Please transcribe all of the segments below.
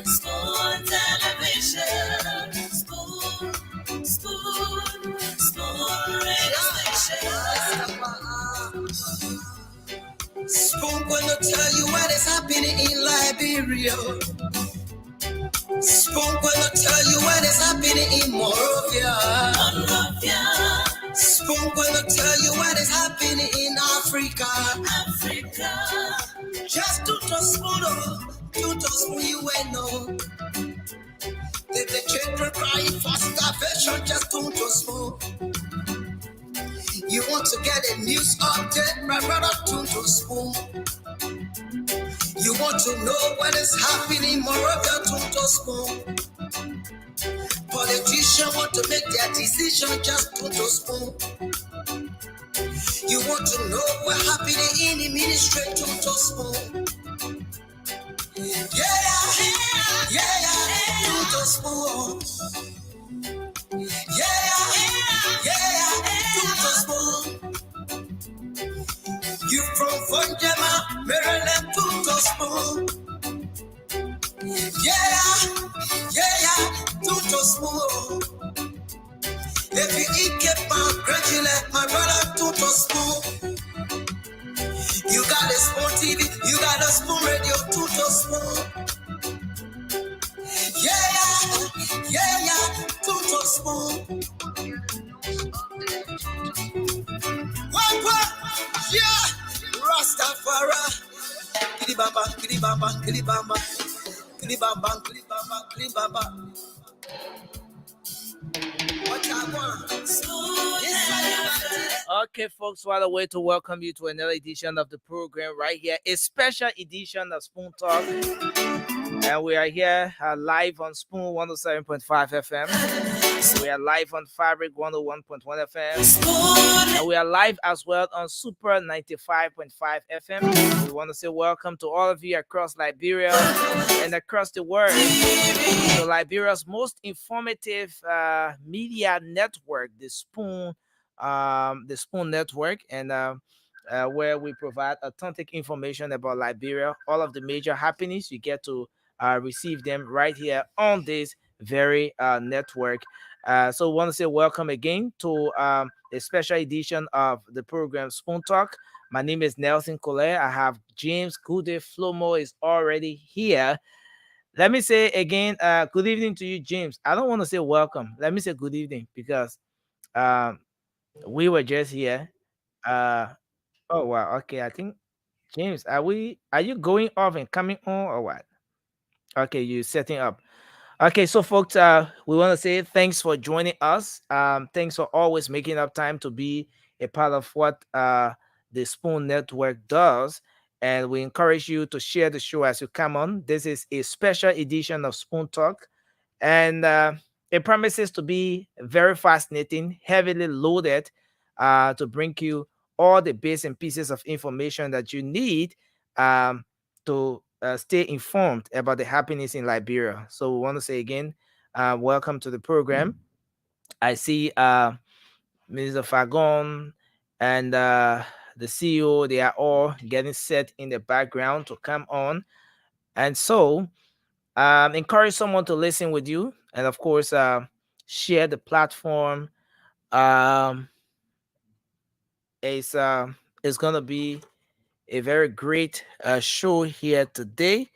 Spoon television. Spoon radio station. Spoon gonna tell you what is happening in Liberia. Spoon gonna tell you what is happening in Monrovia. Spoon gonna tell you what is happening in Africa. Just to spoon you will know. If the children crying for starvation, just to spoon. You want to get a news update, my brother, to spoon. You want to know what is happening, Moreover, to spoon. Politicians want to make their decision, just to spoon. You want to know what happening in the ministry, to spoon. Yeah, to spoon. To spoon. You from Fonjama, Maryland, to spoon. To spoon. If you eat keep congratulate my brother, to spoon. You got a spoon TV, you got a spoon radio, to spoon. To spoon. What? Yeah, Rastafari. Kilibamba, kilibamba, kilibamba, kilibamba, kilibamba, kilibamba. What I want. Okay, folks, what a way to welcome you to another edition of the program right here, a special edition of Spoon Talk. And we are here live on Spoon 107.5 FM. We are live on Fabric 101.1 FM. And we are live as well on Super 95.5 FM. We want to say welcome to all of you across Liberia and across the world. So Liberia's most informative media network, the Spoon Network, and where we provide authentic information about Liberia. All of the major happenings, you get to receive them right here on this very network. So we want to say welcome again to a special edition of the program Spoon Talk. My name is Nelson Collet. I have James Gude Flomo is already here. Let me say again, good evening to you, James. I don't want to say welcome. Let me say good evening because we were just here. Oh wow, okay. I think James, are you going off and coming on or what? Okay, you setting up. Okay, so folks, we want to say thanks for joining us. Thanks for always making up time to be a part of what the Spoon Network does. And we encourage you to share the show as you come on. This is a special edition of Spoon Talk. And it promises to be very fascinating, heavily loaded to bring you all the bits and pieces of information that you need to stay informed about the happenings in Liberia. So we want to say again, welcome to the program. I see Mr. Fagon and the CEO, they are all getting set in the background to come on. And so encourage someone to listen with you. And of course, share the platform. It's going to be a very great show here today.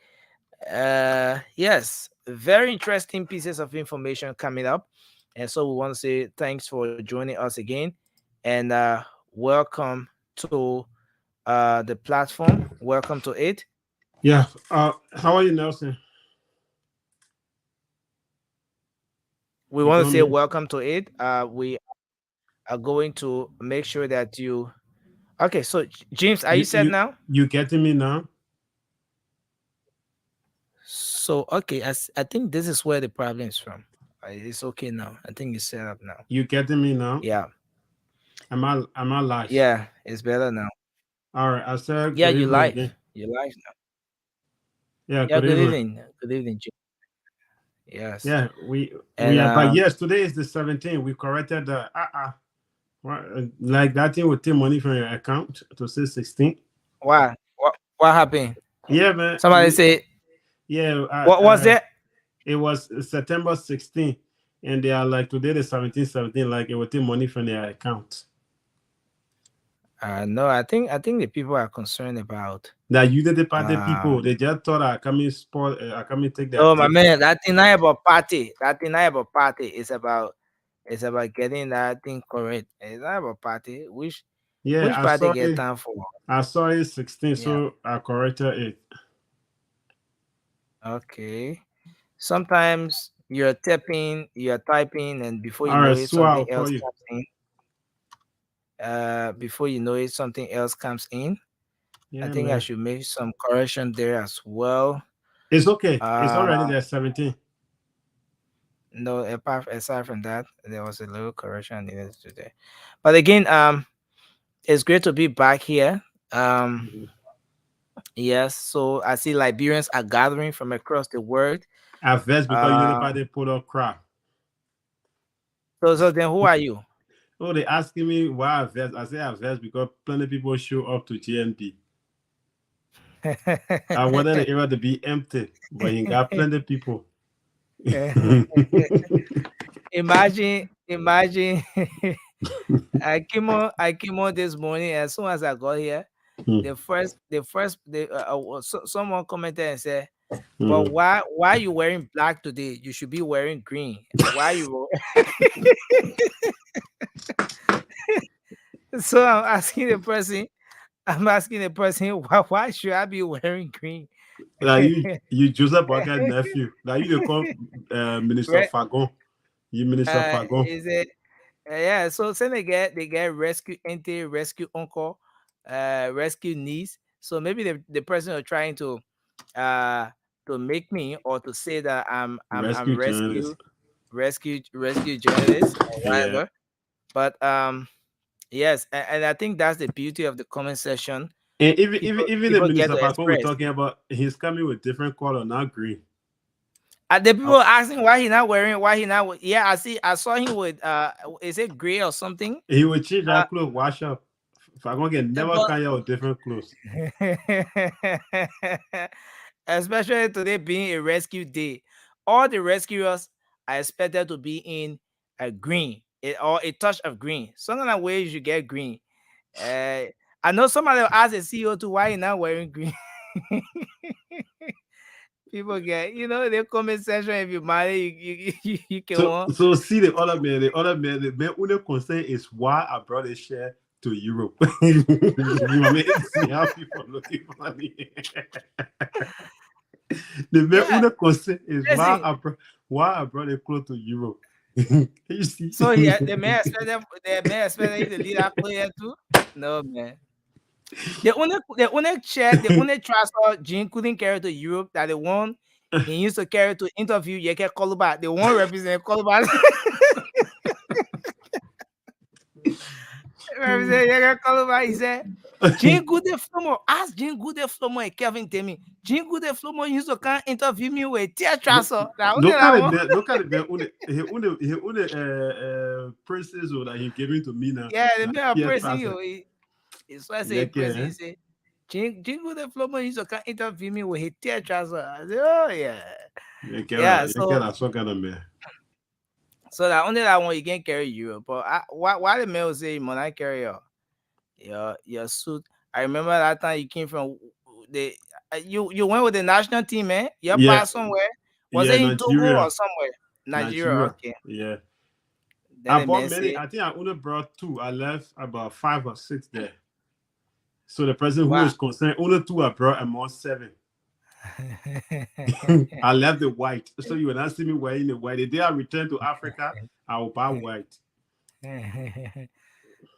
Yes, very interesting pieces of information coming up. And so we want to say thanks for joining us again and welcome to the platform. Welcome to it. Yeah. How are you, Nelson? We want to say welcome to it. We are going to make sure that you... Okay, so James, are you set now? You getting me now? So, okay, I think this is where the problem is from. It's okay now. I think it's set up now. You getting me now? Yeah. Am I live? Yeah, it's better now. All right. I said yeah, you live. You're live now. Yeah, good evening. Good evening, James. Yes. Yeah, we are, but yes, today is the 17th. We corrected the like that thing will take money from your account to say 16. Why? What happened? Yeah, man. Somebody say Yeah. What was it? It was September 16th, and they are like today the 17, like it will take money from their account. No, I think the people are concerned about That you did the party people. They just thought I come in sport. I come in take that. Oh my man, that thing not about party. That thing not about party. It's about getting that thing correct. It's not about party. Which I party saw get it. time for? I saw it 16, Yeah. so I corrected it. Okay. Sometimes you're typing, and before you All know right, it, so I'll something call else you. comes in. Before you know it, something else comes in. Yeah, I think man. I should make some correction there as well. It's okay. It's already there 17. No, aside from that, there was a little correction needed today. But again, it's great to be back here. Yes, so I see Liberians are gathering from across the world. I vest because you know the party put up crap. So then who are you? Oh, they asking me why I vest. I say I vest because plenty of people show up to GMP. I wanted the area to be empty, but you got plenty of people. Imagine I came on this morning. As soon as I got here, someone commented and said, but why you wearing black today? You should be wearing green. Why you So I'm asking the person why should I be wearing green? Like you Joseph Bucket nephew. Like you call Minister Fagon. You Minister Fagon. Is it yeah, so say they get rescue auntie, rescue uncle, rescue niece. So maybe the person are trying to make me or to say that I'm rescue journalist or whatever. Yeah. But yes, and I think that's the beauty of the comment section. And even the Minister Fagon we're express. talking about, he's coming with different color, not green. The people asking why he not wearing, yeah, I saw him with is it gray or something? He would change that clothes, wash up. Fagon can never come out with different clothes. Especially today being a rescue day. All the rescuers are expected to be in a green, or a touch of green. Some of the ways you get green. I know somebody will ask the CEO to why he not wearing green. People get, the comment section. If you marry, you can. So see the other man. The main only concern is why I brought a share to Europe. You want me to see how people looking for me. The main only concern is why I brought a clothes to Europe. You see? So yeah, they may expect you to lead that player too. No man. The only chair, the only transfer Jean couldn't carry to Europe, that the one he used to carry to interview Yeke Koluba, the one represent Koluba. Represent Yeke Koluba, he said, Jean Gude Flomo, ask Jean Gude Flomo and Kevin Temi. Jean Gude Flomo used to come interview me with tear transfer. Look at the princess that he giving to me now. Yeah, the man praising you. It's why I say praising. He say, Jingle the Flomo used to come interview me with his tear trouser. I said, oh yeah. So that only that one you can carry Europe. But why the male say you might carry your suit? I remember that time you came from you went with the national team, man. You passed somewhere. Was it in Togo or somewhere? Nigeria. Okay. Yeah. I bought many. I think I only brought 2. I left about 5 or 6 there. So the person who is concerned, only 2 I brought among 7. I left the white. So you will not see me wearing the white. The day I return to Africa, I will buy white.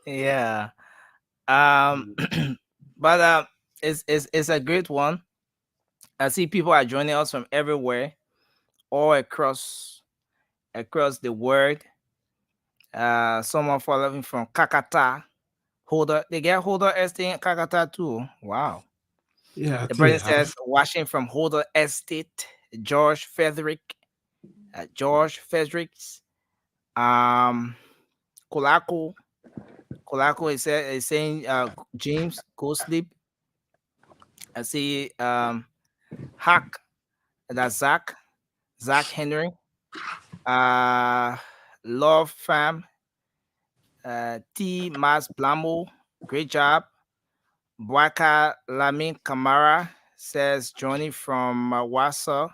Yeah. But it's a great one. I see people are joining us from everywhere, all across the world. Someone following from Kakata. They get Holder Estate in Kakata too. Wow. Yeah. The person says watching from Holder Estate, George Frederick. Kolako is saying James, go sleep. I see Hack That's Zach Henry, Love Fam, T. Mas Blamo, great job. Bwaka Lamin Kamara says joining from Wassa.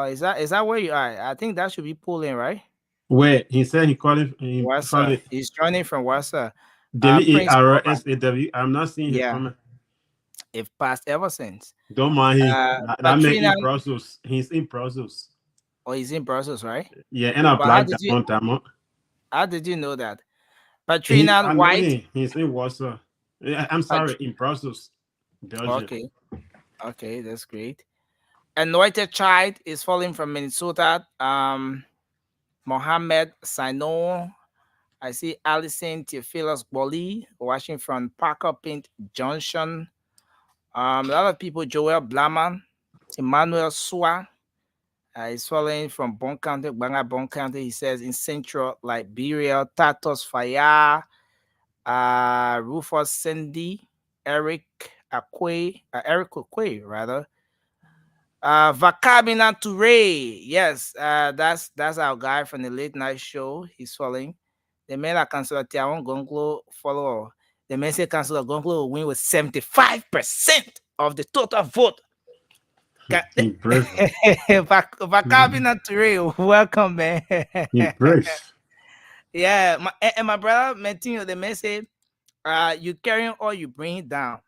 Is that where you are? I think that should be pulling, right? Where he said he called him. Wassa. He's joining from Wassa. WARSAW. I'm not seeing his comment. It passed ever since. Don't mind him. That make in Brussels. He's in Brussels. Oh, he's in Brussels, right? Yeah, and I blacked that one time. How did you know that? Patrina White. He's in Warsaw. I'm sorry, in Brussels, Belgium. Okay, that's great. Anointed Child is falling from Minnesota. Mohammed Saino. I see Allison Theophilus Boli watching from Parker Pint Junction. A lot of people, Joel Blaman, Emmanuel Sua is following from Bon County, Banga Bon County. He says in Central Liberia, Tatos Faya, Rufus Cindy, Eric Okwe, rather. Vakabina Toure, yes, that's our guy from the late night show. He's following. The man that Councillor Tiawon Gonglo follow. The man say Councillor Gonglo will win with 75% of the total vote. Vakabina Toure, welcome, man. Yeah, my brother Martino, the man said, you carrying or you bring it down.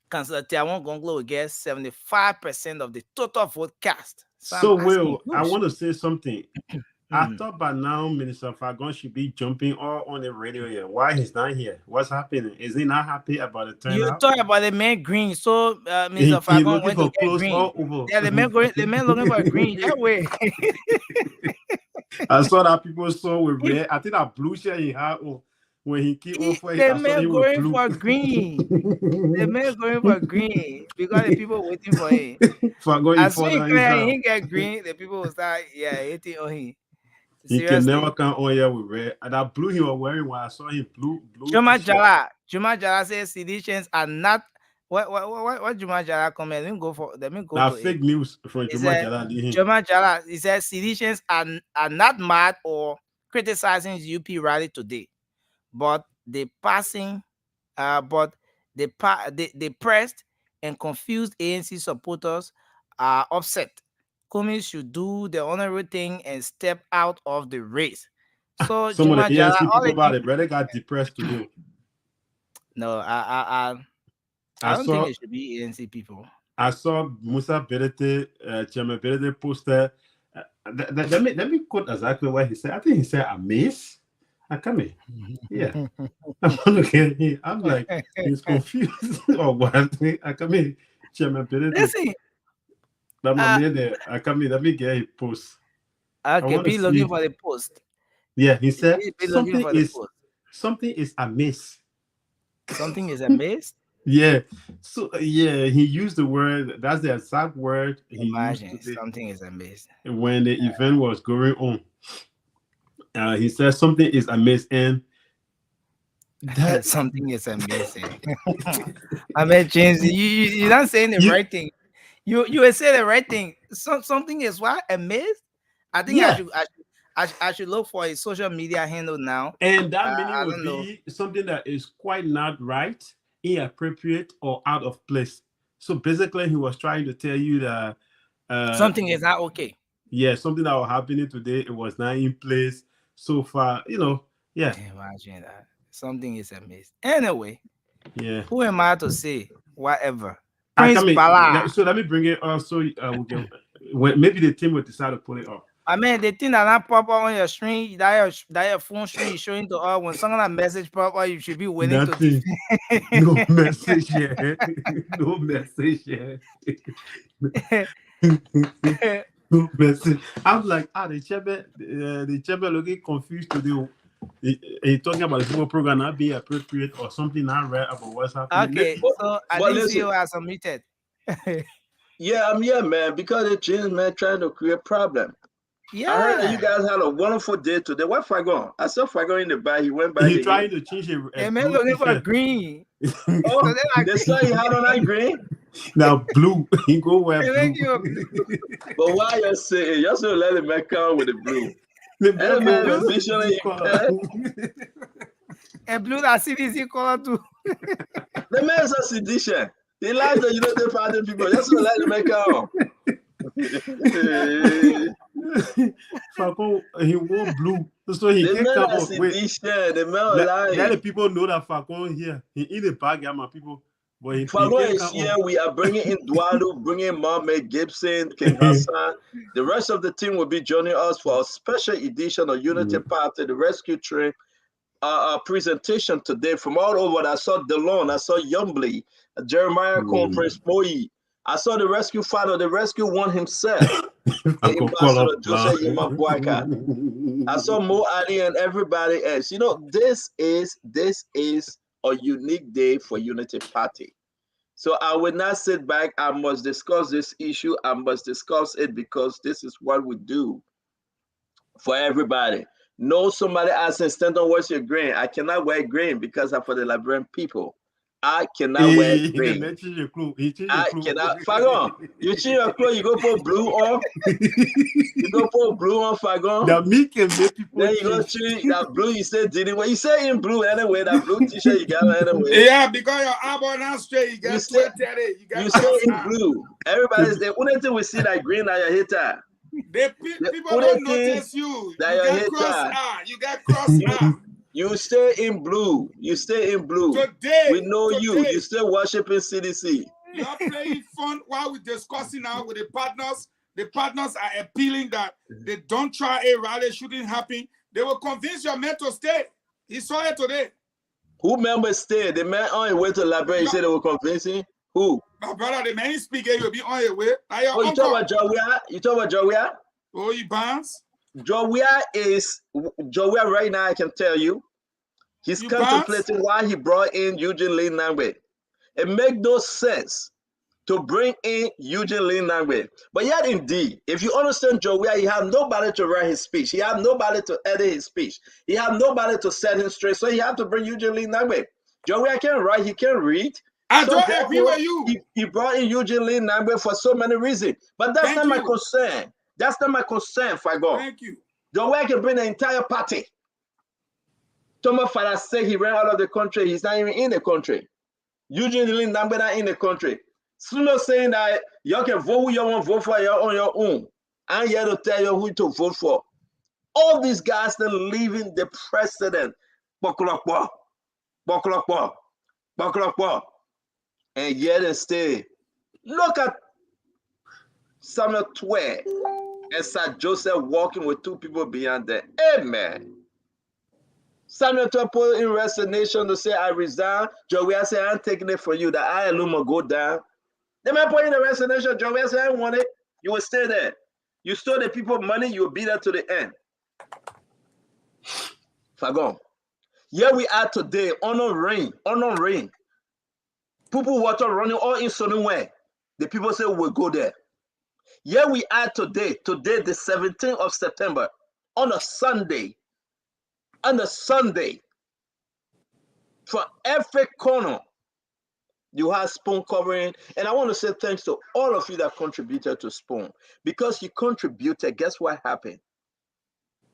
Councillor Tiawon Gonglo will get 75% of the total vote cast. So Will, I want to say something. I thought by now Minister Fagon should be jumping all on the radio here. Why he's not here? What's happening? Is he not happy about the turnout? You talk about the man green, so Minister Fagon went to get green. Yeah, the man looking for green. That way. I saw that people saw with red. I think that blue shirt he had when he came over. The man going for green. The man going for green because the people waiting for him. As soon as he get green, the people will start hating on him. He can never come on here with red. And that blue he was wearing when I saw him blue. Juma Jala says seditions are not. What Juma Jala comment? Let me go. Now fake news from Juma Jala. Juma Jala, he says seditions are not mad or criticizing UP rally today, but they pressed and confused ANC supporters are upset. Cummings should do the honorable thing and step out of the race. So some of the ANC people about it, brother, got depressed today. No, I don't think it should be ANC people. I saw Musa Berete, Chairman Berete poster. Let me quote exactly what he said. I think he said amazed. I come in. Yeah. I'm looking here. I'm like, he's confused or what? I come in. Chairman Berete. Listen. I come in. Let me get a post. Okay, be looking for the post. Yeah, he said something is amiss. Something is amiss? Yeah. So he used the word. That's the exact word he Imagine used something is amiss when the event was going on. He said something is amiss, and that something is amazing. I mean, James, you're not saying the right thing. You will say the right thing. Something is what? Amiss? I think I should look for a social media handle now. And that meaning would be something that is quite not right, inappropriate, or out of place. So basically, he was trying to tell you that something is not okay. Yeah, something that was happening today, it was not in place so far. Yeah. Imagine that. Something is amiss. Anyway, yeah. Who am I to say whatever? So let me bring it up. So maybe the team will decide to put it up. I mean, the thing that not pop up on your screen, that your phone screen is showing to all when someone that message pop up, you should be willing to. No message yet. No message yet. No message. I'm like, the chamber looking confused today. He talking about the football program not being appropriate or something not right about what's happening. Okay, so I didn't see you as submitted. Yeah, I'm here, man, because the James man trying to create problem. Yeah, I heard that you guys had a wonderful day today. Where Fagon? I saw Fagon in the back. He went by. He trying to change it. Man looking for green. Oh, they saw he had on that green. Now blue, he go wear They blue. make you a blue. But why you saying? You should let the man come with the blue. The And the man blue is visually impaired. A blue that CDC color too. The man is a sedition. He likes the United Party people. You should let the man come. Falcon, he wore blue, so he The can't man come is up. Wait, sedition. The man let lying. the people know that Falcon here. He in the bag, yeah, my people. But he Fago can't is come here. up. We are bringing in Dwalu, bringing Mohamed Gibson, King Hassan. The rest of the team will be joining us for a special edition of Unity Party, the rescue train presentation today from all over. I saw Delon, I saw Yumbly, Jeremiah Cole, Prince Moyi. I saw the rescue father, the rescue one himself, the ambassador Joseph Yimabwaka. I saw Mo Ali and everybody else. You know, this is a unique day for Unity Party. So I will not sit back. I must discuss this issue. I must discuss it because this is what we do for everybody. No, somebody asking, Stanton, what's your grain? I cannot wear green because I'm for the Liberian people. I cannot wear green. I cannot. Fagon, you change your clothes, you go put blue on. You go put blue on, Fagon. That me can make people then you go change that blue. You say didn't. Well, you say in blue anyway. That blue T-shirt you got anyway. Yeah, because your eyeball not straight. You got You say in blue. Everybody's there. Only thing we see that green that you hater. People don't notice you. You got cross eye. You got cross eye. You stay in blue. You stay in blue. Today, we know you. You still worshiping CDC. You're playing fun while we're discussing now with the partners. The partners are appealing that they don't try a rally, shouldn't happen. They will convince your man to stay. He saw it today. Who member stay? The man on his way to Liberia, he said they were convincing? Who? My brother, the man is speaking, you'll be on your way. You talk about Jowia? You talk about Jowia? Oh, you bounce? Jowia right now, I can tell you. He's contemplating why he brought in Eugene Lee Nangbe. It makes no sense to bring in Eugene Lee Nangbe. But yet, indeed, if you understand Jowia, he had nobody to write his speech. He had nobody to edit his speech. He had nobody to set him straight. So he had to bring Eugene Lee Nangbe. Jowia can't write, he can't read. I don't agree with you. He brought in Eugene Lee Nangbe for so many reasons. But that's not my concern. That's not my concern, Fago. Thank you. Jowia can bring the entire party. Thomas Father said he ran out of the country. He's not even in the country. Eugene Lee Nangbe not in the country. Sooner saying that you can vote who you want to vote for on your own. I'm here to tell you who to vote for. All these guys are leaving the president. And yet and stay. Look at Samuel Twe and Sir Joseph walking with two people beyond there. Amen. Samuel Twe put in resignation to say, I resign. Joey, I say, I'm taking it for you. The I alone will go down. The man put in the resignation. Joey, I say, I want it. You will stay there. You stole the people money, you will be there to the end. Fagon. Here we are today, honor rain. People water running all in certain way. The people say we'll go there. Here we are today, the 17th of September, on a Sunday. For every corner, you have Spoon covering. And I want to say thanks to all of you that contributed to Spoon. Because you contributed, guess what happened?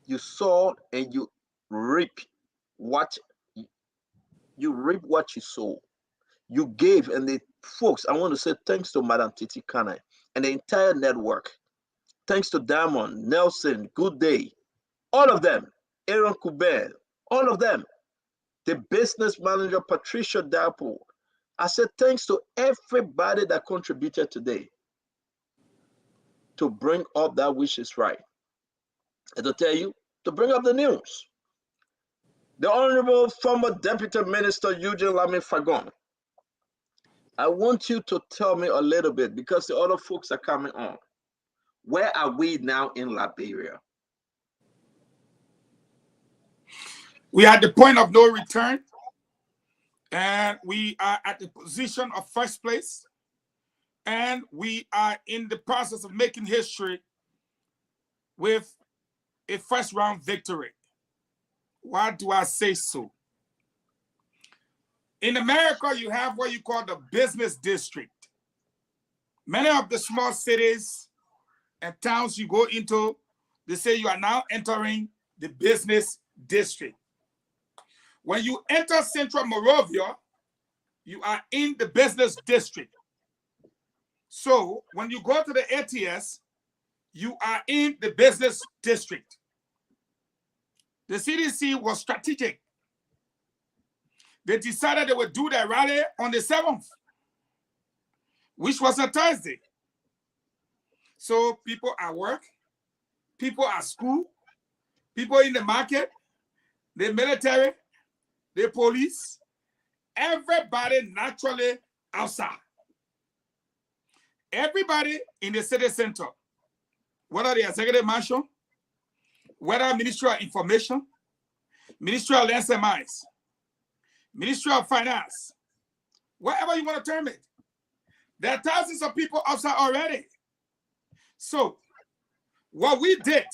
You saw and you reap what you sow. You gave, and the folks, I want to say thanks to Madam Titi Kana and the entire network. Thanks to Diamond, Nelson, Good Day, all of them, Aaron Kubel, all of them. The business manager, Patricia Dapo. I said thanks to everybody that contributed today to bring up that which is right. And to tell you, to bring up the news. The Honorable former Deputy Minister Eugene Lami Fagon. I want you to tell me a little bit, because the other folks are coming on. Where are we now in Liberia? We are at the point of no return, and we are at the position of first place, and we are in the process of making history with a first round victory. Why do I say so? In America, you have what you call the business district. Many of the small cities and towns you go into, they say you are now entering the business district. When you enter Central Monrovia, you are in the business district. So when you go to the ATS, you are in the business district. The CDC was strategic. They decided they would do their rally on the 7th, which was a Thursday. So people at work, people at school, people in the market, the military, the police, everybody naturally outside. Everybody in the city center, whether the executive mansion, whether Ministry of Information, Ministry of Lands and Mines, Ministry of Finance, whatever you want to term it. There are thousands of people outside already. So, what we did,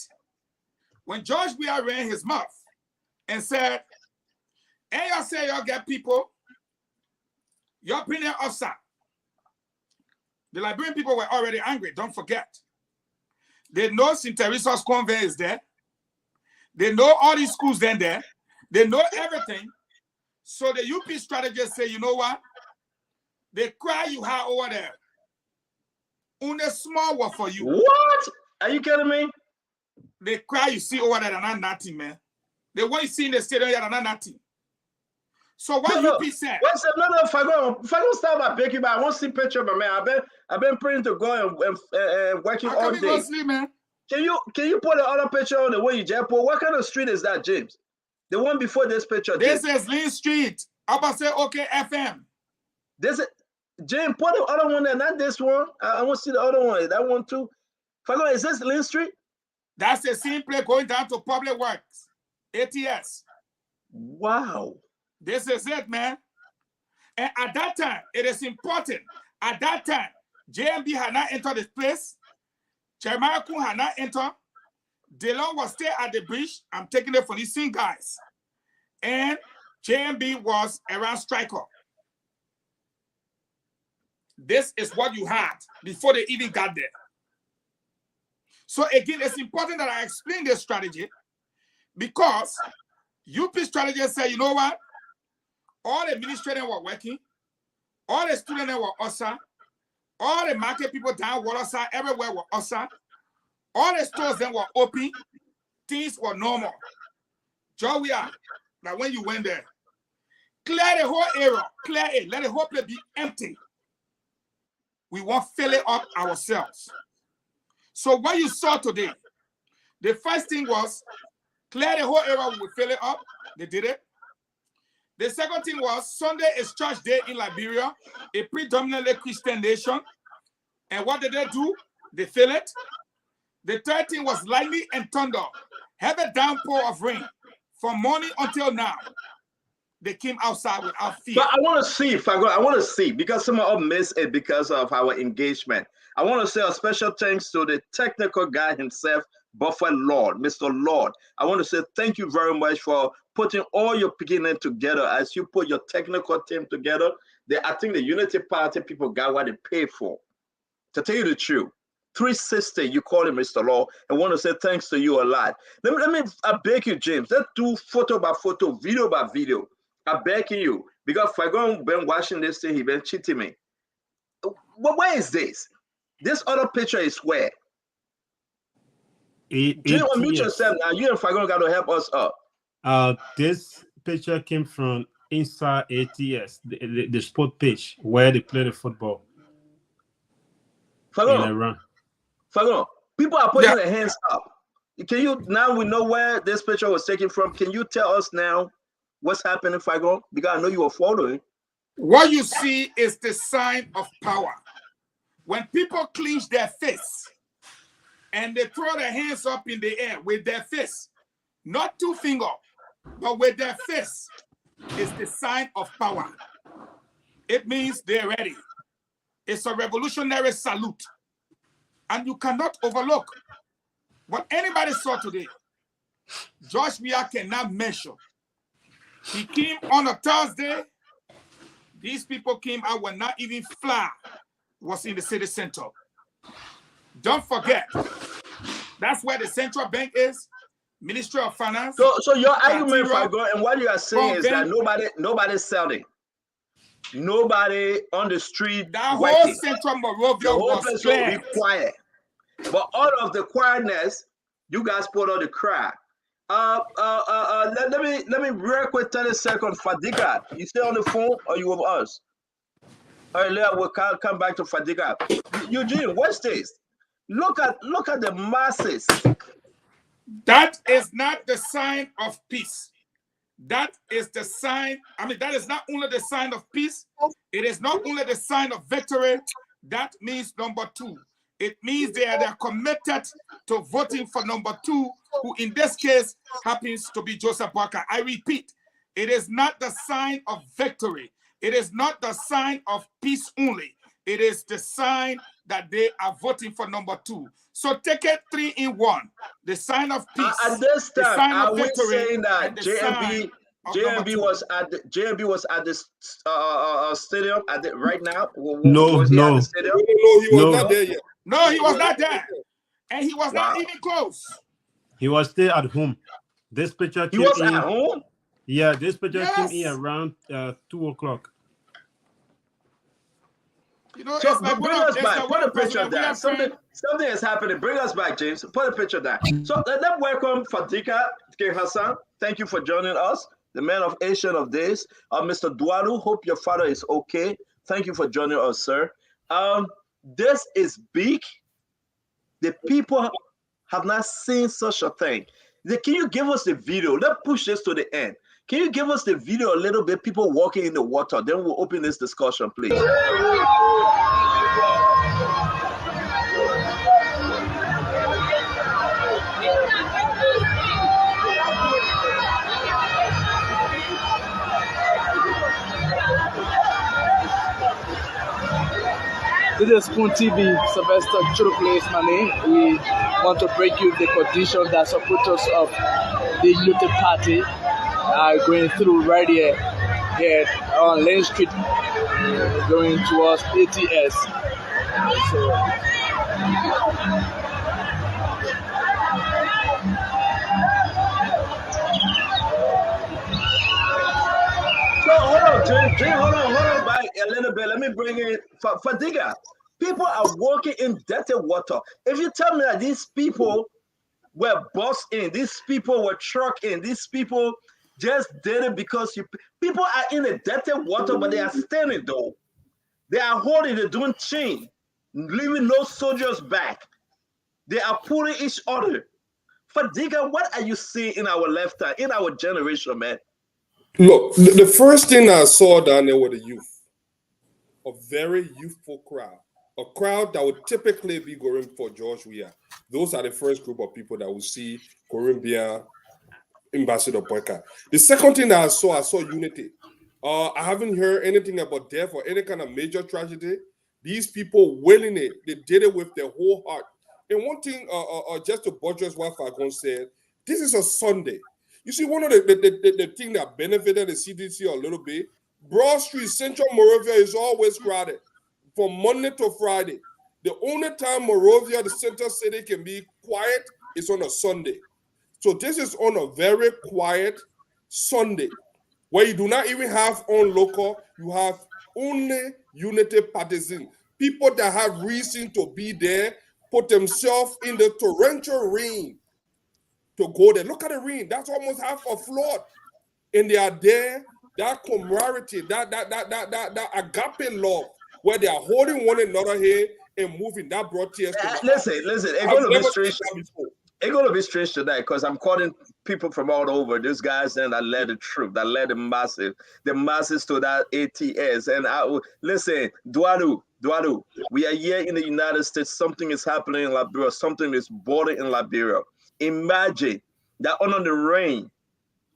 when George Weah ran his mouth and said, hey, y'all say y'all get people, y'all bring them outside. The Liberian people were already angry, don't forget. They know St. Teresa's Convent is there. They know all these schools then there. They know everything. So the UP strategists say, you know what? They cry you high over there. On a small one for you. What? Are you kidding me? They cry you see over there and not nothing, man. They want you see in the stadium and not nothing. So what UP said? What's another? If I go start by picking, but I want to see picture of my man. I've been praying to go and working all day. Go sleep, man? Can you put the other picture on the way you just put? What kind of street is that, James? The one before this picture. This James. is Lynn Street. I'm about to say okay FM. This is James. Put the other one there, not this one. I want to see the other one. That one too. If I go, is this Lynn Street? That's the same place going down to Public Works, ATS. Wow. This is it, man. And at that time, it is important. At that time, JMB had not entered this place. Jeremiah Kun had not entered. DeLong was still at the bridge. I'm taking it for these same guys. And JMB was around Striker. This is what you had before they even got there. So again, it's important that I explain this strategy because UP strategists say, you know what? All the administrators were working, all the students were outside, all the market people down Waterside, everywhere were outside, all the stores then were open, things were normal. Joey, like when you went there, clear the whole area, clear it, let the whole place be empty. We won't fill it up ourselves. So what you saw today, the first thing was clear the whole area, we will fill it up. They did it. The second thing was Sunday is church day in Liberia, a predominantly Christian nation. And what did they do? They fill it. The third thing was lightning and thunder, heavy downpour of rain from morning until now. They came outside without fear. But I want to see if I want to see because some of us miss it because of our engagement. I want to say a special thanks to the technical guy himself, Buffett Lord, Mr. Lord. I want to say thank you very much for putting all your beginning together. As you put your technical team together, I think the Unity Party people got what they paid for. To tell you the truth, 360, you call him Mr. Lord. I want to say thanks to you a lot. I beg you, James, let's do photo by photo, video by video. I beg you, because if I go and been watching this thing, he been cheating me. Where is this? This other picture is where? You unmute yourself now. You and Fagon got to help us up. This picture came from inside ATS, the sport pitch where they play the football. Fagon, people are putting their hands up. Can you, now we know where this picture was taken from. Can you tell us now what's happening, Fagon? Because I know you were following. What you see is the sign of power. When people clench their fists and they throw their hands up in the air with their fists, not two fingers, but with their fists, is the sign of power. It means they're ready. It's a revolutionary salute. And you cannot overlook what anybody saw today. George Weah cannot measure. He came on a Thursday. These people came out, were not even fly. was in the city center. Don't forget, that's where the central bank is, Ministry of Finance. So your argument, Fago, and what you are saying is that nobody's selling. Nobody on the street. That waiting. whole central Monrovia was place clear. will be quiet. But all of the quietness, you guys put on the crowd. Let me real quick 30 seconds. Fadiga, you stay on the phone or you with us? All right, later we'll come back to Fadiga. Eugene, what's this? Look at the masses. That is not the sign of peace. That is the sign. I mean, that is not only the sign of peace. It is not only the sign of victory. That means number two. It means they are committed to voting for number two, who in this case happens to be Joseph Boakai. I repeat, it is not the sign of victory. It is not the sign of peace only. It is the sign that they are voting for number two. So take it 3 in 1. The sign of peace. At this time, the sign of are we victory, saying that JMB was at the stadium right now? No. Was he at the stadium? No, he was not there yet. No, he was not there. And he was not even close. He was still at home. This picture came He was in. at home? Yeah, this picture came in around 2 o'clock. You know, so bring us back. Put a picture down. Something is happening. Bring us back, James. Put a picture down. So let's welcome Fadiga King Hassan. Thank you for joining us. The man of Asian of days. Mr. Duaru, hope your father is okay. Thank you for joining us, sir. This is big. The people have not seen such a thing. Can you give us the video? Let's push this to the end. Can you give us the video a little bit? People walking in the water. Then we'll open this discussion, please. This is Spoon TV, Sylvester Churukle is my name. We want to break you the conditions that supporters of the United Party are going through right here on Lane Street, going towards ATS. So hold on, Jay, hold on back a little bit. Let me bring in Fadiga. People are walking in dirty water. If you tell me that these people were bossed in, these people were trucked in, these people just did it because people are in the dirty water, but they are standing though. They are holding, they're doing chain, leaving no soldiers back. They are pulling each other. Fadiga, what are you seeing in our lifetime, in our generation, man? Look, the first thing I saw down there were the youth. A very youthful crowd. A crowd that would typically be going for George Weah. Those are the first group of people that would see Columbia Ambassador Boakai. The second thing that I saw unity. I haven't heard anything about death or any kind of major tragedy. These people willingly, they did it with their whole heart. And one thing, just to buttress what Falcon said, this is a Sunday. You see, one of the thing that benefited the CDC a little bit, Broad Street, Central Monrovia is always crowded from Monday to Friday. The only time Monrovia, the center city, can be quiet is on a Sunday. So this is on a very quiet Sunday where you do not even have on local, you have only unity partisans. People that have reason to be there, put themselves in the torrential rain to go there. Look at the rain. That's almost half a flood. And they are there, that camaraderie, that agape love, where they are holding one another here and moving. That brought tears to my Listen, it's going to be strange tonight because I'm calling people from all over. These guys that led the troop, that led the masses to that ATS. And listen, Duaru, we are here in the United States. Something is happening in Liberia. Something is boiling in Liberia. Imagine that under the rain.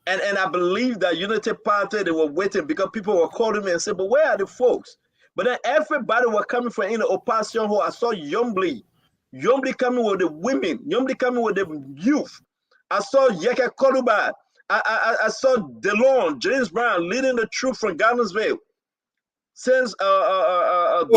And I believe that Unity Party, they were waiting because people were calling me and saying, but where are the folks? But then everybody were coming from in the opposition hall. I saw Yombly coming with the women, Yombly coming with the youth. I saw Yeke Koluba. I saw DeLon, James Brown leading the troop from Garnersville. Since But,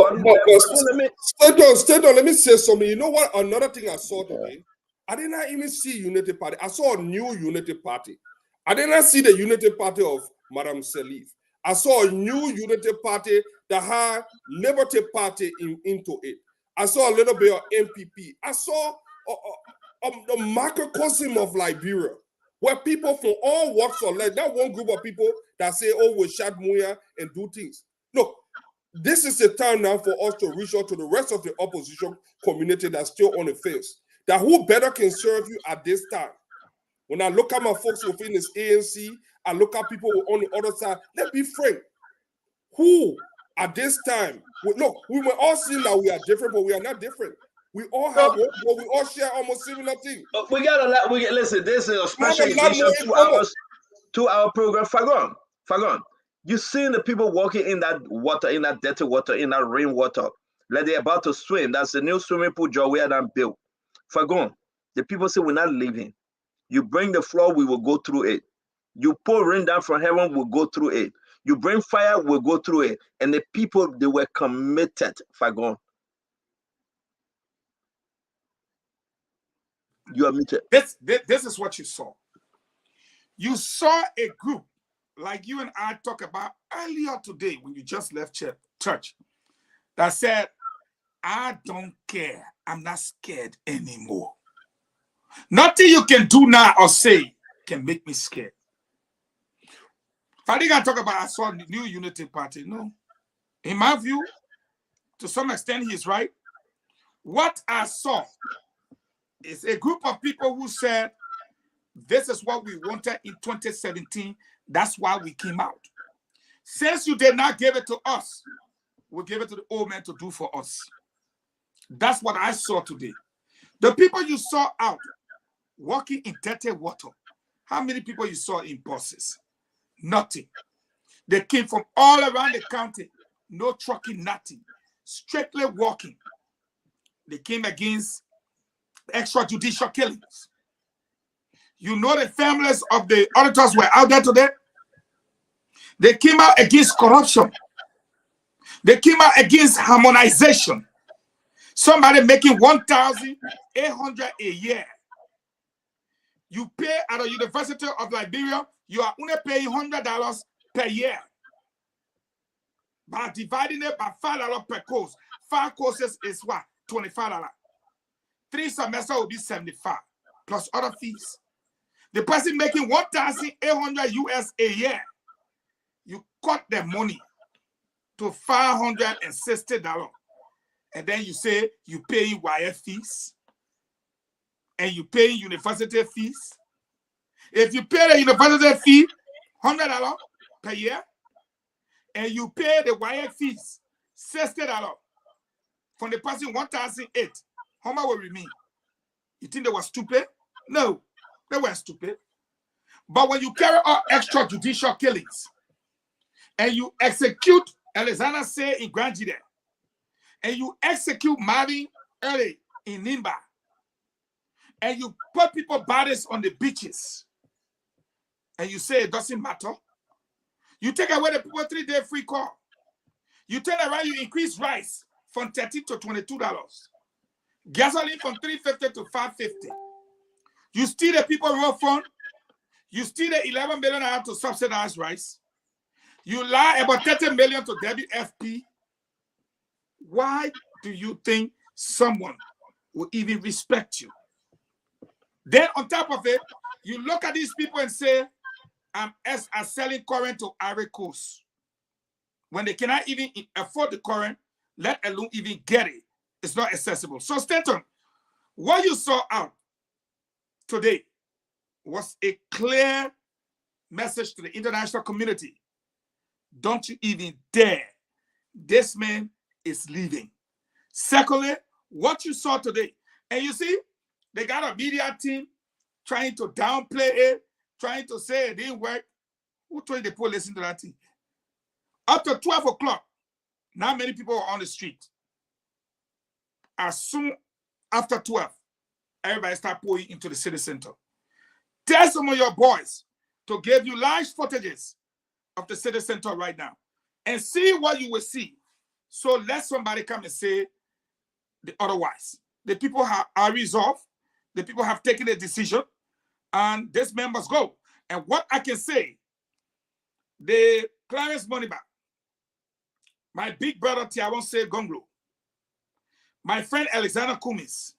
stay down. Let me say something. You know what? Another thing I saw today, I did not even see Unity Party. I saw a new Unity Party. I did not see the Unity Party of Madam Salif. I saw a new Unity Party that had Liberty Party into it. I saw a little bit of MPP. I saw the microcosm of Liberia, where people from all walks of life, that one group of people that say, oh, we'll shut Muya and do things. Look, this is the time now for us to reach out to the rest of the opposition community that's still on the fence. That who better can serve you at this time? When I look at my folks within this ANC, I look at people on the other side. Let's be frank. Who at this time? Look, we were all seeing that we are different, but we are not different. We all have one, but we all share almost similar things. We gotta listen. This is a special edition 2 hour program. Fagon. You seen the people walking in that water, in that dirty water, in that rainwater, like they're about to swim. That's the new swimming pool we had built. Fagon, the people say we're not leaving. You bring the flood, we will go through it. You pour rain down from heaven, we'll go through it. You bring fire, we'll go through it. And the people, they were committed, Fagon. You are muted. This is what you saw. You saw a group like you and I talked about earlier today when you just left church that said, I don't care. I'm not scared anymore. Nothing you can do now or say can make me scared. If I think I talk about I saw the new Unity Party, no. In my view, to some extent, he is right. What I saw is a group of people who said, this is what we wanted in 2017. That's why we came out. Since you did not give it to us, we'll give it to the old man to do for us. That's what I saw today. The people you saw out walking in dirty water, how many people you saw in buses? Nothing. They came from all around the county, no trucking, nothing. Strictly walking. They came against extrajudicial killings. You know the families of the auditors were out there today. They came out against corruption. They came out against harmonization. Somebody making $1,800 a year. You pay at the University of Liberia, you are only paying $100 per year. By dividing it by $5 per course. 5 courses is what? $25. 3 semesters will be $75 plus other fees. The person making $1,800 US a year, you cut the money to $560. And then you say you pay YF fees and you pay university fees. If you pay the university fee, $100 per year, and you pay the YF fees, $60 from the person $1,008, how much will remain? You think they were stupid? No, they were stupid. But when you carry out extrajudicial killings and you execute Alexander Say in Grand Jide, and you execute Marvin early in Nimba, and you put people bodies on the beaches, and you say it doesn't matter. You take away the people 3-day free call. You turn around, you increase rice from $13 to $22. Gasoline from $3.50 to $5.50. You steal the people road fund. You steal the $11 million to subsidize rice. You lie about $30 million to WFP. Why do you think someone will even respect you? Then on top of it, you look at these people and say, I'm selling current to Ivory Coast. When they cannot even afford the current, let alone even get it. It's not accessible. So Stanton, what you saw out today was a clear message to the international community. Don't you even dare. This man is leaving. Secondly, what you saw today, and you see, they got a media team trying to downplay it, trying to say it didn't work. Who told you the poor listen to that thing? Up to 12 o'clock, not many people were on the street. As soon after 12, everybody start pouring into the city center. Tell some of your boys to give you large footages of the city center right now. and see what you will see. So let somebody come and say the otherwise. The people are resolved. The people have taken a decision, and this man must go. And what I can say, the Clarence Moniba, my big brother Tiawon say Gonglo, my friend Alexander Cummins,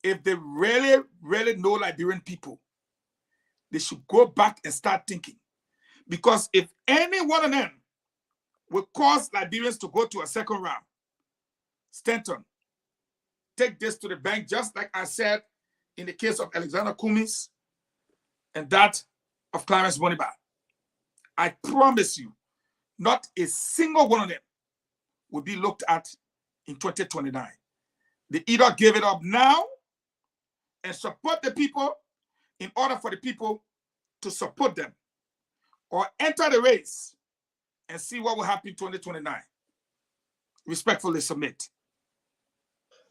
if they really, really know Liberian people, they should go back and start thinking. Because if any one of them will cause Liberians to go to a second round, Stanton, take this to the bank, just like I said in the case of Alexander Cummins and that of Clarence Moniba. I promise you, not a single one of them will be looked at in 2029. They either give it up now and support the people in order for the people to support them, or enter the race and see what will happen in 2029. Respectfully submit.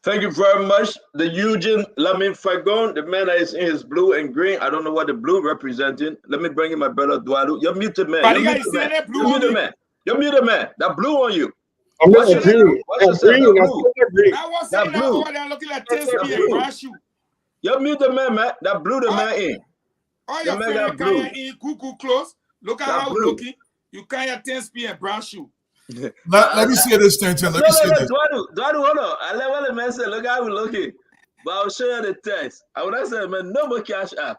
Thank you very much. The Eugene Lamin Fagon, the man that is in his blue and green. I don't know what the blue representing. Let me bring in my brother Dualu. You're muted, man. You're muted, man. You're muted, man. You're muted, man. That blue on you. I'm not agree. I was saying that over there looking like TSP and brush you. You're muted, man. That blue the man in. All your friends can't in cuckoo clothes. Look at how looking. You can't TSP and brush you. Let me see this thing. Let me see this. Duadu, hold on. I let one man say, look how we looking. But I'll show you the text. I would have said, man, no more cash app.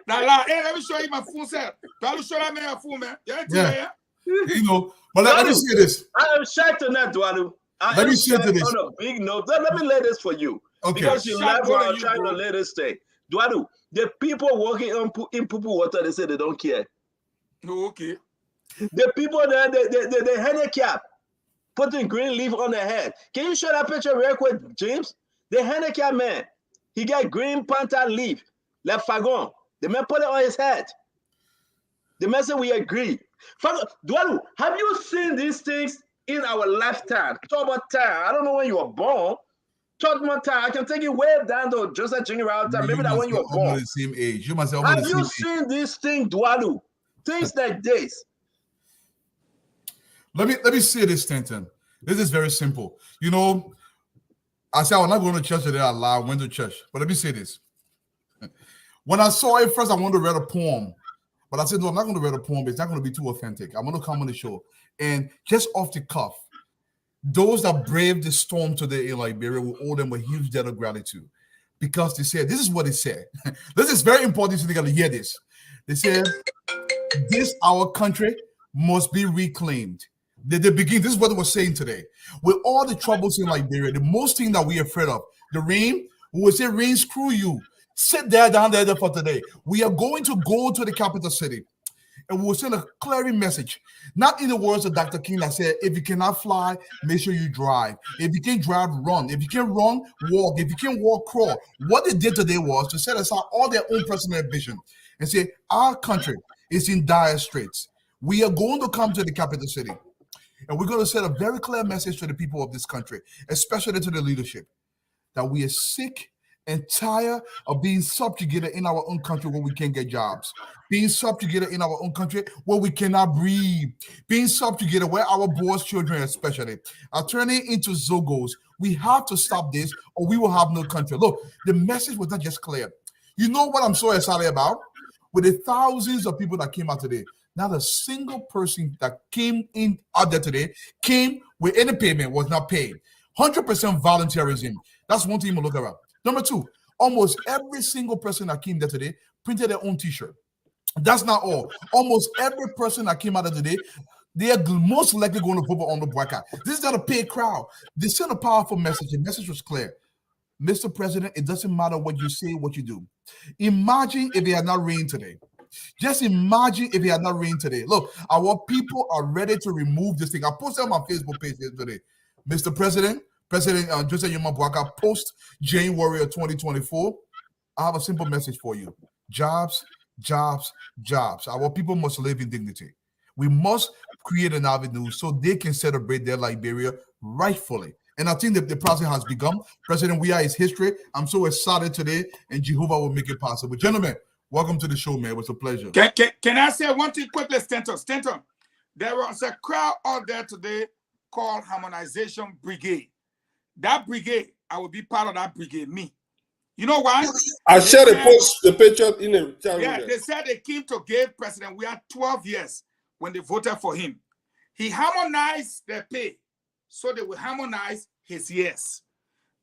Now, hey, let me show you my phone set. Duadu, show that man your phone, man. Yeah. You know, but let me see this. I am shocked on that, Duadu. Let me see this. On a big note. Let me lay this for you. Okay. Because you left while I'm trying to lay this thing. Duadu, the people working in Pupu Water, they say they don't care. Okay. The people there, the handicap, putting green leaf on their head. Can you show that picture real quick, James? The handicap man, he got green panther leaf, like Fagon. The man put it on his head. The man said we agree. Dualu, have you seen these things in our lifetime? Talk about time. I don't know when you were born. Talk about time. I can take you way down to just a junior out time. Maybe that when you were born. The same age. You must have Have you seen these things, Dualu? Things like this. Let me say this, Stanton. This is very simple. You know, I said I was not going to church today. I lied. I went to church. But let me say this. When I saw it first, I wanted to read a poem. But I said, no, I'm not going to read a poem. It's not going to be too authentic. I'm going to come on the show. And just off the cuff, those that braved the storm today in Liberia will owe them a huge debt of gratitude. Because they said, this is what they said. This is very important so they got to hear this. They said, this, our country, must be reclaimed. They begin, this is what they were saying today. With all the troubles in Liberia, the most thing that we're afraid of, the rain, we will say, rain, screw you. Sit there down there for today. We are going to go to the capital city and we will send a clearing message. Not in the words of Dr. King that said, if you cannot fly, make sure you drive. If you can drive, run. If you can run, walk. If you can walk, crawl. What they did today was to set aside all their own personal ambition and say, our country is in dire straits. We are going to come to the capital city. And we're going to send a very clear message to the people of this country, especially to the leadership, that we are sick and tired of being subjugated in our own country where we can't get jobs, being subjugated in our own country where we cannot breathe, being subjugated where our boys' children especially are turning into Zogos. We have to stop this or we will have no country. Look, the message was not just clear. You know what I'm so excited about? With the thousands of people that came out today, not a single person that came in out there today came with any payment, was not paid. 100% volunteerism. That's one thing you look around. Number two, almost every single person that came there today printed their own t-shirt. That's not all. Almost every person that came out there today, they are most likely going to vote on the boycott. This is not a paid crowd. They sent a powerful message. The message was clear. Mr. President, it doesn't matter what you say, what you do. Imagine if it had not rained today. Just imagine if it had not rained today. Look, our people are ready to remove this thing. I posted on my Facebook page yesterday. Mr. President Joseph Yuma Bwaka, post January of 2024. I have a simple message for you. Jobs, jobs, jobs. Our people must live in dignity. We must create an avenue so they can celebrate their Liberia rightfully. And I think that the process has begun. President, we are his history. I'm so excited today, and Jehovah will make it possible. Gentlemen, Welcome to the show, man. It was a pleasure. Can I say one thing quickly, Stanton? Stanton, there was a crowd out there today called Harmonization Brigade. That brigade, I will be part of that brigade, me. You know why? I shared the picture in the channel. Yeah, they said they came to give President we had 12 years when they voted for him. He harmonized their pay, so they will harmonize his years.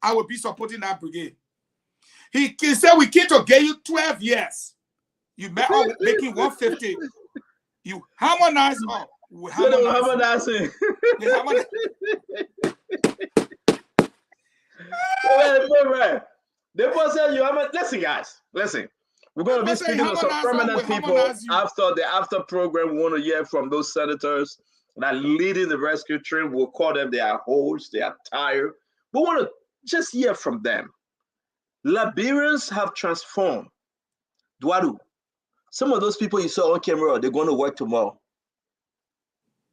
I will be supporting that brigade. He said we came to give you 12 years. You making 150. You harmonize up. We harmonize. They harmonize. They say you haven't. Listen, guys. Listen. We're going to be speaking to some prominent people after the program. We want to hear from those senators that are leading the rescue team. We'll call them. They are hoes. They are tired. We want to just hear from them. Liberians have transformed. Duadu. Some of those people you saw on camera, they're going to work tomorrow.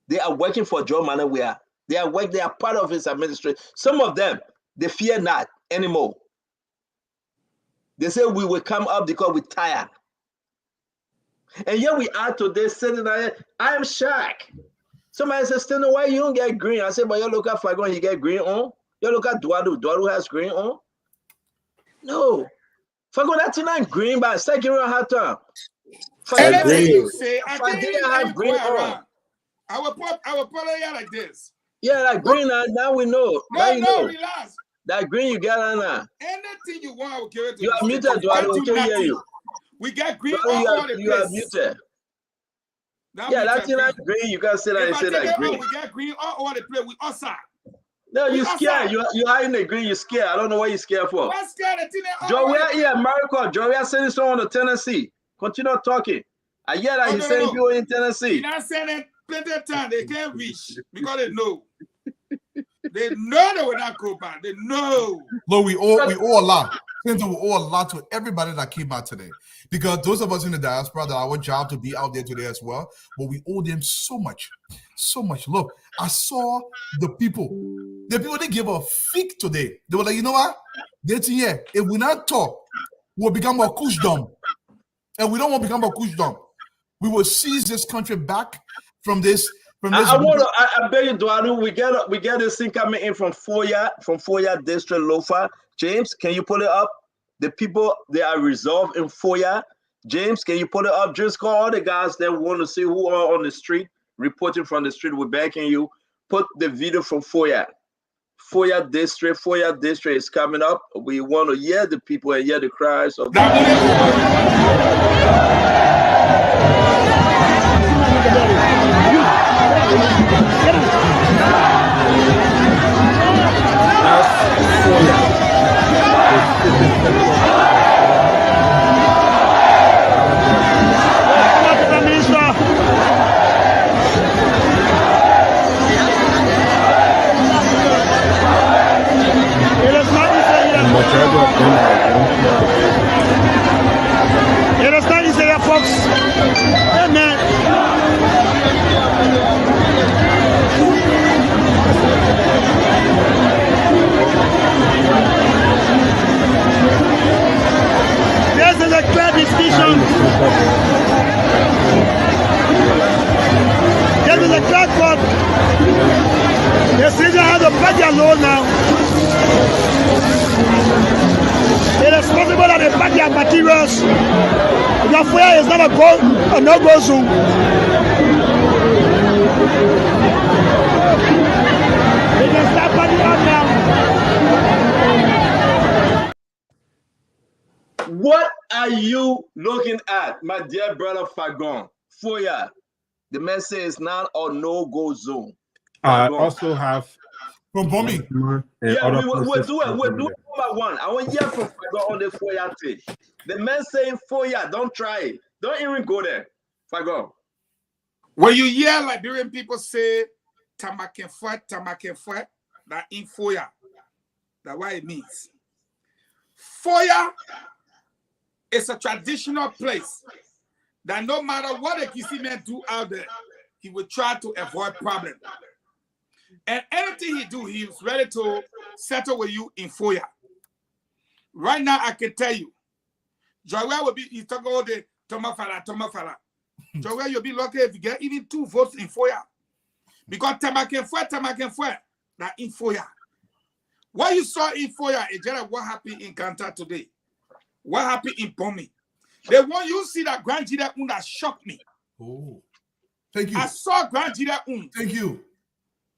They are working for Joe Manawea. They are part of his administration. Some of them, they fear not anymore. They say we will come up because we're tired. And here we are today sitting there. I am shocked. Somebody says, Steno, why you don't get green? I said, but you look at Fagon, you get green on. You look at Duadu. Duadu has green on. No. Fagon, that's not green, but second round hot time. Anything you say, I have green on. I will put it like this. Yeah, like green, now we know. No, relax. That green you got on now. Anything you want, I will give it to you. You are muted, Duadu. We can hear you. We get green all the place. You are muted. Yeah, that's not green. You can say that and say that green. We get green all over the place. We outside. No, you scared. You hiding the green. You scared. I don't know what you're scared for. What's scared? Joe, we are here, America. Joe, we are sending someone to Tennessee. Continue talking. I hear that he's sending people in Tennessee. He's not sending plenty of time. They can't reach because they know. They know they will not go back. They know. Look, we owe a lot. We owe a lot to everybody that came out today. Because those of us in the diaspora, that our job to be out there today as well, but we owe them so much. So much. Look, I saw the people. The people, they gave a fig today. They were like, you know what? If we not talk, we'll become a kushdom. And we don't want to become a kushdom. We will seize this country back from this. I beg you, Duadu, we get this thing coming in from Foya District, Lofa. James, can you pull it up? The people, they are resolved in Foya. James, can you pull it up? Just call all the guys that want to see who are on the street, reporting from the street. We're backing you. Put the video from Foya. Foya District is coming up. We want to hear the people and hear the cries of It is not easy, folks. Amen. This is a clear decision. This is a clear cut. The citizen has to pay their loan now. It is possible that they pack their materials. Your fire is not a no-go zone. They can start packing up now. What are you looking at, my dear brother Fagon? Foya, the man says not or no-go zone. I also have from Bombi. Yeah, we'll do it one by one. I want to hear from Fagon on the Foya thing. The man saying Foya, don't try it. Don't even go there. Fagon. When you hear Liberian people say Tamakenfwe, that in Foya, that's what it means. Foya is a traditional place that no matter what a Kisi man do out there, he will try to avoid problems. And anything he do, he is ready to settle with you in Foya. Right now, I can tell you, Joywell will be, he's talking all day, Tomafala. Joywell, you'll be lucky if you get even 2 votes in Foya. Because Tamakenfwe, that in Foya. What you saw in Foya is just what happened in Kanta today. What happened in Pomi. The one you see that Grand Jida that shocked me. Oh, thank you. I saw Grand Jida Thank you.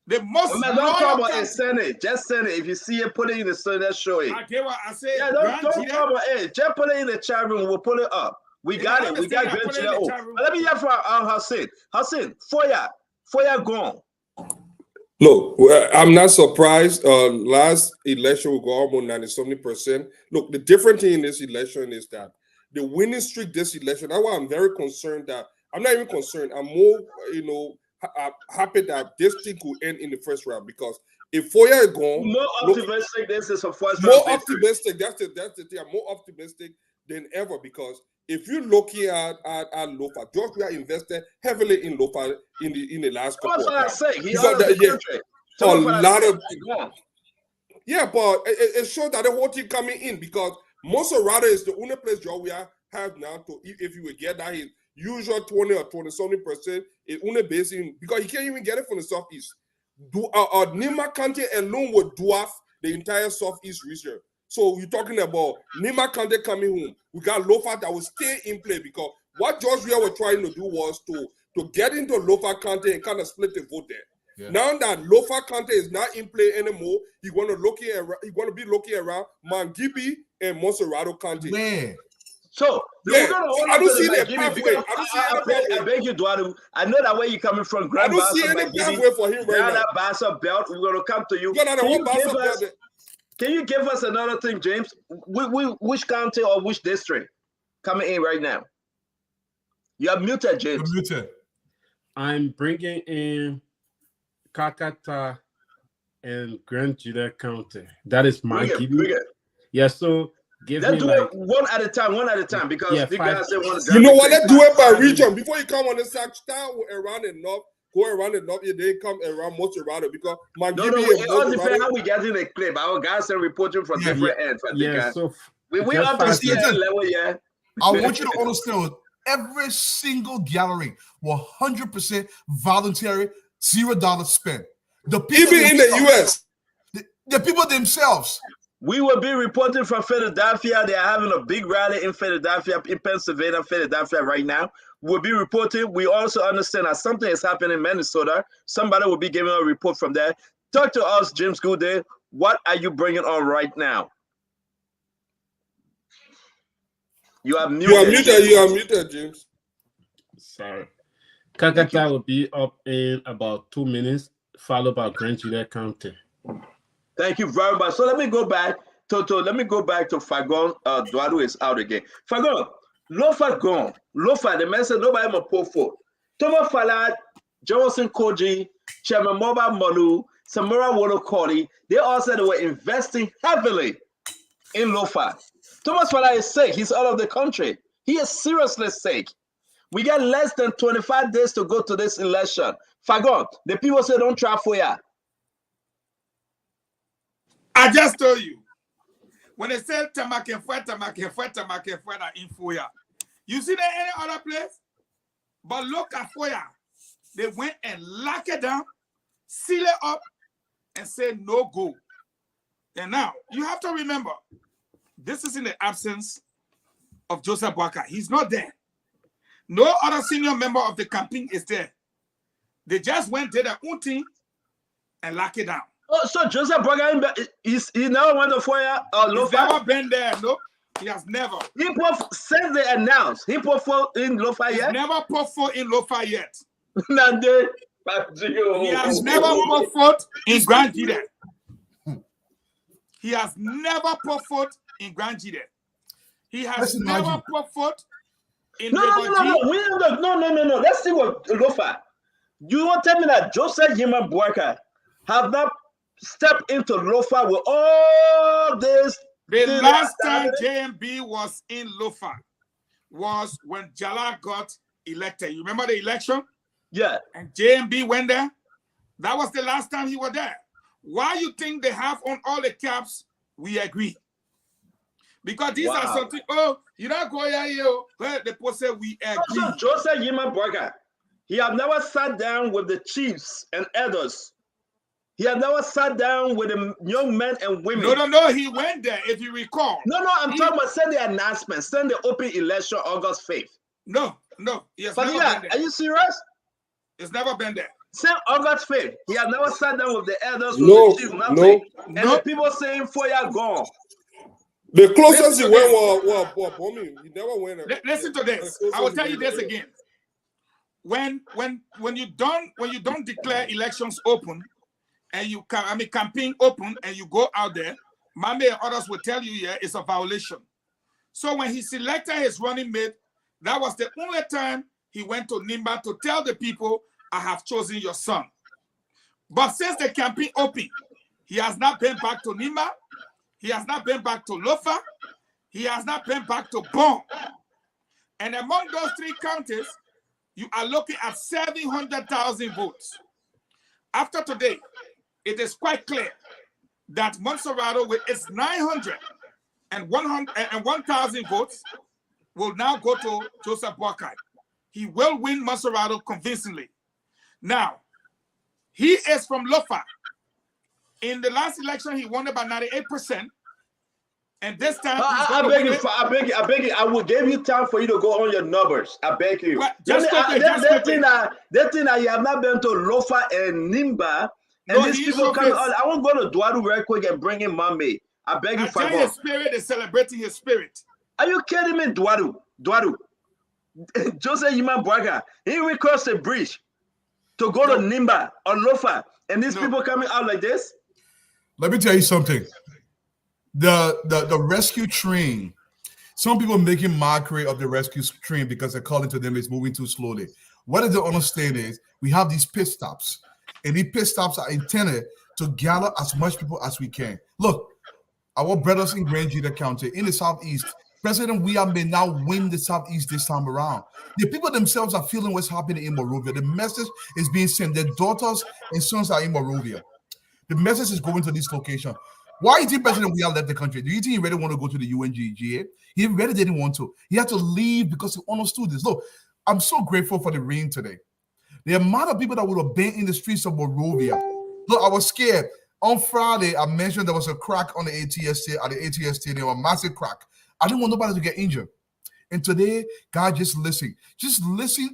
The most. Man, don't talk about it, send it. Just send it. If you see it, put it in the story, let's show it. I get what I say. Yeah, don't talk about it. Just put it in the chat room. We'll pull it up. We got it. We got Grand Jida. Let me hear from Hassan. Hassan, Foya gone. Look, I'm not surprised. Last election we got almost 90-something%. Look, the different thing in this election is that the winning streak this election, that's why I'm very concerned that, I'm not even concerned, I'm more, happy that this thing could end in the first round, because if Foya is gone, more optimistic, this is a first round. More optimistic, that's the thing. I'm more optimistic than ever, because if you're looking at Lofa, George, we are invested heavily in Lofa in the last couple of years. A lot of but it shows that the whole thing coming in, because Monserrate is the only place George we have now to, if you would get that his usual 20 or 20-something%, it only based in, because he can't even get it from the Southeast. Nima County alone would dwarf the entire Southeast region. So you're talking about Nima County coming home. We got Lofa that will stay in play, because what George Weah was trying to do was to get into Lofa County and kind of split the vote there. Yeah. Now that Lofa County is not in play anymore, he's going to be looking around Mangibi and Monserrate County. Man. So yeah, I don't see the pathway. I beg you, Duadu. I know that where you're coming from. I don't see any pathway for him right now. Bassa belt, we're going to come to you. Can you give us another thing, James? Which county or which district coming in right now? You are muted, James. You're muted. I'm bringing in Kakata and Grand Jida County. That is my bring it. Yeah, so let's do it one at a time, because you guys say one. You know what? Let's do it by region. Before you come on the side, start around the north. Go around the north, they come around Monserrate, because it all depends how we get in the clip. Our guys are reporting from different ends. So we have to see that level, yeah. I want you to understand, every single gathering was 100% voluntary, $0 spent. The people even in the US, the people themselves. We will be reporting from Philadelphia. They are having a big rally in Philadelphia, in Pennsylvania, Philadelphia right now. We'll be reporting. We also understand that something is happening in Minnesota. Somebody will be giving a report from there. Talk to us, James Goodday. What are you bringing on right now? You are muted. You are muted, James. Sorry. Kakata will be up in about 2 minutes, followed by Grand Jida County. Thank you very much. So let me go back to Fagon. Duadu is out again. Fagon, Lofa gone. Lofa, the man said nobody will pull for. Thomas Falad, Johnson Koji, Chairman Moba Molu, Samura Wolokori, they all said they were investing heavily in Lofa. Thomas Falad is sick. He's out of the country. He is seriously sick. We got less than 25 days to go to this election. Fagon, the people say don't try for ya. I just told you, when they say Tamakenfwe in Foya, you see that any other place? But look at Foya. They went and lock it down, seal it up, and say no go. And now, you have to remember, this is in the absence of Joseph Boakai. He's not there. No other senior member of the campaign is there. They just went to their own thing and lock it down. Oh, so Joseph Boakai, he never went to Foya or Lofa? He's never been there, no. He has never. He put, since they announced, he put for in Lofa yet? He's never put for in Lofa yet. He has never put foot in Grand Jida. He has never put foot in Grand Jida. He has never put foot in No. Let's see what Lofa. You want to tell me that Joseph Yima Boakai have not stepped into Lofa with all this? The last time JMB was in Lofa was when Jala got elected. You remember the election? Yeah. And JMB went there. That was the last time he was there. Why you think they have on all the caps? We agree. Because these are something, You don't go here, where the post say we agree. Also, Joseph Yima Braga, he have never sat down with the chiefs and elders. He have never sat down with the young men and women. No, he went there, if you recall. No, I'm talking about send the announcement, send the open election August 5th. No, he has never been there. Are you serious? It's never been there. Same August 5th. He has never sat down with the elders, No, with the chiefs, nothing. And no. the people saying, for you gone. The closest he went was Bomi. He never went. Listen to this. I will tell you this again. When you don't declare elections open, and campaign open, and you go out there, Mame and others will tell you, yeah, it's a violation. So when he selected his running mate, that was the only time he went to Nimba to tell the people, I have chosen your son. But since the campaign opened, he has not been back to Nimba. He has not been back to Lofa. He has not been back to Bon. And among those three counties, you are looking at 700,000 votes. After today, it is quite clear that Monserrato, with its 900 and 1,000 votes, will now go to Joseph Boakai. He will win Monserrato convincingly. Now, he is from Lofa. In the last election, he won about 98%. And this time, I beg you. I will give you time for you to go on your numbers. I beg you. That thing that you have not been to Lofa and Nimba, and these people coming on. I won't go to Dwadu very quick and bring in Mame. I beg you, for his spirit is celebrating his spirit. Are you kidding me, Dwadu? Joseph Yima Braga, he will cross the bridge to go to Nimba or Lofa, and these people coming out like this. Let me tell you something. The rescue train, some people making mockery of the rescue train because according to them it's moving too slowly. What they don't understand is we have these pit stops, and these pit stops are intended to gather as much people as we can. Look, our brothers in Grand Gita County in the Southeast, President Weah may now win the Southeast this time around. The people themselves are feeling what's happening in Monrovia. The message is being sent. Their daughters and sons are in Monrovia. The message is going to this location. Why do you think President Weah left the country? Do you think he really want to go to the UNGA? He really didn't want to. He had to leave because he understood this. Look, I'm so grateful for the rain today. The amount of people that would have been in the streets of Monrovia. Look, I was scared. On Friday, I mentioned there was a crack on the ATS stadium, a massive crack. I didn't want nobody to get injured. And today, God, just listen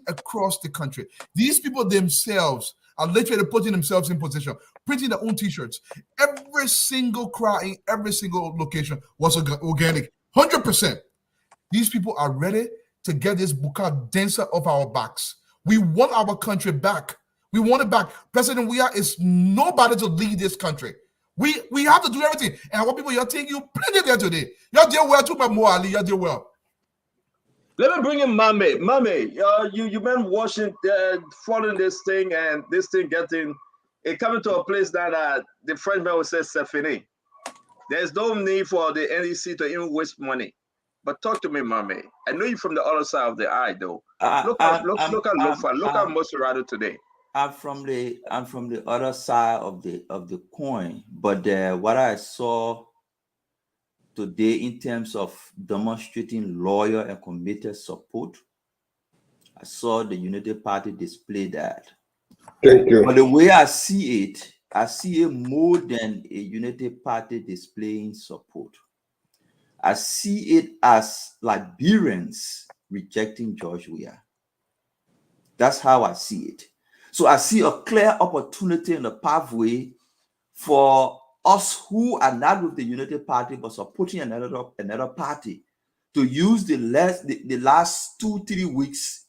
across the country. These people themselves are literally putting themselves in position, printing their own t-shirts. Every single crowd in every single location was organic, 100%. These people are ready to get this buka denser off our backs. We want our country back. We want it back. President Weah is nobody to lead this country. We have to do everything. And what people, you're taking you plenty there today. You're doing well too, but more Ali, you're doing well. Let me bring in Mame. Mame, you've been watching, following this thing, and this thing coming to a place that the Frenchman would say, c'est fini. There's no need for the NEC to even waste money. But talk to me, Mame. I know you're from the other side of the eye, though. Look at Lofa. Look at Monserrato today. I'm from the other side of the coin, but what I saw today in terms of demonstrating loyal and committed support, I saw the Unity Party display that. Thank you. But the way I see it more than a Unity Party displaying support. I see it as Liberians rejecting George Weah. That's how I see it. So I see a clear opportunity in the pathway for us who are not with the Unity Party but supporting another party to use the last 2-3 weeks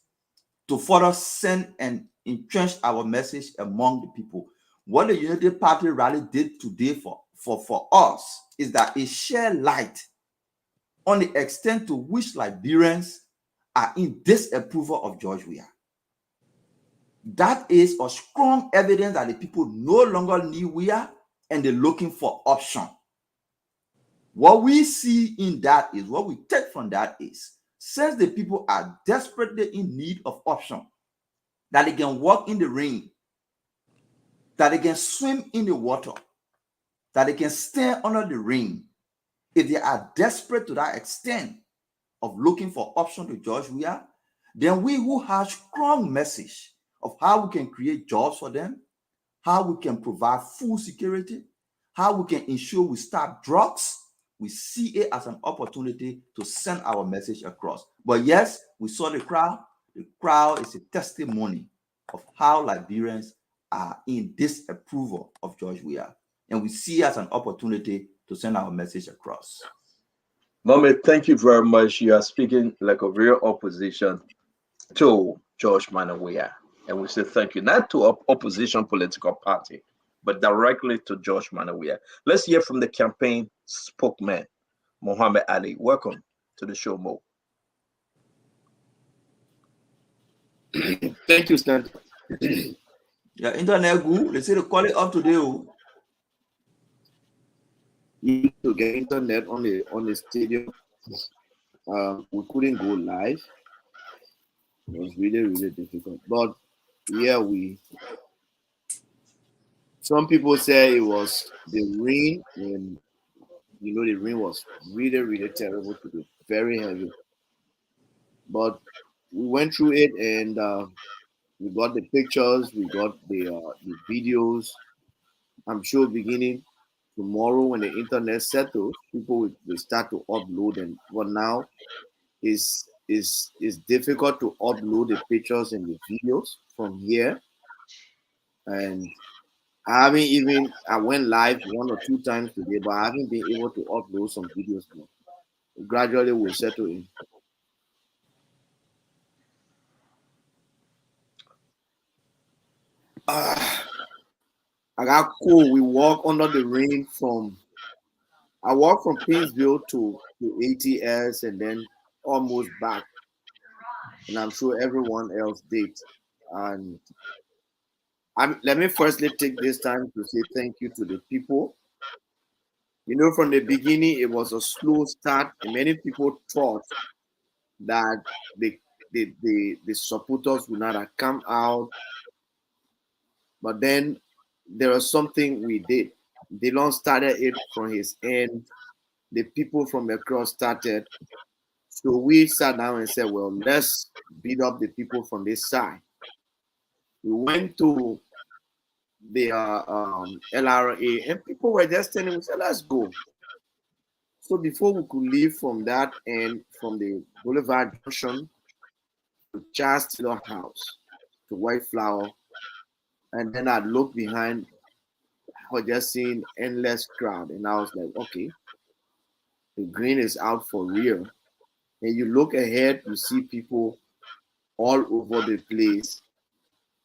to further send and entrench our message among the people. What the Unity Party rally did today for us is that it shed light on the extent to which Liberians are in disapproval of George Weah. That is a strong evidence that the people no longer need Weah and they're looking for option. What we see in that is, what we take from that is, since the people are desperately in need of option, that they can walk in the rain, that they can swim in the water, that they can stand under the rain, if they are desperate to that extent, of looking for option to George Weah, then we who have strong message of how we can create jobs for them, how we can provide food security, how we can ensure we stop drugs, we see it as an opportunity to send our message across. But yes, we saw the crowd. The crowd is a testimony of how Liberians are in disapproval of George Weah. And we see it as an opportunity to send our message across. Mommy, thank you very much. You are speaking like a real opposition to George Weah. And we say thank you, not to opposition political party, but directly to George Weah. Let's hear from the campaign spokesman, Muhammad Ali. Welcome to the show, Mo. Thank you, Stan. Yeah, internet good. They say the quality up today. You need to get internet on the stadium. We couldn't go live. It was really, really difficult. But yeah, some people say it was the rain, and the rain was really, really terrible today, very heavy. But we went through it, and we got the pictures, we got the videos. I'm sure beginning tomorrow when the internet settles, people will start to upload. And but now it's difficult to upload the pictures and the videos from here. And I went live 1 or 2 times today, but I haven't been able to upload some videos more. Gradually we'll settle in. I got cold. We walked under the rain I walked from Painesville to ATS and then almost back. And I'm sure everyone else did. And let me firstly take this time to say thank you to the people. From the beginning, it was a slow start, and many people thought that the supporters would not have come out. But then there was something we did. Dylan started it from his end. The people from across started. So we sat down and said, well, let's beat up the people from this side. We went to the LRA, and people were just telling me, let's go. So before we could leave from that end, from the Boulevard Junction to Charles Taylor House to White Flower, and then I looked behind, I was just seeing endless crowd, and I was like, okay, the green is out for real. And you look ahead, you see people all over the place.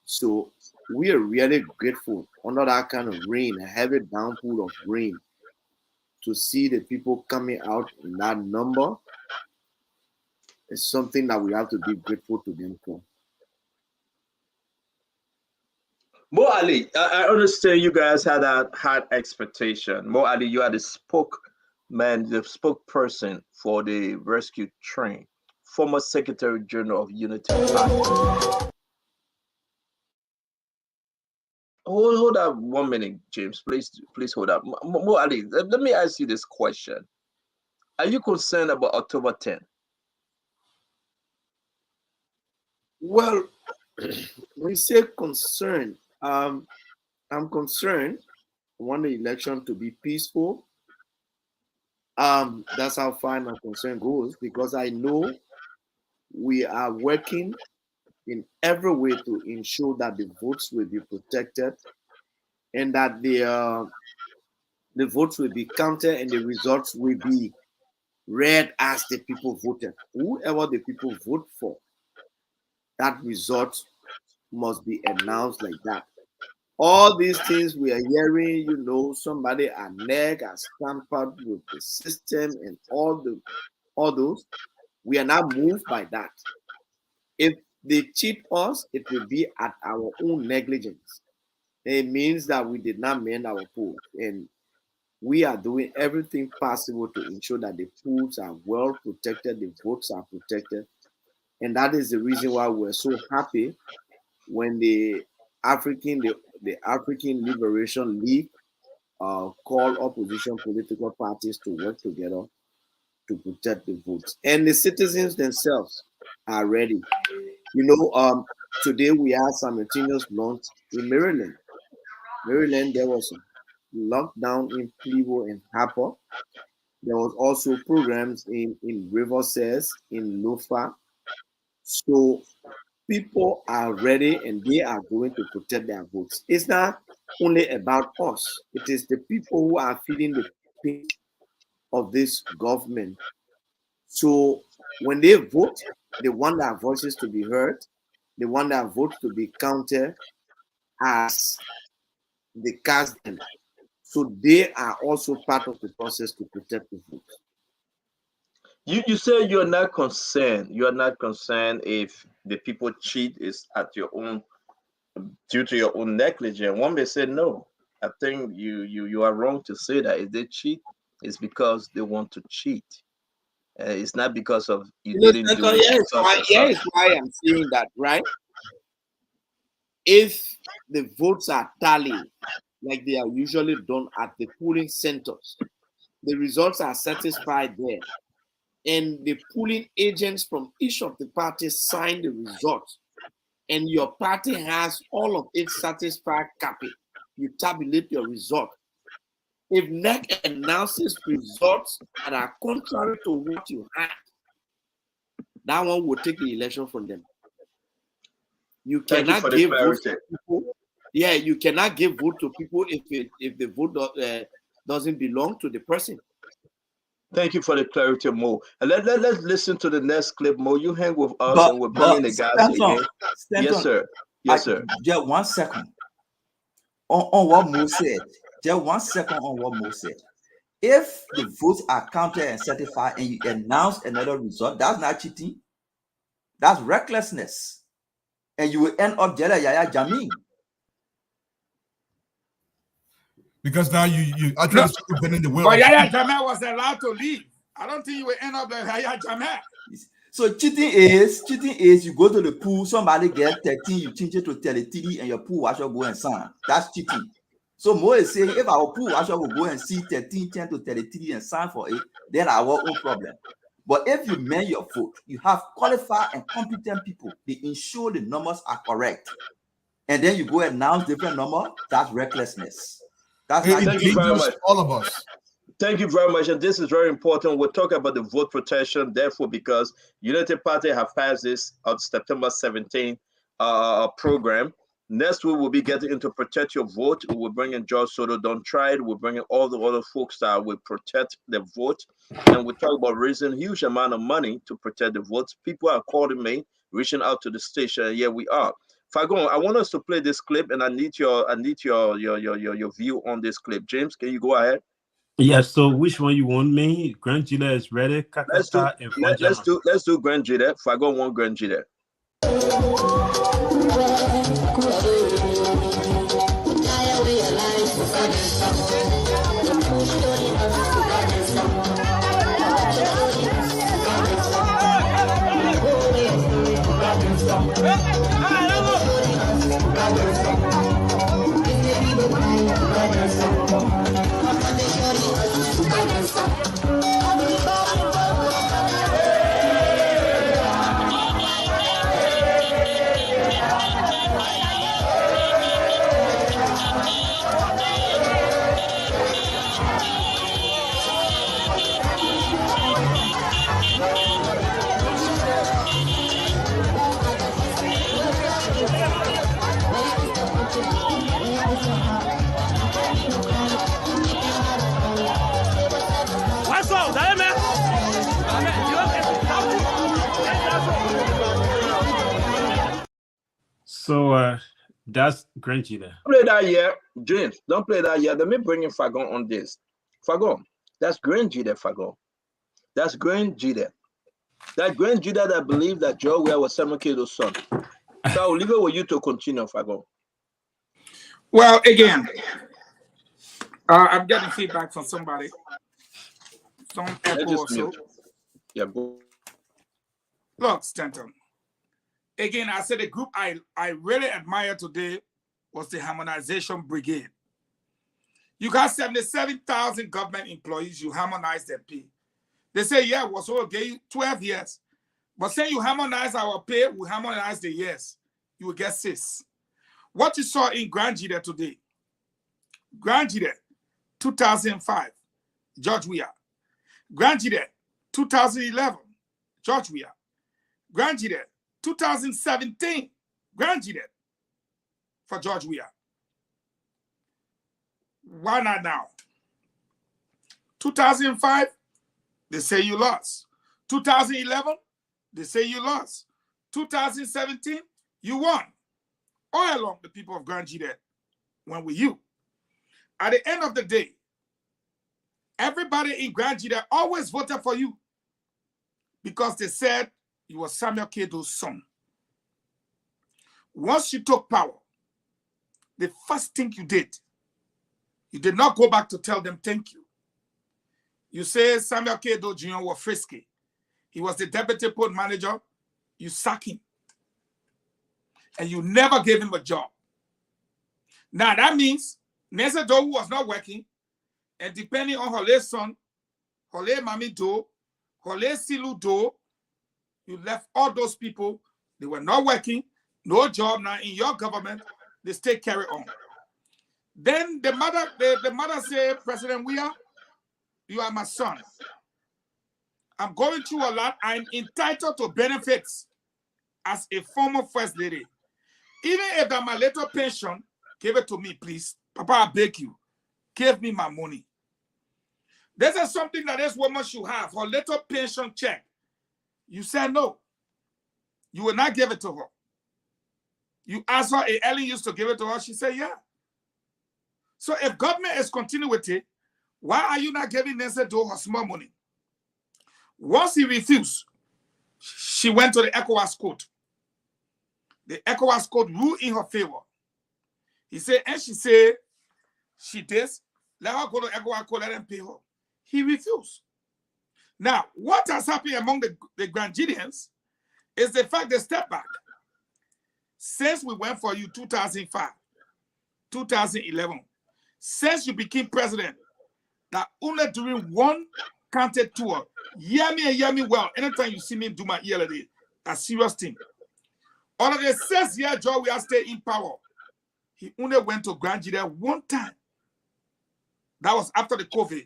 So we are really grateful under that kind of rain, a heavy downpour of rain, to see the people coming out in that number. It's something that we have to be grateful to them for. Mo Ali, I understand you guys had a high expectation. Mo Ali, you are the spokesman, the spokesperson for the rescue train, former Secretary General of Unity Party. Hold up 1 minute, James. Please hold up. Mo Ali, let me ask you this question. Are you concerned about October 10th? Well, when you say concerned, I'm concerned. I want the election to be peaceful. That's how far my concern goes, because I know we are working in every way to ensure that the votes will be protected and that the votes will be counted and the results will be read as the people voted. Whoever the people vote for, that result must be announced like that. All these things we are hearing, somebody a neg has tampered with the system and all those, we are now moved by that. If they cheat us, it will be at our own negligence. It means that we did not mend our polls, and we are doing everything possible to ensure that the polls are well protected, the votes are protected, and that is the reason why we're so happy when the African Liberation League called opposition political parties to work together to protect the votes. And the citizens themselves are ready. You know, today we had simultaneous launch in Maryland. Maryland, there was a lockdown in Cleveland and Harper. There was also programs in Riverside, in Lofa. So people are ready and they are going to protect their votes. It's not only about us. It is the people who are feeling the pain of this government. So when they vote, they want their voices to be heard. They want their votes to be counted as they cast them. So they are also part of the process to protect the vote. You say you're not concerned. You are not concerned if the people cheat is at your own due to your own negligence. One may say no. I think you are wrong to say that. If they cheat, it's because they want to cheat. It's not because of you didn't do it. Here's why I'm saying that, right? If the votes are tallied like they are usually done at the polling centers, the results are satisfied there, and the polling agents from each of the parties sign the results, and your party has all of its satisfied copy, you tabulate your result. If NEC announces results that are contrary to what you had, that one will take the election from them. You cannot give votes to people. Yeah, you cannot give vote to people if the vote doesn't belong to the person. Thank you for the clarity, Mo. And let's listen to the next clip, Mo. You hang with us and we're bringing the guys again. Yes, sir. Yes, sir. Just 1 second on what Mo said. Just 1 second on what Mo said. If the votes are counted and certified and you announce another result, that's not cheating. That's recklessness. And you will end up Jada Yaya Jammeh. Because now you actually bending the will. But Yaya Jammeh was allowed to leave. I don't think you will end up like Yaya Jammeh. So cheating is you go to the pool, somebody get 13, you change it to 33, and your pool washer go and sign. That's cheating. So Mo is saying if our pool washer will go and see 13, 10 to 33 and sign for it, then our own problem. But if you mail your vote, you have qualified and competent people. They ensure the numbers are correct. And then you go and announce different number, that's recklessness. That's not Thank you very much. All of us. Thank you very much. And this is very important. We're talking about the vote protection. Therefore, because United Party have passed this on September 17th program. Next week, we'll be getting into protect your vote. We'll bring in George Soto, don't try it. We'll bring in all the other folks that will protect the vote. And we'll talk about raising a huge amount of money to protect the votes. People are calling me, reaching out to the station. And here we are. Fagon, I want us to play this clip, and I need your view on this clip. James, can you go ahead? Yeah. So which one you want me? Grand Gila is ready. Let's do Grand Gila. Fagon want Grand Gila. So that's Grand Gila. Don't play that yet, James. Don't play that yet. Let me bring in Fagon on this. Fagon, that's Grand Gila, Fagon. That's Grand Gila. That Grand Gila that believed that Joe was Samuel Kato's son. So I'll leave it with you to continue, Fagon. Well, again, I'm getting feedback from somebody. Some echo or so. Yeah, go. Look, Stanton. Again, I said the group I really admire today was the Harmonization Brigade. You got 77,000 government employees, you harmonize their pay. They say, yeah, was okay, 12 years. But say you harmonize our pay, we harmonize the years. You will get 6. What you saw in Grand Gide today, Grand Gide, 2005, George Weah. Grand Gide, 2011, George Weah. Grand Gide, 2017, Grand Gide for George Weah. Why not now? 2005, they say you lost. 2011, they say you lost. 2017, you won. All along, the people of Grand Gide went with you. At the end of the day, everybody in Grand Gide always voted for you because they said you were Samuel Kedo's son. Once you took power, the first thing you did not go back to tell them thank you. You say Samuel Kedo Jr. was frisky. He was the deputy port manager. You sack him. And you never gave him a job. Now that means Nese Do was not working, and depending on Hole's son, Hole Mami Do, Hole Silu Do, you left all those people. They were not working, no job. Now in your government, they still carry on. Then the mother said, President Weah, you are my son. I'm going through a lot. I'm entitled to benefits as a former first lady. Even if that my little pension, give it to me, please. Papa, I beg you. Give me my money. This is something that this woman should have, her little pension check. You said no. You will not give it to her. You asked her if Ellen used to give it to her. She said, yeah. So if government is continuing with it, why are you not giving Nancy Do her small money? Once he refused, she went to the ECOWAS court. The ECOWAS court ruled in her favor. He said, and she said, she did. Let her go to ECOWAS court, let them pay her. He refused. Now, what has happened among the Grand Gideons is the fact they step back. Since we went for you 2005, 2011, since you became president, that only during one counted tour, hear me well, anytime you see me do my ELD, a serious thing. All of the 6 years George Weah stayed in power, he only went to Grand Gide one time. That was after the COVID.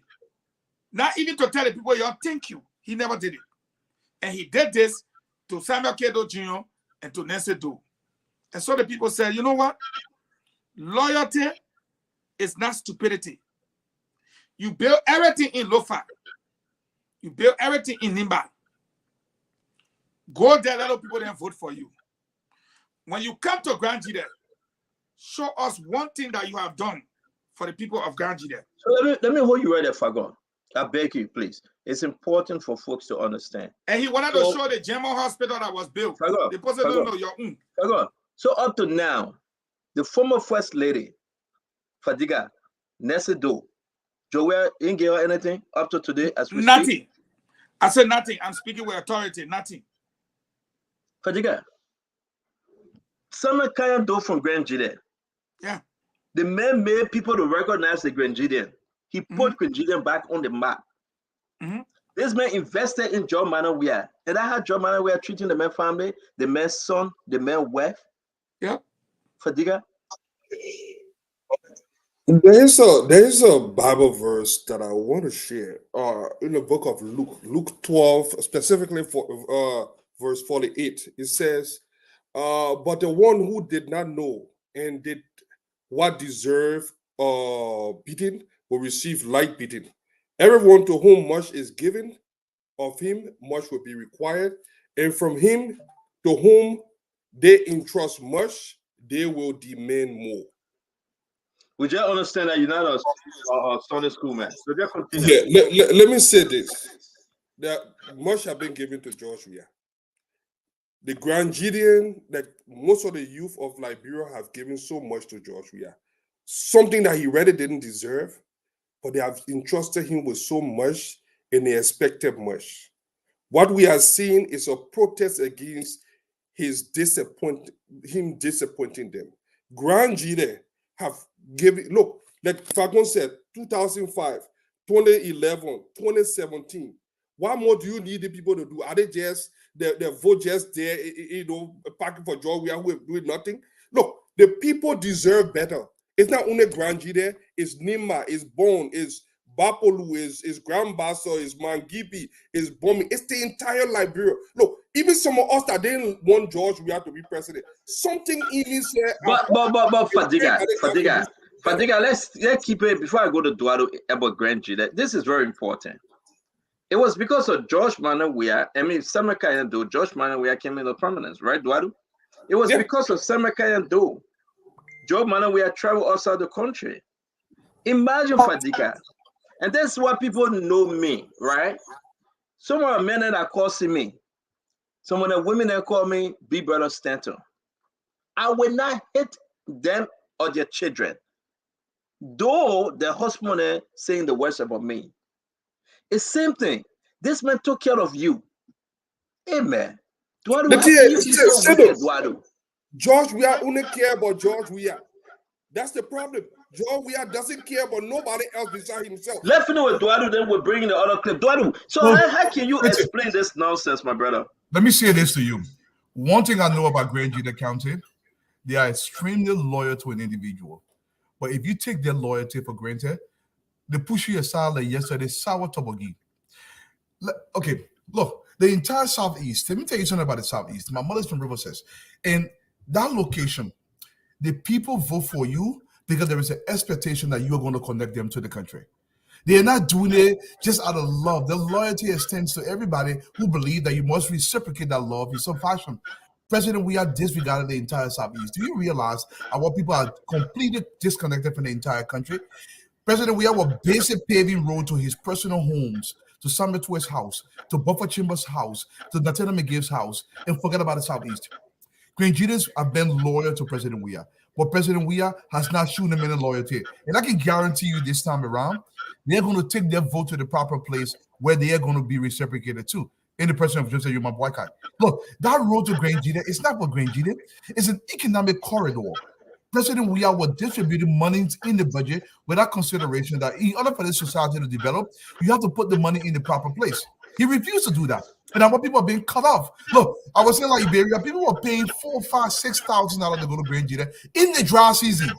Not even to tell the people, y'all, thank you. He never did it. And he did this to Samuel Kedo Jr. and to Nancy Do. And so the people said, you know what? Loyalty is not stupidity. You build everything in Lofa. You build everything in Nimba. Go there, let people then vote for you. When you come to Grand Gide, show us one thing that you have done for the people of Grand Gide. So let me hold you right there, Fagon. I beg you, please. It's important for folks to understand. And he wanted to show the General Hospital that was built. Fagon, the person don't know your own. Fagon. So up to now, the former First Lady, Fadiga, Nesido, Joel, ain't give her anything up to today as we nothing. Speak? I said nothing. I'm speaking with authority. Nothing. Fadiga, Samuel Kaya Do from Grand Gide. Yeah. The man made people to recognize the Grand Gideon. He put Grand Gideon back on the map. This man invested in John Manuel Weah. And that how John Manuel Weah treating the man family, the man's son, the man's wife. Yeah. Fadiga. There is a Bible verse that I want to share in the book of Luke 12, specifically for verse 48. It says, but the one who did not know and did what deserved beating will receive light beating. Everyone to whom much is given, of him much will be required, and from him to whom they entrust much, they will demand more. We just understand that you're not a Sunday school man. So just continue. Yeah, let me say this. That much have been given to George Weah. The Grand Gideon, that most of the youth of Liberia have given so much to George Weah. Something that he really didn't deserve, but they have entrusted him with so much and they expected much. What we are seeing is a protest against him disappointing them. Grand Gide have given, look, like Fagon said, 2005, 2011, 2017. What more do you need the people to do? Are they just the vote just there, packing for George Weah who are doing nothing? Look, the people deserve better. It's not only Granji there, it's Nima, it's Bone, it's Bapolu, it's Grand Basso, it's Mangipi, it's Bombing. It's the entire Liberia. Look, even some of us that didn't want George Weah to be president, something even said. But Fadiga, let's keep it before I go to Duado about Granji. This is very important. It was because of George Manneh Weah. I mean, Semerkaya Do, George Manneh Weah came into prominence, right, Duado? It was because of Semerkaya Do. George Manneh Weah traveled outside the country. Imagine Fadiga. And that's why people know me, right? Some of the men that are calling me, some of the women that call me Big Brother Stanton. I will not hit them or their children. Though the husband saying the worst about me. It's same thing. This man took care of you. Amen. George Weah only care about George Weah. That's the problem. George Weah doesn't care about nobody else besides himself. Let's know what Duado then we're bringing the other clip. Duado, so how can you explain this nonsense, my brother? Let me say this to you. One thing I know about Granji County, they are extremely loyal to an individual. But if you take their loyalty for granted, they push you aside like yesterday, sour tobogi. Okay, look, the entire Southeast, let me tell you something about the Southeast. My mother's from Riverside. And that location, the people vote for you because there is an expectation that you are going to connect them to the country. They are not doing it just out of love. The loyalty extends to everybody who believe that you must reciprocate that love in some fashion. President, we are disregarded the entire Southeast. Do you realize our people are completely disconnected from the entire country? President, we have a basic paving road to his personal homes, to Summit West's house, to Buffer Chambers' house, to Natana McGibb's house, and forget about the Southeast. Granjians have been loyal to President Weah, but President Weah has not shown them any loyalty. And I can guarantee you this time around, they're going to take their vote to the proper place where they are going to be reciprocated to. In the person of Joseph Yuma Boycott. Look, that road to Granjida is not for Granjida. It's an economic corridor. President Weah was distributing money in the budget without consideration that in order for this society to develop, you have to put the money in the proper place. He refused to do that. And now people are being cut off. Look, I was saying like Liberia, people were paying $4,000, $5,000, $6,000 to go to Granjida in the dry season.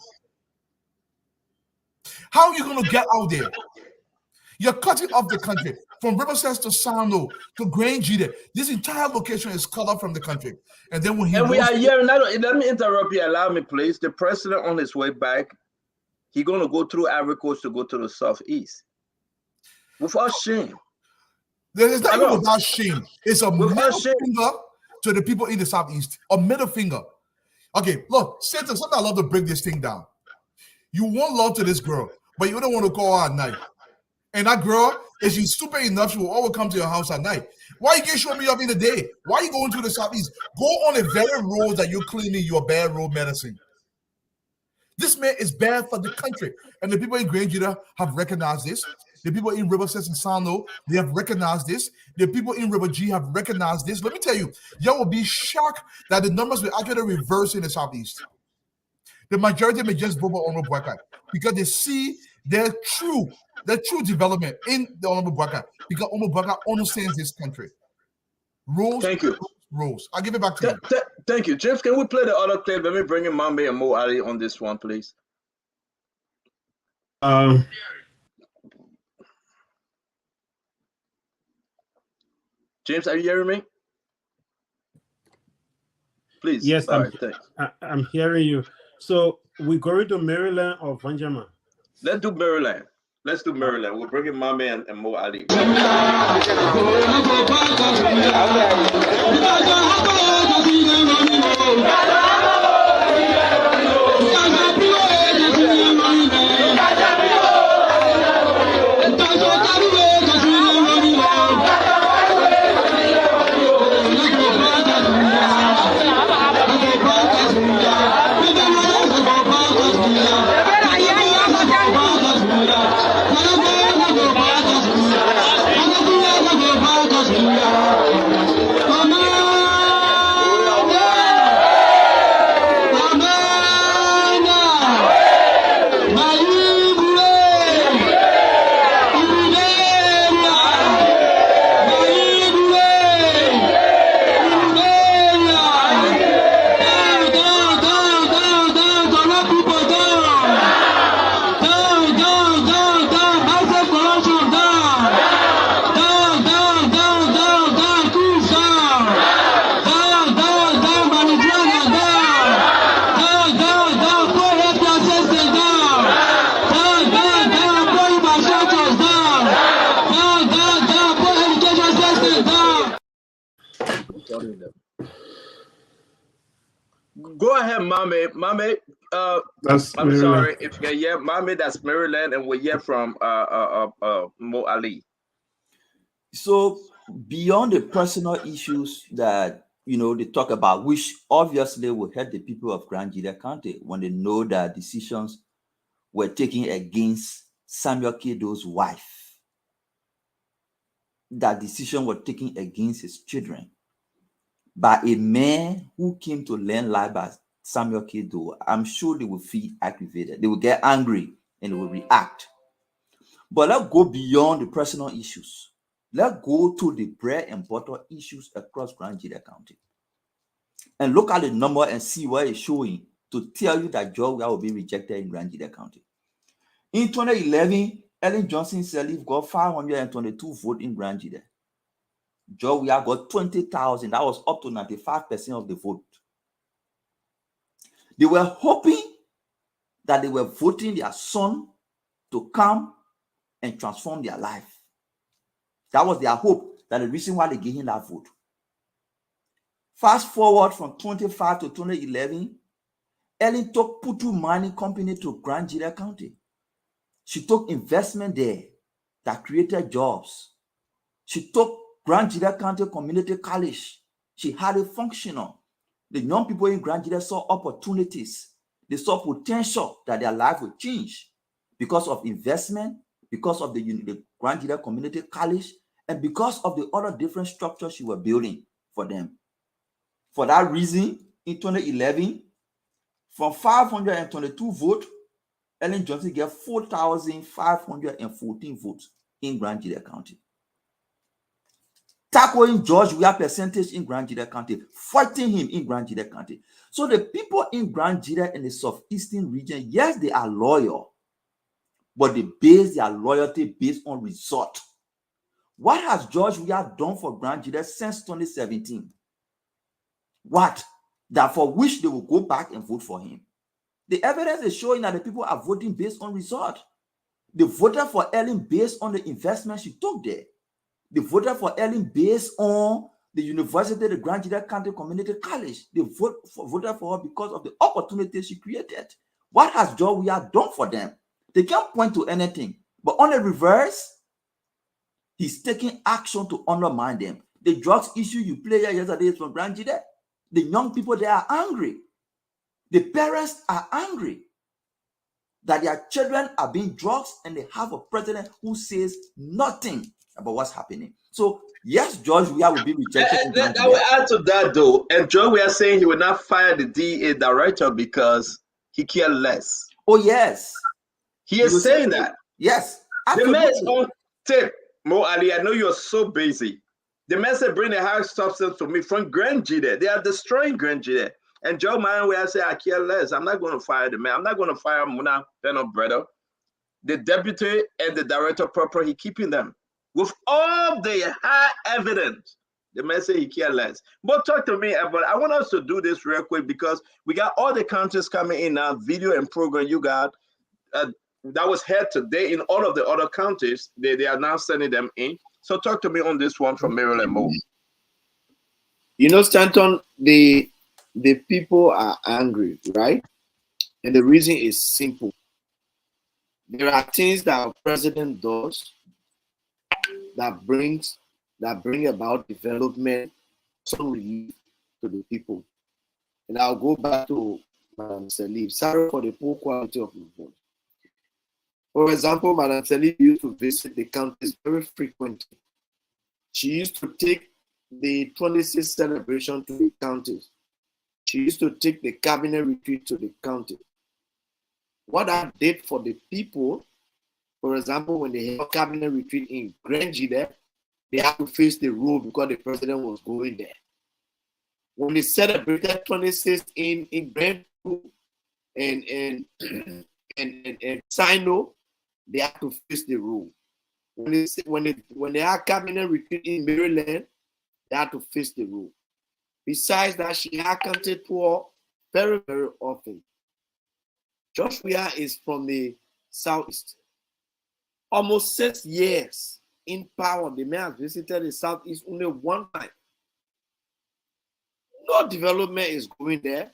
How are you going to get out there? You're cutting off the country from Riverside to Sando to Granjida. This entire location is cut off from the country. And then when we are hearing, let me interrupt you, allow me, please. The president on his way back, he's going to go through Ivory Coast to go to the Southeast. Without shame. There's not even without shame. It's a middle finger to the people in the Southeast. A middle finger. Okay, look, something I love to break this thing down. You want love to this girl, but you don't want to call her at night. And that girl, if she's stupid enough, she will always come to your house at night. Why you can't show me up in the day? Why are you going to the Southeast? Go on the very road that you're claiming you're bad road medicine. This man is bad for the country. And the people in Granjida have recognized this. The people in Riverside and Sando, they have recognized this. The people in River G have recognized this. Let me tell you, y'all will be shocked that the numbers will actually reverse in the Southeast. The majority may just vote for Honorable Boycott because they see their true development in the Honorable Boycott because Honorable Boycott understands this country. Rules. Thank you. Rules. I'll give it back to you. Thank you. James, can we play the other clip? Let me bring in Mambe and Mo Ali on this one, please. James, are you hearing me? Please. Yes, thanks. I'm hearing you. So we're going to Maryland or Vanjama? Let's do Maryland. We'll bring in Mambe and Mo Ali. Go ahead, Mommy. Mommy, That's I'm Maryland. sorry if you're here. Mommy, that's Maryland, and we're here from Mo Ali. So beyond the personal issues that they talk about, which obviously will hurt the people of Grand Judea County when they know that decisions were taken against Samuel Kedo's wife. That decision was taken against his children by a man who came to learn life by Samuel Kedo. I'm sure they will feel aggravated. They will get angry and they will react. But let's go beyond the personal issues. Let's go to the bread and butter issues across Grand Judea County. And look at the number and see what it's showing to tell you that Georgia will be rejected in Grand Judea County. In 2011, Ellen Johnson Sirleaf got 522 votes in Grand Judea. Georgia got 20,000. That was up to 95% of the vote. They were hoping that they were voting their son to come and transform their life. That was their hope, that the reason why they gave him that vote. Fast forward from 2005 to 2011, Ellen took Putu Mining Company to Grand Judea County. She took investment there that created jobs. She took Grand Judea County Community College. She had it functional. The young people in Grand Judea saw opportunities. They saw potential that their life would change because of investment, because of the Grand Judea Community College, and because of the other different structures she was building for them. For that reason, in 2011, from 522 votes, Ellen Johnson got 4,514 votes in Grand Judea County. Tackling George Weah percentage in Grand Judea County, fighting him in Grand Judea County. So the people in Grand Judea and the Southeastern region, yes, they are loyal, but they base their loyalty based on result. What has George Weah done for Grand Judea since 2017? What? That for which they will go back and vote for him. The evidence is showing that the people are voting based on result. They voted for Ellen based on the investment she took there. They voted for Ellen based on the university, the Grand Judea County Community College. They voted for her because of the opportunities she created. What has George Weah done for them? They can't point to anything. But on the reverse, he's taking action to undermine them. The drugs issue you played yesterday is from Grand Judea. The young people, they are angry. The parents are angry that their children are being drugged and they have a president who says nothing about what's happening. So, yes, George Weah will be rejected. I will add to that, though. And George Weah saying he will not fire the DEA director because he cares less. Oh, yes. He is saying that. Yes. Absolutely. The man is on tape. Mo Ali, I know you're so busy. The man said, bring the high substance to me from Grand Judea. They are destroying Grand Judea. And Joe Weah said, I care less. I'm not going to fire the man. I'm not going to fire Muna Beno Brother. The deputy and the director proper, he keeping them. With all the high evidence, the man said he care less. But talk to me about, I want us to do this real quick because we got all the counties coming in now, video and program you got. That was held today in all of the other counties. They are now sending them in. So talk to me on this one from Maryland Mo. You know, Stanton, the people are angry, right? And the reason is simple. There are things that our president does that bring about development, some relief to the people. And I'll go back to Madam Sirleaf. Sorry for the poor quality of my voice. For example, Madam Sirleaf used to visit the counties very frequently. She used to take the 26th celebration to the counties. She used to take the cabinet retreat to the county. What that did for the people, for example, when they had a cabinet retreat in Grand Judea, they had to face the road because the president was going there. When they celebrated 26th in Grand and Sino, they had to face the road. When they had cabinet retreat in Maryland, they had to face the road. Besides that, she had counted poor very, very often. George Weah is from the Southeast. Almost 6 years in power, the man has visited the Southeast only one time. No development is going there.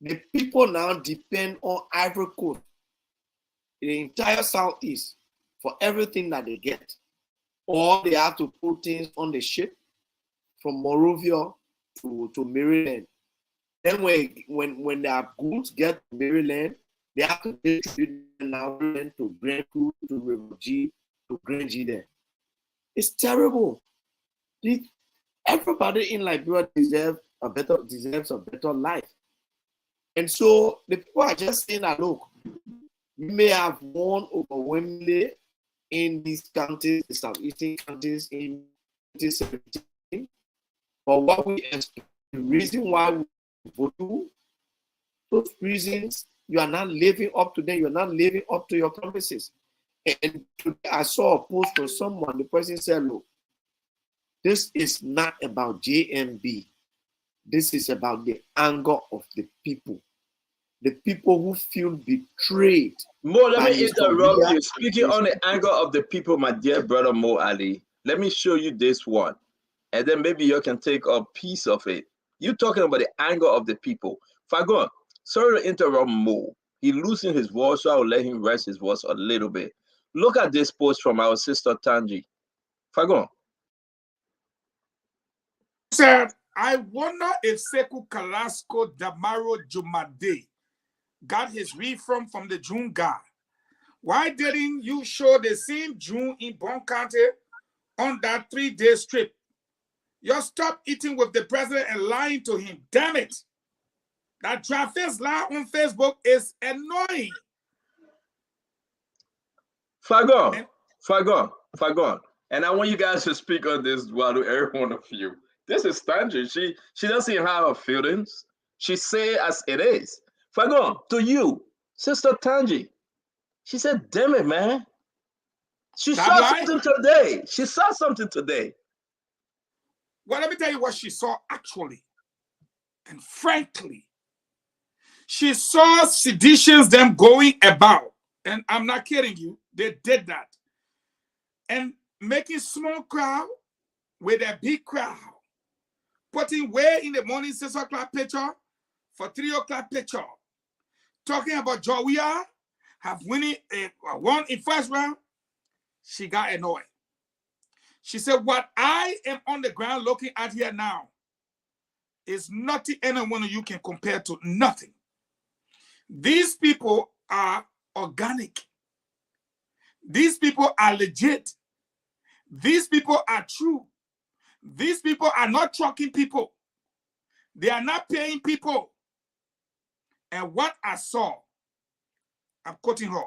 The people now depend on Ivory Coast, the entire Southeast, for everything that they get. Or they have to put things on the ship from Monrovia to Maryland. Then when their goods get to Maryland, they have to distribute now to Grand Crew, to River G, to Grand G there. It's terrible. Everybody in Liberia deserves a better life. And so the people are just saying that, look, we may have won overwhelmingly in these counties, the Southeastern counties in 2017, but what we expect, the reason why we vote you, those reasons, you are not living up to them, you're not living up to your promises. And today I saw a post from someone, the person said, look, this is not about JMB. This is about the anger of the people who feel betrayed. Mo, let me interrupt you. Speaking on the anger of the people, my dear brother Mo Ali, let me show you this one. And then maybe you can take a piece of it. You're talking about the anger of the people. Fagon, sorry to interrupt Mo. He's losing his voice, so I'll let him rest his voice a little bit. Look at this post from our sister Tanji. Fagon. Said, I wonder if Sekou Kalasco Damaro Jumade got his refund from the June guy. Why didn't you show the same June in Bon County on that 3-day trip? You stop eating with the president and lying to him. Damn it. That Travis lie on Facebook is annoying. Fagon. And I want you guys to speak on this, Wadu, every one of you. This is Tanji. She doesn't have her feelings. She say as it is. Fagon, to you, Sister Tanji. She said, damn it, man. She saw something today. She saw something today. Well, let me tell you what she saw actually. And frankly, she saw seditions them going about. And I'm not kidding you. They did that. And making small crowd with a big crowd. Putting way in the morning 6 o'clock picture for 3 o'clock picture. Talking about Jawia have won in first round. She got annoyed. She said, what I am on the ground looking at here now is nothing any one of you can compare to. Nothing. These people are organic. These people are legit. These people are true. These people are not trucking people. They are not paying people. And what I saw, I'm quoting her,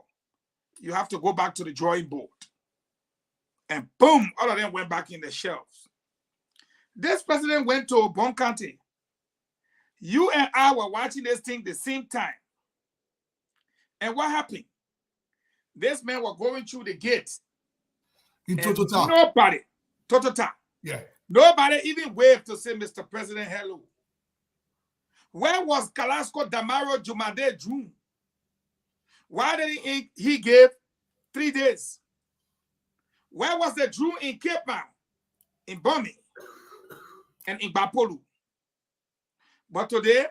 you have to go back to the drawing board. And boom, all of them went back in the shelves. This president went to Bon County. You and I were watching this thing the same time. And what happened? This man was going through the gate. In total. Nobody, yeah. Nobody even waved to say, Mr. President, hello. Where was Kalasco Damaro Jumade June? Why didn't he give 3 days? Where was the June in Cape Town, in Bomi, and in Bapolu? But today,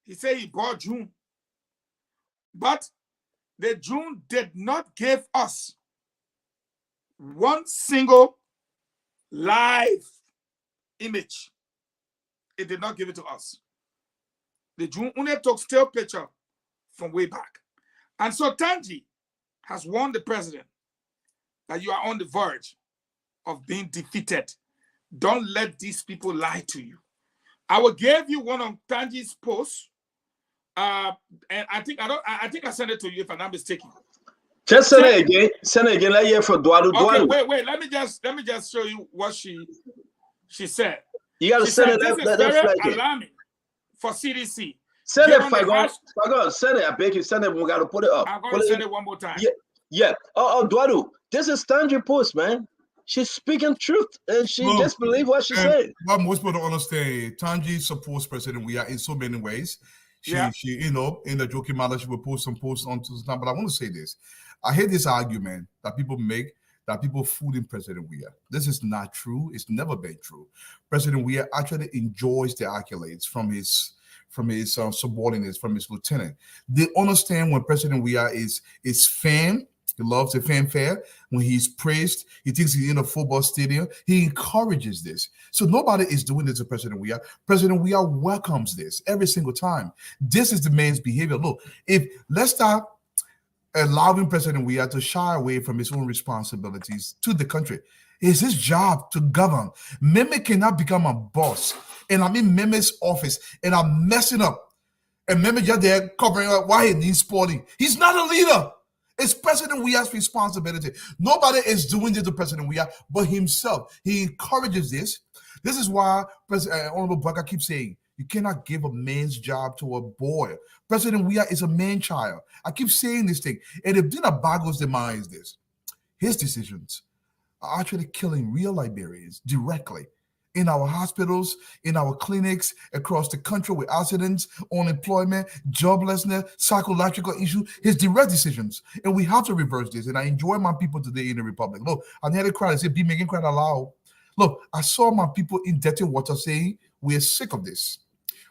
he said he bought June. But the June did not give us one single live image. It did not give it to us. The June only took still picture from way back. And so Tanji has warned the president that you are on the verge of being defeated. Don't let these people lie to you. I will give you one of Tanji's posts. And I think I sent it to you if I'm not mistaken. Just send it again. Send it again. Let you for Dwadu. Okay, wait. Let me just show you what she said. You gotta send it. This is very alarming for CDC. Send it, Fagon. Send it. I beg you, send it. We gotta put it up. I'm gonna send it one more time. Yeah. Oh, Dwadu. This is Tanji post, man. She's speaking truth, and she just believe what she said. What most people don't understand, Tanji supports President We are in so many ways. She, in the joking manner, she will post some posts onto the time. But I want to say this. I hate this argument that people make that people fooling President Weah. This is not true. It's never been true. President Weah actually enjoys the accolades from his from his subordinates, from his lieutenant. They understand when President Weah is fan. He loves the fanfare. When he's praised, he thinks he's in a football stadium. He encourages this. So nobody is doing this to President Weah. President Weah welcomes this every single time. This is the man's behavior. Look, let's stop allowing President Weah to shy away from his own responsibilities to the country. It's his job to govern. Meme cannot become a boss. And I'm in Meme's office and I'm messing up. And Meme just there covering up why he needs sporting. He's not a leader. It's President Weah's responsibility. Nobody is doing this to President Weah but himself. He encourages this. This is why Honorable Baka keeps saying, you cannot give a man's job to a boy. President Weah is a man-child. I keep saying this thing. And if Dina Bago's demise this, his decisions are actually killing real Liberians directly in our hospitals, in our clinics, across the country with accidents, unemployment, joblessness, psychological issues, his direct decisions. And we have to reverse this. And I enjoy my people today in the Republic. Look, I nearly cried. I said, be making cry aloud. Look, I saw my people in dirty water saying, we are sick of this.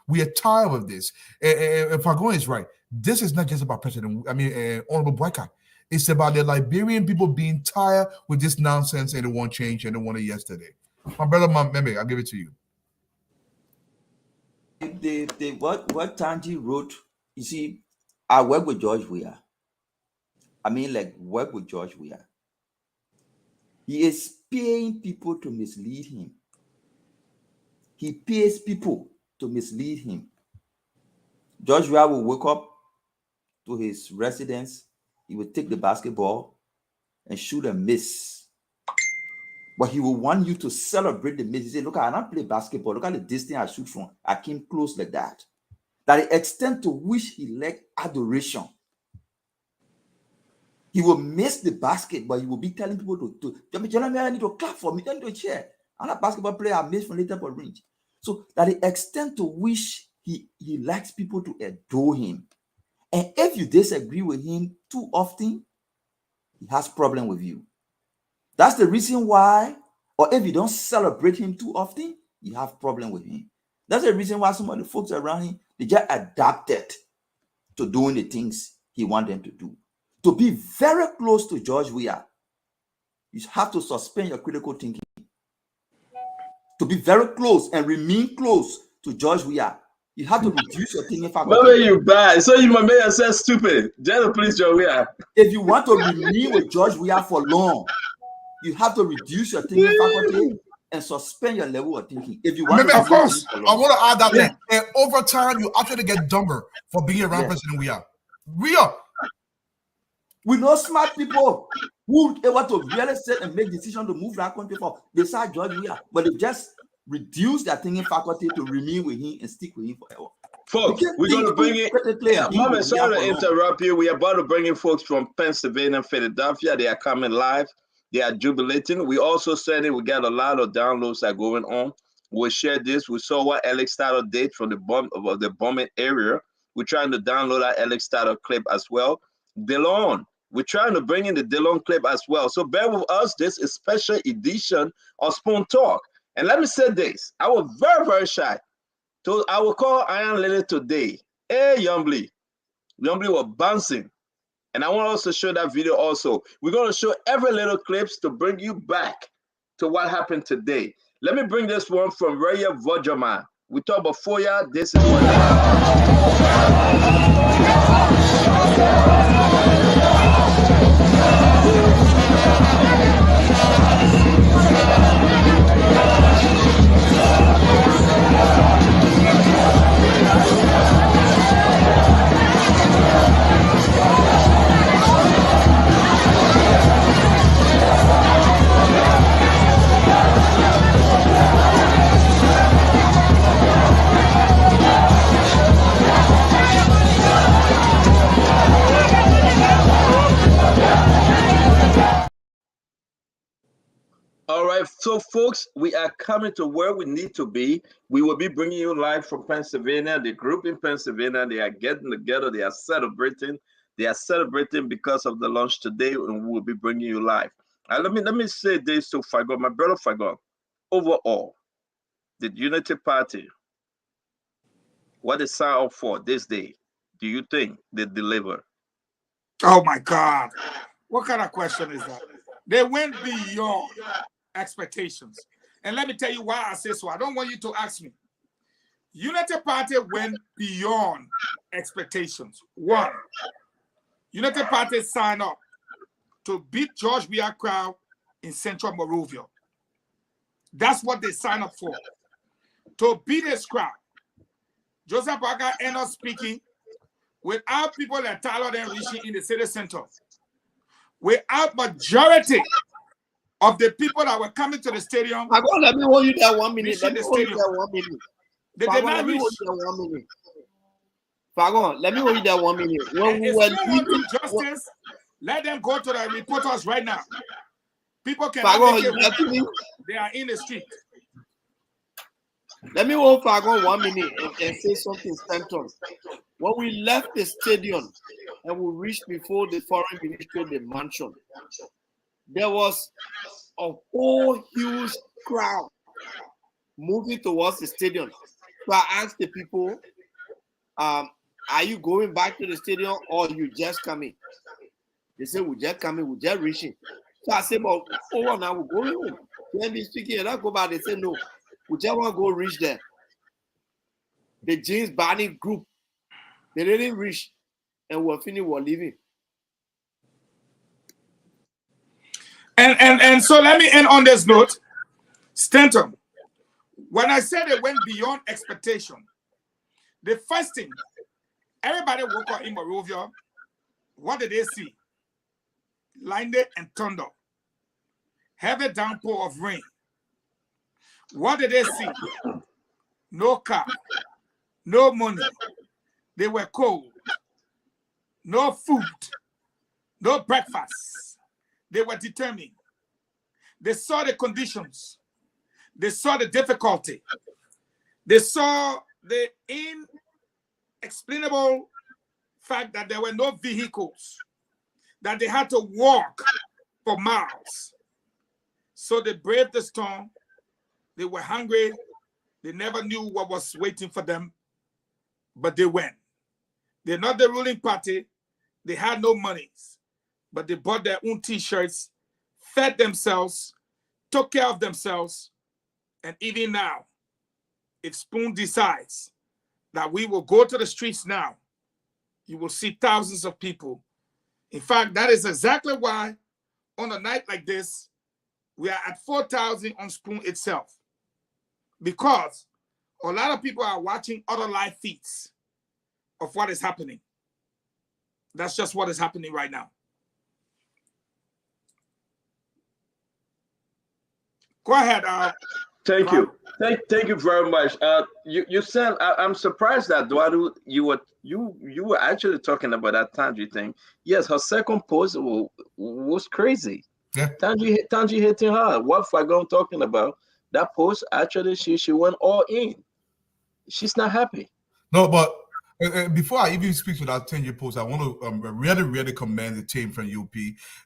We are tired of this. If Fagon is right, this is not just about Honorable Boycott. It's about the Liberian people being tired with this nonsense and they want change and they want it yesterday. My brother, Meme, I'll give it to you. What Tanji wrote, you see, I work with George Weah. Work with George Weah. He is paying people to mislead him. He pays people to mislead him. George Weah will wake up to his residence. He will take the basketball and shoot a miss. But he will want you to celebrate the miss. He say, look, I don't play basketball. Look at the distance I shoot from. I came close like that. That the extent to which he lacked adoration. He will miss the basket, but he will be telling people I need to clap for me. Then to cheer. I'm a basketball player. I missed from later for range. So that the extent to which he likes people to adore him. And if you disagree with him too often, he has problem with you. That's the reason why, or if you don't celebrate him too often, you have problem with him. That's the reason why some of the folks around him, they just adapted to doing the things he wants them to do. To be very close to George Weah, you have to suspend your critical thinking. To be very close and remain close to George Weah, you have to reduce your thinking faculty. Maybe you bad. So you might make yourself stupid. Just please, George Weah. If you want to remain with George Weah for long, you have to reduce your thinking faculty and suspend your level of thinking. If you want of course, I want to add that thing. And over time, you actually get dumber for being around President Weah. We know smart people who want to really set and make decisions to move that country for beside George Weah, but they just reduce their thinking faculty to remain with him and stick with him forever. Folks, we're going to bring in. Mama, sorry to interrupt you. We're about to bring in folks from Pennsylvania and Philadelphia. They are coming live. They are jubilating. We also said it. We got a lot of downloads that are going on. We'll share this. We saw what Alex started date from the bombing area. We're trying to download that Alex started clip as well. Delon, we're trying to bring in the Delon clip as well. So bear with us. This is special edition of Spoon Talk. And let me say this. I was very, very shy. So I will call Iron Lily today. Hey, Yombly. Yombly was bouncing. And I want us to show that video also. We're going to show every little clips to bring you back to what happened today. Let me bring this one from Raya Vojama. We talk about Foya. This is what All right, so folks, we are coming to where we need to be. We will be bringing you live from Pennsylvania. The group in Pennsylvania, they are getting together. They are celebrating. They are celebrating because of the launch today, and we will be bringing you live. Let me say this to Fagon, my brother Fagon. Overall, the Unity Party what they sign up for this day, do you think they deliver? Oh my God. What kind of question is that? They went beyond expectations. And let me tell you why I say so. I don't want you to ask me. United Party went beyond expectations. One, United Party signed up to beat George Weah crowd in Central Monrovia. That's what they signed up for. To beat his crowd. Joseph Parker ended up speaking without people that Tyler then reaching in the city center. Without majority of the people that were coming to the stadium. Let me hold you there 1 minute. Let me hold you there 1 minute. They did not reach. Fagon, let me hold you there 1 minute. When we were leaving justice, let them go to the reporters right now. People can they are in the street. Let me hold Fagon 1 minute and say something, Stanton. When we left the stadium and we reached before the foreign ministry, the mansion, there was a whole huge crowd moving towards the stadium. So I asked the people, are you going back to the stadium or you just coming? They said, we just coming, we just reaching. So I said, but over now, we're going home. Then be speaking and I go back. They said, no, we just want to go reach there. The James Barney group, they didn't reach and we're finished, we're leaving. And so let me end on this note. Stanton, when I said it went beyond expectation, the first thing, everybody woke up in Monrovia. What did they see? Lightning and thunder. Heavy downpour of rain. What did they see? No car. No money. They were cold. No food. No breakfast. They were determined. They saw the conditions. They saw the difficulty. They saw the inexplainable fact that there were no vehicles, that they had to walk for miles. So they braved the storm. They were hungry. They never knew what was waiting for them, but they went. They're not the ruling party. They had no monies, but they bought their own t-shirts, fed themselves, took care of themselves. And even now, if Spoon decides that we will go to the streets now, you will see thousands of people. In fact, that is exactly why on a night like this, we are at 4,000 on Spoon itself. Because a lot of people are watching other live feeds of what is happening. That's just what is happening right now. Go ahead. Thank you. Thank you very much. You said I'm surprised that Duadu, you were actually talking about that Tanji thing. Yes, her second post was crazy. Yeah. Tanji hitting her. What Fagon talking about? That post actually she went all in. She's not happy. No, but before I even speak to that 10-year post, I want to really commend the team from UP.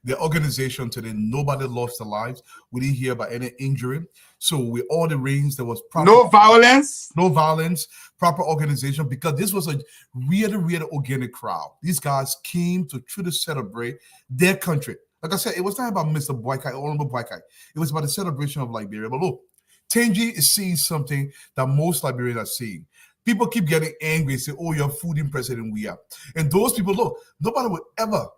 The organization today, nobody lost their lives. We didn't hear about any injury. So with all the rains, there was no violence, proper organization, because this was a really organic crowd. These guys came to truly celebrate their country. Like I said, it was not about Mr. Boykai or Honorable Boykai. It was about the celebration of Liberia. But look, Tenji is seeing something that most Liberians are seeing. People keep getting angry and say, oh, you're fooling President Weah. And those people, look, nobody would ever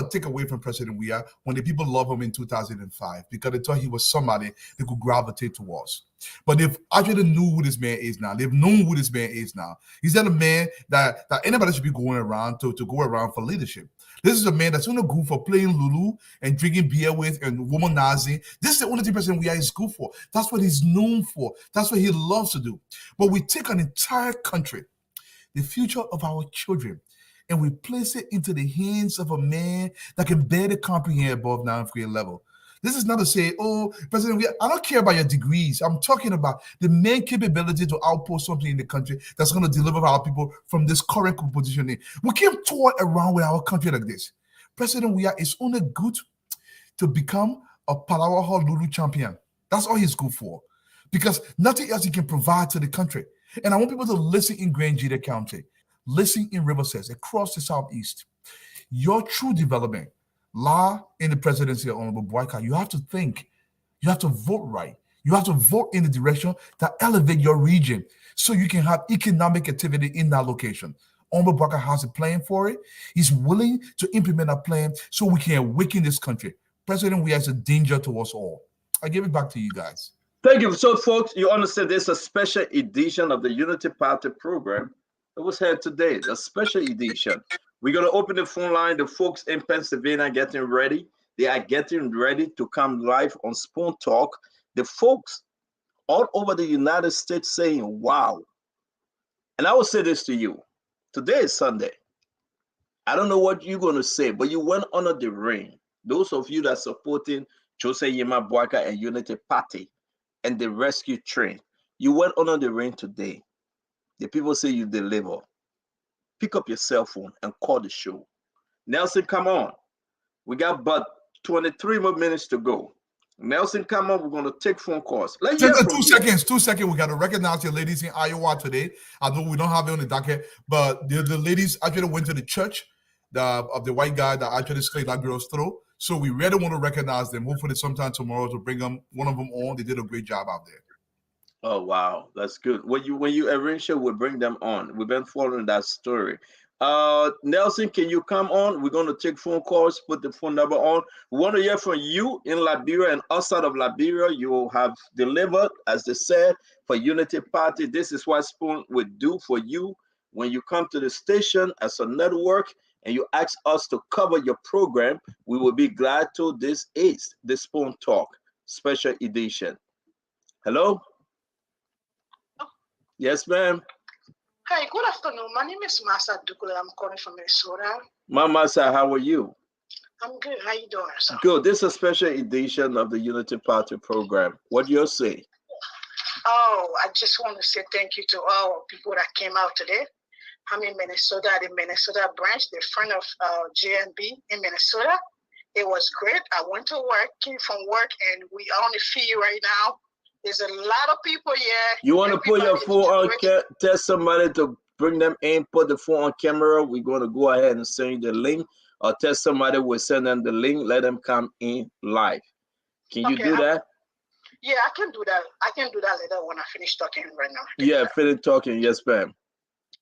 take away from President Weah when the people loved him in 2005 because they thought he was somebody they could gravitate towards. But they've actually knew who this man is now. They've known who this man is now. He's not a man that anybody should be going around to go around for leadership. This is a man that's only good for playing Lulu and drinking beer with and womanizing. This is the only thing President Weah is good for. That's what he's known for. That's what he loves to do. But we take an entire country, the future of our children, and we place it into the hands of a man that can barely comprehend above 9th grade level. This is not to say, oh, President, I don't care about your degrees. I'm talking about the main capability to outpost something in the country that's going to deliver our people from this current position. We can't tour around with our country like this. President Weah is only good to become a Palawa Lulu champion. That's all he's good for. Because nothing else he can provide to the country. And I want people to listen in Grand Jita County, listen in Riverside, across the Southeast. Your true development lie in the presidency of Honorable Boyka. You have to think. You have to vote right. You have to vote in the direction that elevate your region so you can have economic activity in that location. Honorable Boyka has a plan for it. He's willing to implement a plan so we can awaken this country. President, we are a danger to us all. I give it back to you guys. Thank you. So, folks, you understand this is a special edition of the Unity Party program that was held today, a special edition. We're going to open the phone line. The folks in Pennsylvania are getting ready. They are getting ready to come live on Spoon Talk. The folks all over the United States saying, wow. And I will say this to you. Today is Sunday. I don't know what you're going to say, but you went under the ring. Those of you that are supporting Jose Yema Boyka and Unity Party and the rescue train, you went under the ring today. The people say you deliver. Pick up your cell phone and call the show. Nelson, come on. We got but 23 more minutes to go. Nelson, come on. We're going to take phone calls. Let's hear from you. 2 seconds. We got to recognize the ladies in Iowa today. Although we don't have it on the docket, but the ladies actually went to the church of the white guy that actually slayed that girl's throat. So we really want to recognize them. Hopefully sometime tomorrow to bring one of them on. They did a great job out there. Oh, wow. That's good. When you arrange it, we'll bring them on. We've been following that story. Nelson, can you come on? We're going to take phone calls, put the phone number on. We want to hear from you in Liberia and outside of Liberia. You have delivered, as they said, for Unity Party. This is what Spoon would do for you when you come to the station as a network and you ask us to cover your program. We will be glad to. This is the Spoon Talk special edition. Hello? Yes, ma'am. Hi, good afternoon. My name is Masa Dukule. I'm calling from Minnesota. Masa, how are you? I'm good. How you doing, sir? Good. This is a special edition of the Unity Party program. What do you say? Oh, I just want to say thank you to all people that came out today. I'm in Minnesota, the Minnesota branch, the front of JNB in Minnesota. It was great. I went to work, came from work, and we are on the field right now. There's a lot of people here. You want to put your phone on, tell somebody to bring them in, put the phone on camera. We're going to go ahead and send you the link, or tell somebody we'll send them the link, let them come in live. Can you do that? Yeah, I can do that. I can do that later when I finish talking right now. Yeah, finish talking. Yes, ma'am.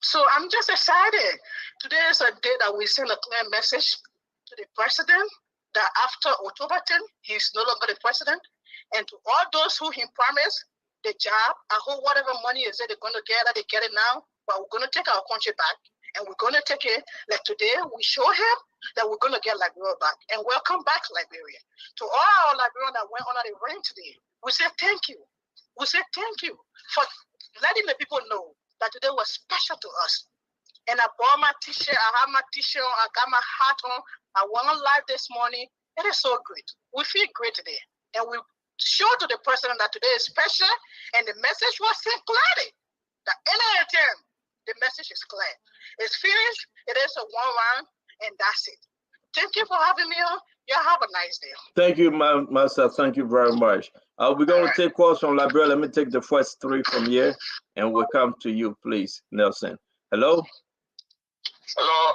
So I'm just excited. Today is a day that we send a clear message to the president that after October 10, he's no longer the president. And to all those who he promised the job, I hope whatever money is that they're going to get, that they get it now. But we're going to take our country back, and we're going to take it. Like today, we show him that we're going to get Liberia back, and welcome back, Liberia. To all our Liberians that went under the ring today, we say thank you. We say thank you for letting the people know that today was special to us. And I bought my t-shirt. I have my t-shirt on. I got my hat on. I went on live this morning. It is so great. We feel great today, and we show to the president that today is special, and the message was sent clearly. That any time, the message is clear. It's finished. It is a one round, and that's it. Thank you for having me on. You have a nice day. Thank you, Master. Thank you very much. We're going to take calls from Liberia. Let me take the first three from here, and we'll come to you, please, Nelson. Hello? Hello,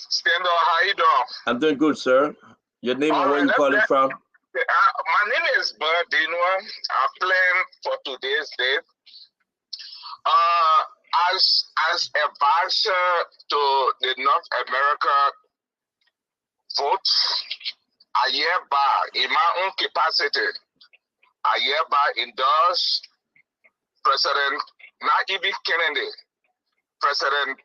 Stendo. How you doing? I'm doing good, sir. Your name and where you calling from? My name is Bert Dinwa. I'm playing for today's day. As a advisor to the North America vote, I hereby, in my own capacity, I hereby endorse President, not even Kennedy, President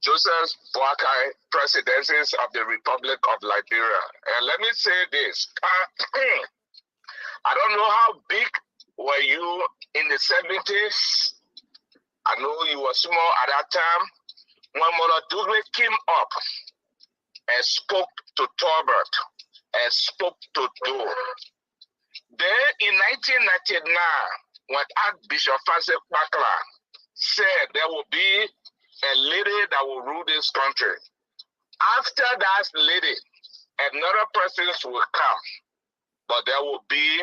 Joseph Boakai, presidencies of the Republic of Liberia. And let me say this. I don't know how big were you in the 70s. I know you were small at that time. When Mona Douglas came up and spoke to Tolbert and spoke to Doe. Then in 1999, when Archbishop Francis Pakla said there will be a lady that will rule this country. After that lady, another person will come, but there will be,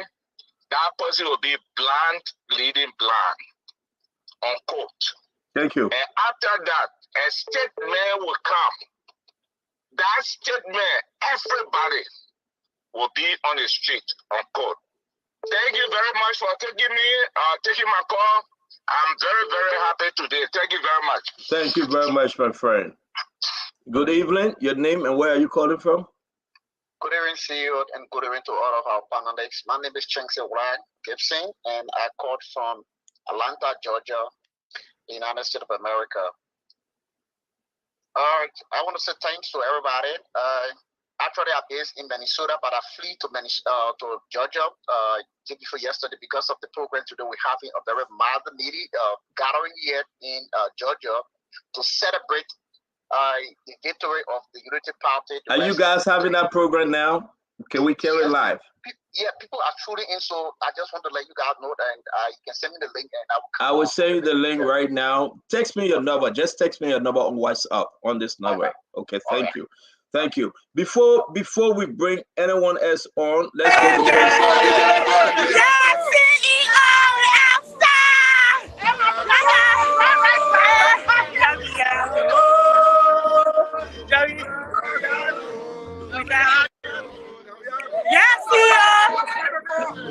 that person will be blind leading blind, unquote. Thank you. And after that, a statement will come. That statement, everybody will be on the street on court. Thank you very much for taking my call. I'm very, very happy today. Thank you very much. Thank you very much, my friend. Good evening. Your name and where are you calling from? Good evening, CEO, and good evening to all of our panelists. My name is Chenxi Ryan Gibson, and I called from Atlanta, Georgia, the United States of America. I want to say thanks to everybody. Actually, I'm based in Minnesota, but I flew to Georgia day before yesterday because of the program today. We're having a very mild meeting gathering here in Georgia to celebrate the victory of the Unity Party. Are you guys having that program now? Can we carry it live? Yeah, people are tuning in, so I just want to let you guys know that you can send me the link, and I will send you the link right now. Text me your number. Just text me your number on WhatsApp on this number. Okay, thank you. Thank you. Before we bring anyone else on, let's go to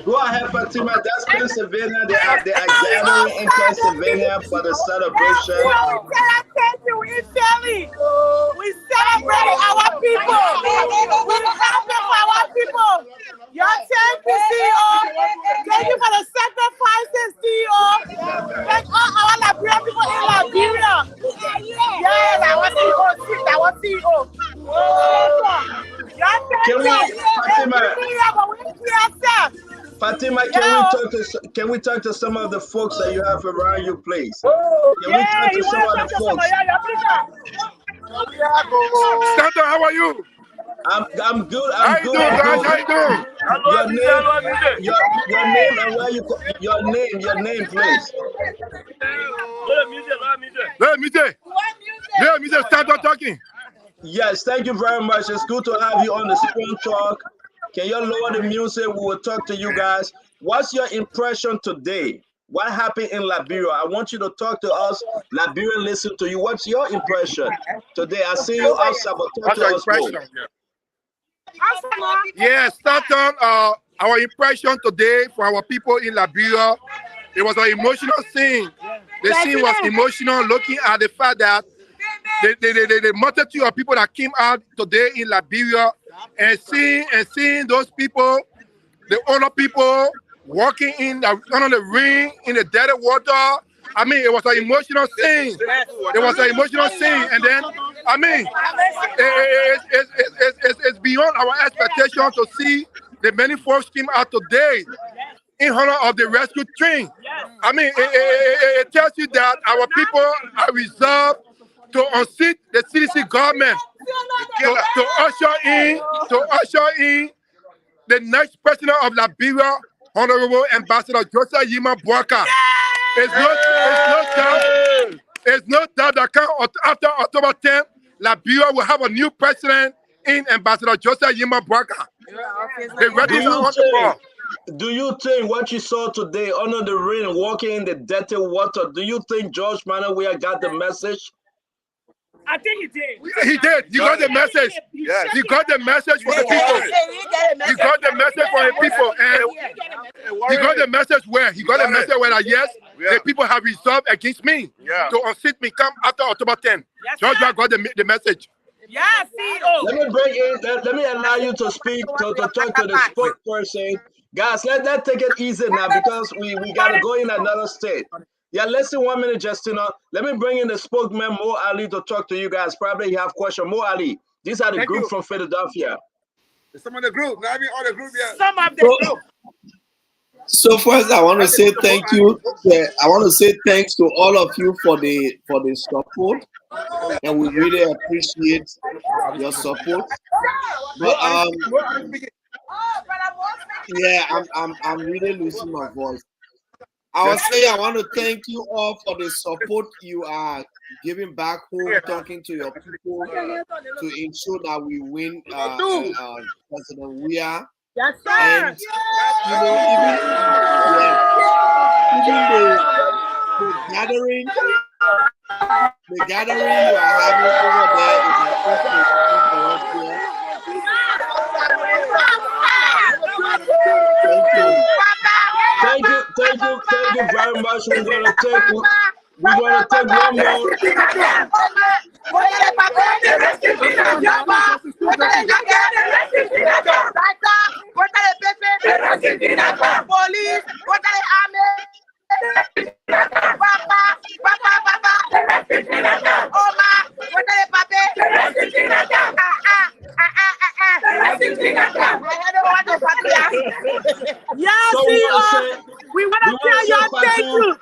Go ahead, Fatima. That's Pennsylvania. They are gathering in Pennsylvania for the celebration. Thank you. We celebrate our people. We happy for our people. Your thank you, CEO. Thank you for the sacrifices, CEO. Thank all our Liberian people in Liberia. Yes, I was CEO. Fatima, can we talk to some of the folks that you have around you, please? Can we talk to some of the folks? Santa, how are you? I'm good. How you doing, guys? How you doing? Your name and where you your name, please. Let me start talking. Yes, thank you very much. It's good to have you on the Spoon Talk. Can you lower the music? We will talk to you guys. What's your impression today? What happened in Liberia? I want you to talk to us. Liberian, listen to you. What's your impression today? I see you outside, but talk to us. Yes, Stanton, our impression today for our people in Liberia, it was an emotional scene. The scene was emotional, looking at the fact that the multitude of people that came out today in Liberia and seeing those people, the older people walking under the ring in the dirty water. I mean, it was an emotional scene. It was an emotional scene, and then I mean, it's beyond our expectation to see the many folks came out today in honor of the rescue train. I mean, it tells you that our people are resolved to unseat the CDC government, to usher in the next president of Liberia, Honorable Ambassador Joseph Yima Boaka. It's no doubt that after October 10th, Liberia will have a new president in Ambassador Joseph Yima Boaka. Do you think what you saw today under the rain, walking in the dirty water, do you think George Manawea got the message? I think he did. He did. He got the message. Yes. He got the message for the people. He got the message for the people. And he got the message where? He got the message where that yes, the people have resolved against me to unseat me come after October 10th. George got the message. Yes, CEO. Let me allow you to speak, to talk to the spokesperson. Guys, let's take it easy now because we got to go in another state. Yeah, less than 1 minute, Justina. Let me bring in the spokesman, Mo Ali, to talk to you guys. Probably you have questions. Mo Ali, these are the group from Philadelphia. Some of the group, not even all the group yet. Some of the group. So first, I want to say thank you. I want to say thanks to all of you for the support, and we really appreciate your support. But yeah, I'm really losing my voice. I would say I want to thank you all for the support you are giving back home, talking to your people to ensure that we win President Weah. Yes, sir. And you know, even the gathering The gathering you are having over there is an inspiration for us here. Thank you very much. We're gonna take one more. Police, what are the army? Yes, So we want to tell you thank you.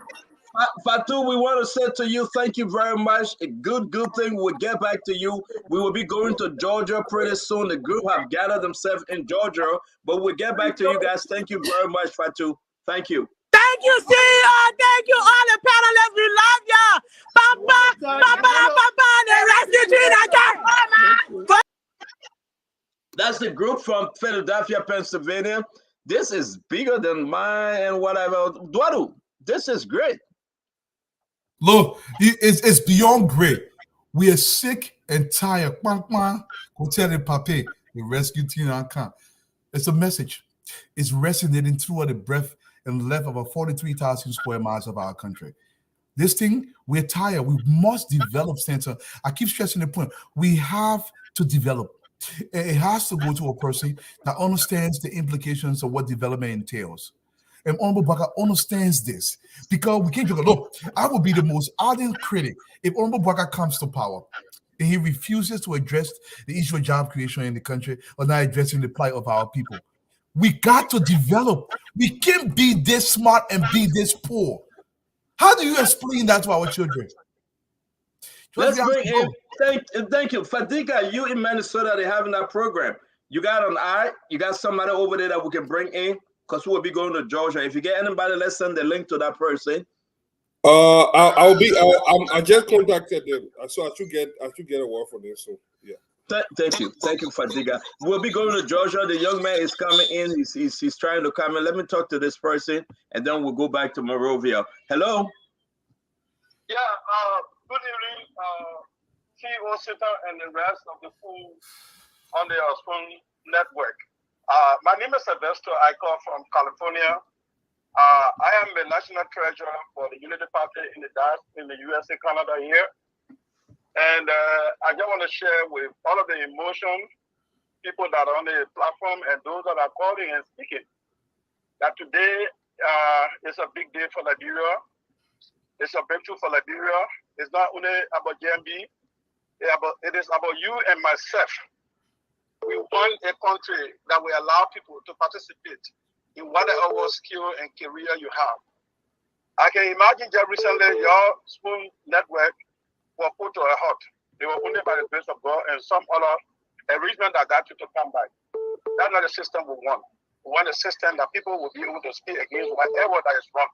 Fatou, we want to say to you, thank you very much. A good thing. We'll get back to you. We will be going to Georgia pretty soon. The group have gathered themselves in Georgia, but we'll get back to you guys. Thank you very much, Fatou. Thank you. Thank you, CEO. Thank you, all the panelists. We love you. The refugee again. That's the group from Philadelphia, Pennsylvania. This is bigger than mine and whatever. Dwadu, this is great. Look, it's beyond great. We are sick and tired. Go tell the Pape, the rescue team. It's a message. It's resonating throughout the breadth and length of 43,000 square miles of our country. This thing, we're tired. We must develop center. I keep stressing the point. We have to develop. It has to go to a person that understands the implications of what development entails. And Honorable Baka understands this because we can't just look. I will be the most ardent critic if Honorable Baka comes to power and he refuses to address the issue of job creation in the country or not addressing the plight of our people. We got to develop. We can't be this smart and be this poor. How do you explain that to our children? Let's bring in. Thank you, Fadika. You in Minnesota, they're having that program. You got an eye. You got somebody over there that we can bring in because we will be going to Georgia. If you get anybody, let's send the link to that person. I just contacted them, so I should get a word for them. So yeah. Thank you, Fadiga. We'll be going to Georgia. The young man is coming in. He's trying to come in. Let me talk to this person, and then we'll go back to Monrovia. Hello. Yeah. Good evening, CEO Sita and the rest of the crew on the Spoon Network. My name is Sylvester. I call from California. I am the national treasurer for the Unity Party in the USA, Canada here. And I just want to share with all of the emotion, people that are on the platform and those that are calling and speaking, that today is a big day for Liberia. It's a breakthrough for Liberia. It's not only about JMB, it is about you and myself. We want a country that will allow people to participate in whatever skill and career you have. I can imagine just recently your Spoon Network were put to a halt. They were only by the grace of God and some other arrangement that got you to come back. That's not the system we want. We want a system that people will be able to speak against whatever that is wrong.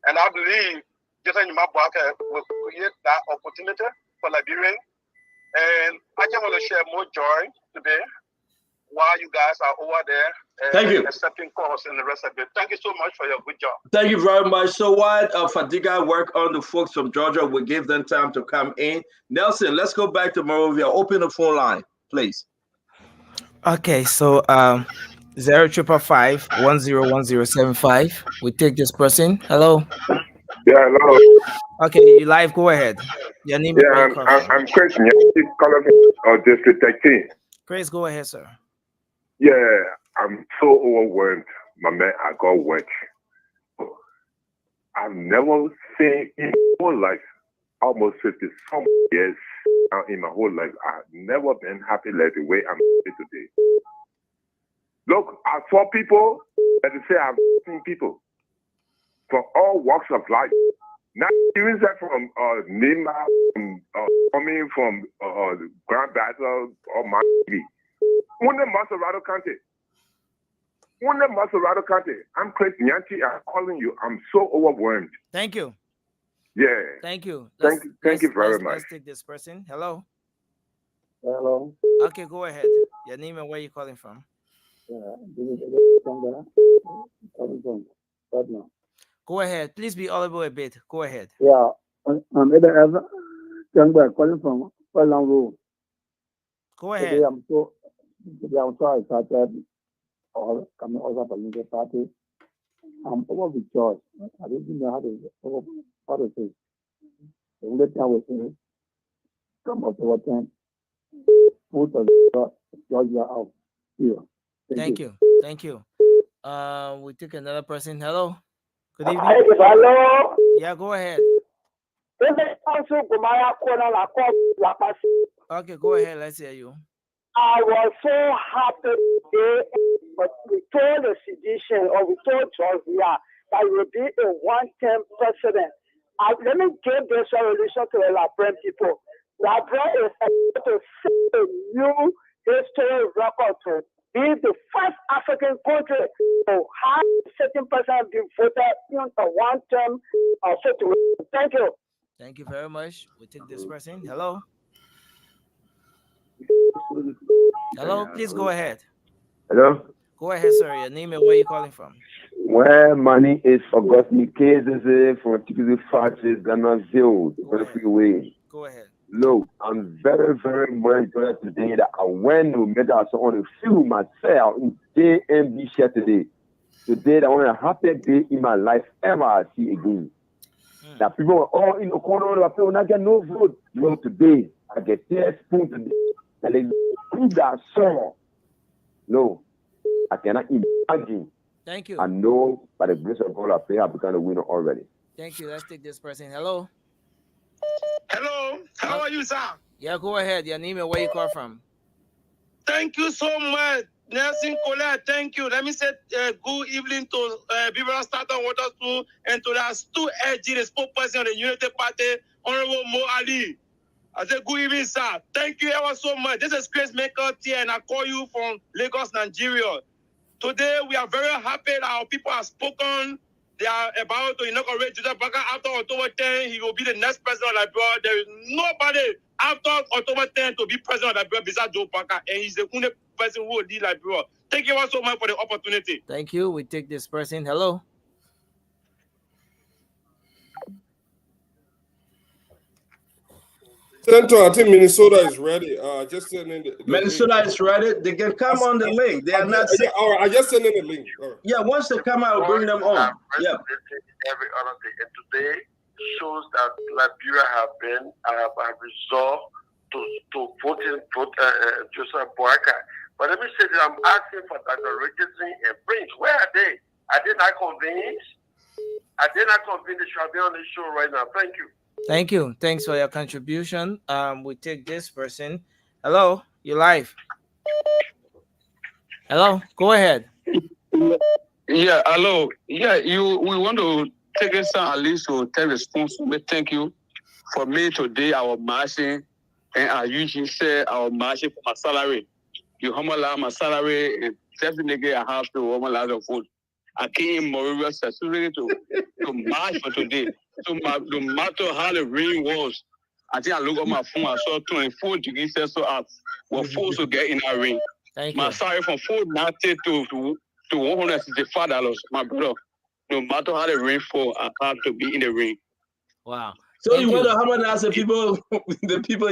And I believe Jason Yumabwaka will create that opportunity for Liberian. And I just want to share more joy today while you guys are over there Thank you. accepting calls and the rest of it. Thank you so much for your good job. Thank you very much. So while Fadiga work on the folks from Georgia, we'll give them time to come in. Nelson, let's go back to Monrovia. Open the phone line, please. Okay, so 0555 101075. We take this person. Hello. Yeah, hello. Okay, you live. Go ahead. Your name. Yeah, I'm Chris. Calling from District 13. Chris, go ahead, sir. Yeah, I'm so overwhelmed, my man. I got work. I've never seen in my whole life, almost 50-some years now in my whole life, I've never been happy like the way I'm happy today. Look, I saw people, let me say I've seen people from all walks of life. Not even that from Nima, coming from Grand Battle or Miami. One of Maserado County. I'm Chris Nyanchi. I'm calling you. I'm so overwhelmed. Thank you. Yeah. Thank you. Thank you very much. Let's take this person. Hello. Hello. Okay, go ahead. Your name and where you calling from? Go ahead. Please be audible a bit. Go ahead. Yeah, calling from Long Road. Go ahead. Today I'm so excited or coming over for the party. I'm over with joy. I don't even know how to say. The only thing I was saying, come up to 10, put Georgia out here. Thank you. Thank you. We take another person. Hello. Good evening. Hello. Yeah, go ahead. Okay, go ahead. Let's hear you. I was so happy today, but we told the sedition or we told Georgia that he will be a one-term president. Let me give this resolution to the Liberian people. Liberia is about to set a new history record to be the first African country to have a certain person be voted into one-term situation. Thank you. Thank you very much. We take this person. Hello. Hello, please go ahead. Hello? Go ahead, sir. Your name and where you calling from? Well, my name is Augustine KZZ from Tikiti Factories, Ghana Zero, the freeway. Go ahead. Look, I'm very, very much glad today that I went to meet us on the field myself in JMB share today. Today, I want a happy day in my life ever I see again. That people were all in the corner of the field, I get no vote. No, today, I get 10 spoons today. And they prove that song. No, I cannot imagine. Thank you. I know by the grace of God, I pray I've become a winner already. Thank you. Let's take this person. Hello. Hello. How are you, sir? Yeah, go ahead. Your name and where you call from? Thank you so much, Nelson Colette. Thank you. Let me say good evening to Liberia Starter Water School and to the Stu Edgy, the spokesperson of the Unity Party, Honorable Mo Ali. I said, good evening, sir. Thank you ever so much. This is Chris Maker here, and I call you from Lagos, Nigeria. Today, we are very happy that our people have spoken. They are about to inaugurate Joseph Baka after October 10. He will be the next president of Liberia. There is nobody after October 10 to be president of Liberia besides Joe Baka, and he's the only person who will lead Liberia. Thank you ever so much for the opportunity. Thank you. We take this person. Hello. Senator, I think Minnesota is ready. Just send in the Minnesota link. is ready. They can come on the link. They are not. All right, I just send in the link. All right. Yeah, once they come out, bring them on. Yeah. Every other day, and today shows that Liberia have resolved to vote Joseph Boaka. But let me say that I'm asking for Dr. Richardson and Prince. Where are they? Are they not convinced? Are they not convinced they should be on the show right now? Thank you. Thank you. Thanks for your contribution. We take this person. Hello, you live. Hello, go ahead. Yeah, hello. Yeah, we want to take this time at least to tell response. Thank you. For me today, our marching, and I usually say our marching for my salary. You humble my salary, and definitely I have to humble the food. I came in Moria specifically to march for today. So no matter how the rain was, I think I look at my phone, I saw 24 degrees Celsius up. We're forced to get in that rain. My salary from $490 to $165, my brother. No matter how the rain fall, I have to be in the rain. Wow. So you want to harmonize the people,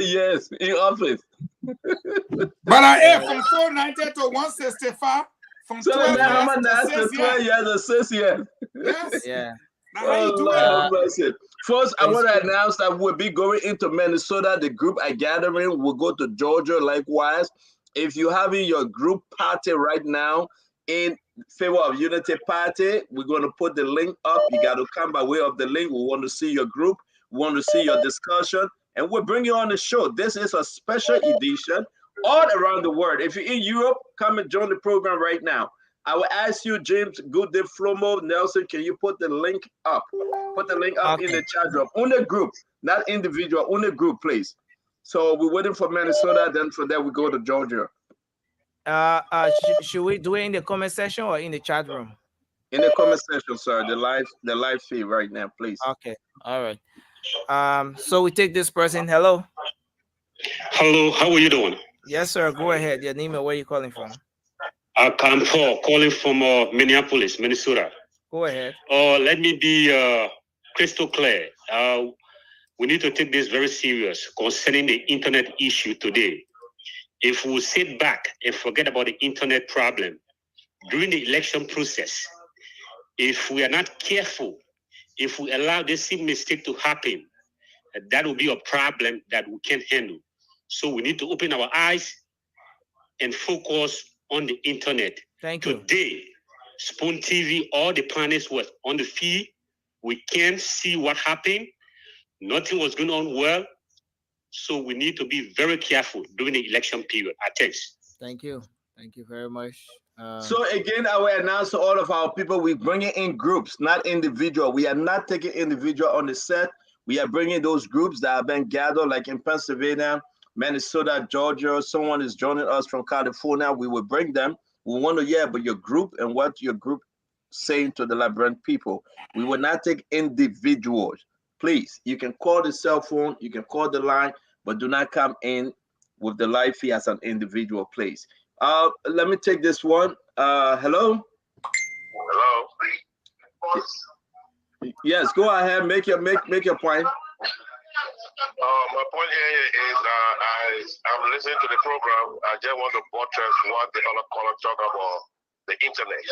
yes, in office. But I am from 490 to 165. From so 12 now years harmonize to 6 the 12 years to 6 years. Yes. Yeah. Now how you do it? First, I want to announce that we'll be going into Minnesota. The group are gathering. We'll go to Georgia likewise. If you're having your group party right now in favor of Unity Party, we're going to put the link up. You got to come by way of the link. We want to see your group. We want to see your discussion. And we'll bring you on the show. This is a special edition all around the world. If you're in Europe, come and join the program right now. I will ask you, James, Good Day Flomo, Nelson, can you put the link up? Put the link up in the chat room. On the group, not individual, on the group, please. So we're waiting for Minnesota, then from there we go to Georgia. Should we do it in the comment section or in the chat room? In the comment section, sir. The live feed right now, please. Okay. All right. So we take this person. Hello. Hello, how are you doing? Yes, sir. Go ahead. Your name and where you calling from? I'm Paul, calling from Minneapolis, Minnesota. Go ahead. Let me be crystal clear. we need to take this very serious concerning the internet issue today. If we sit back and forget about the internet problem during the election process, if we are not careful, if we allow this same mistake to happen, that will be a problem that we can't handle. So we need to open our eyes and focus on the internet. Thank you. Today, Spoon TV, all the planets were on the feed. We can't see what happened. Nothing was going on well. So we need to be very careful during the election period. Thanks. Thank you. Thank you very much. So again, I will announce to all of our people, we're bringing in groups, not individual. We are not taking individual on the set. We are bringing those groups that have been gathered, like in Pennsylvania, Minnesota, Georgia. Someone is joining us from California. We will bring them. We want to hear about your group and what your group saying to the Liberian people. We will not take individuals. Please, you can call the cell phone, you can call the line, but do not come in with the live feed as an individual, please. Let me take this one. Hello? Hello? Yes, go ahead. Make your point. My point here is I'm listening to the program. I just want to buttress what the other caller talk about the internet.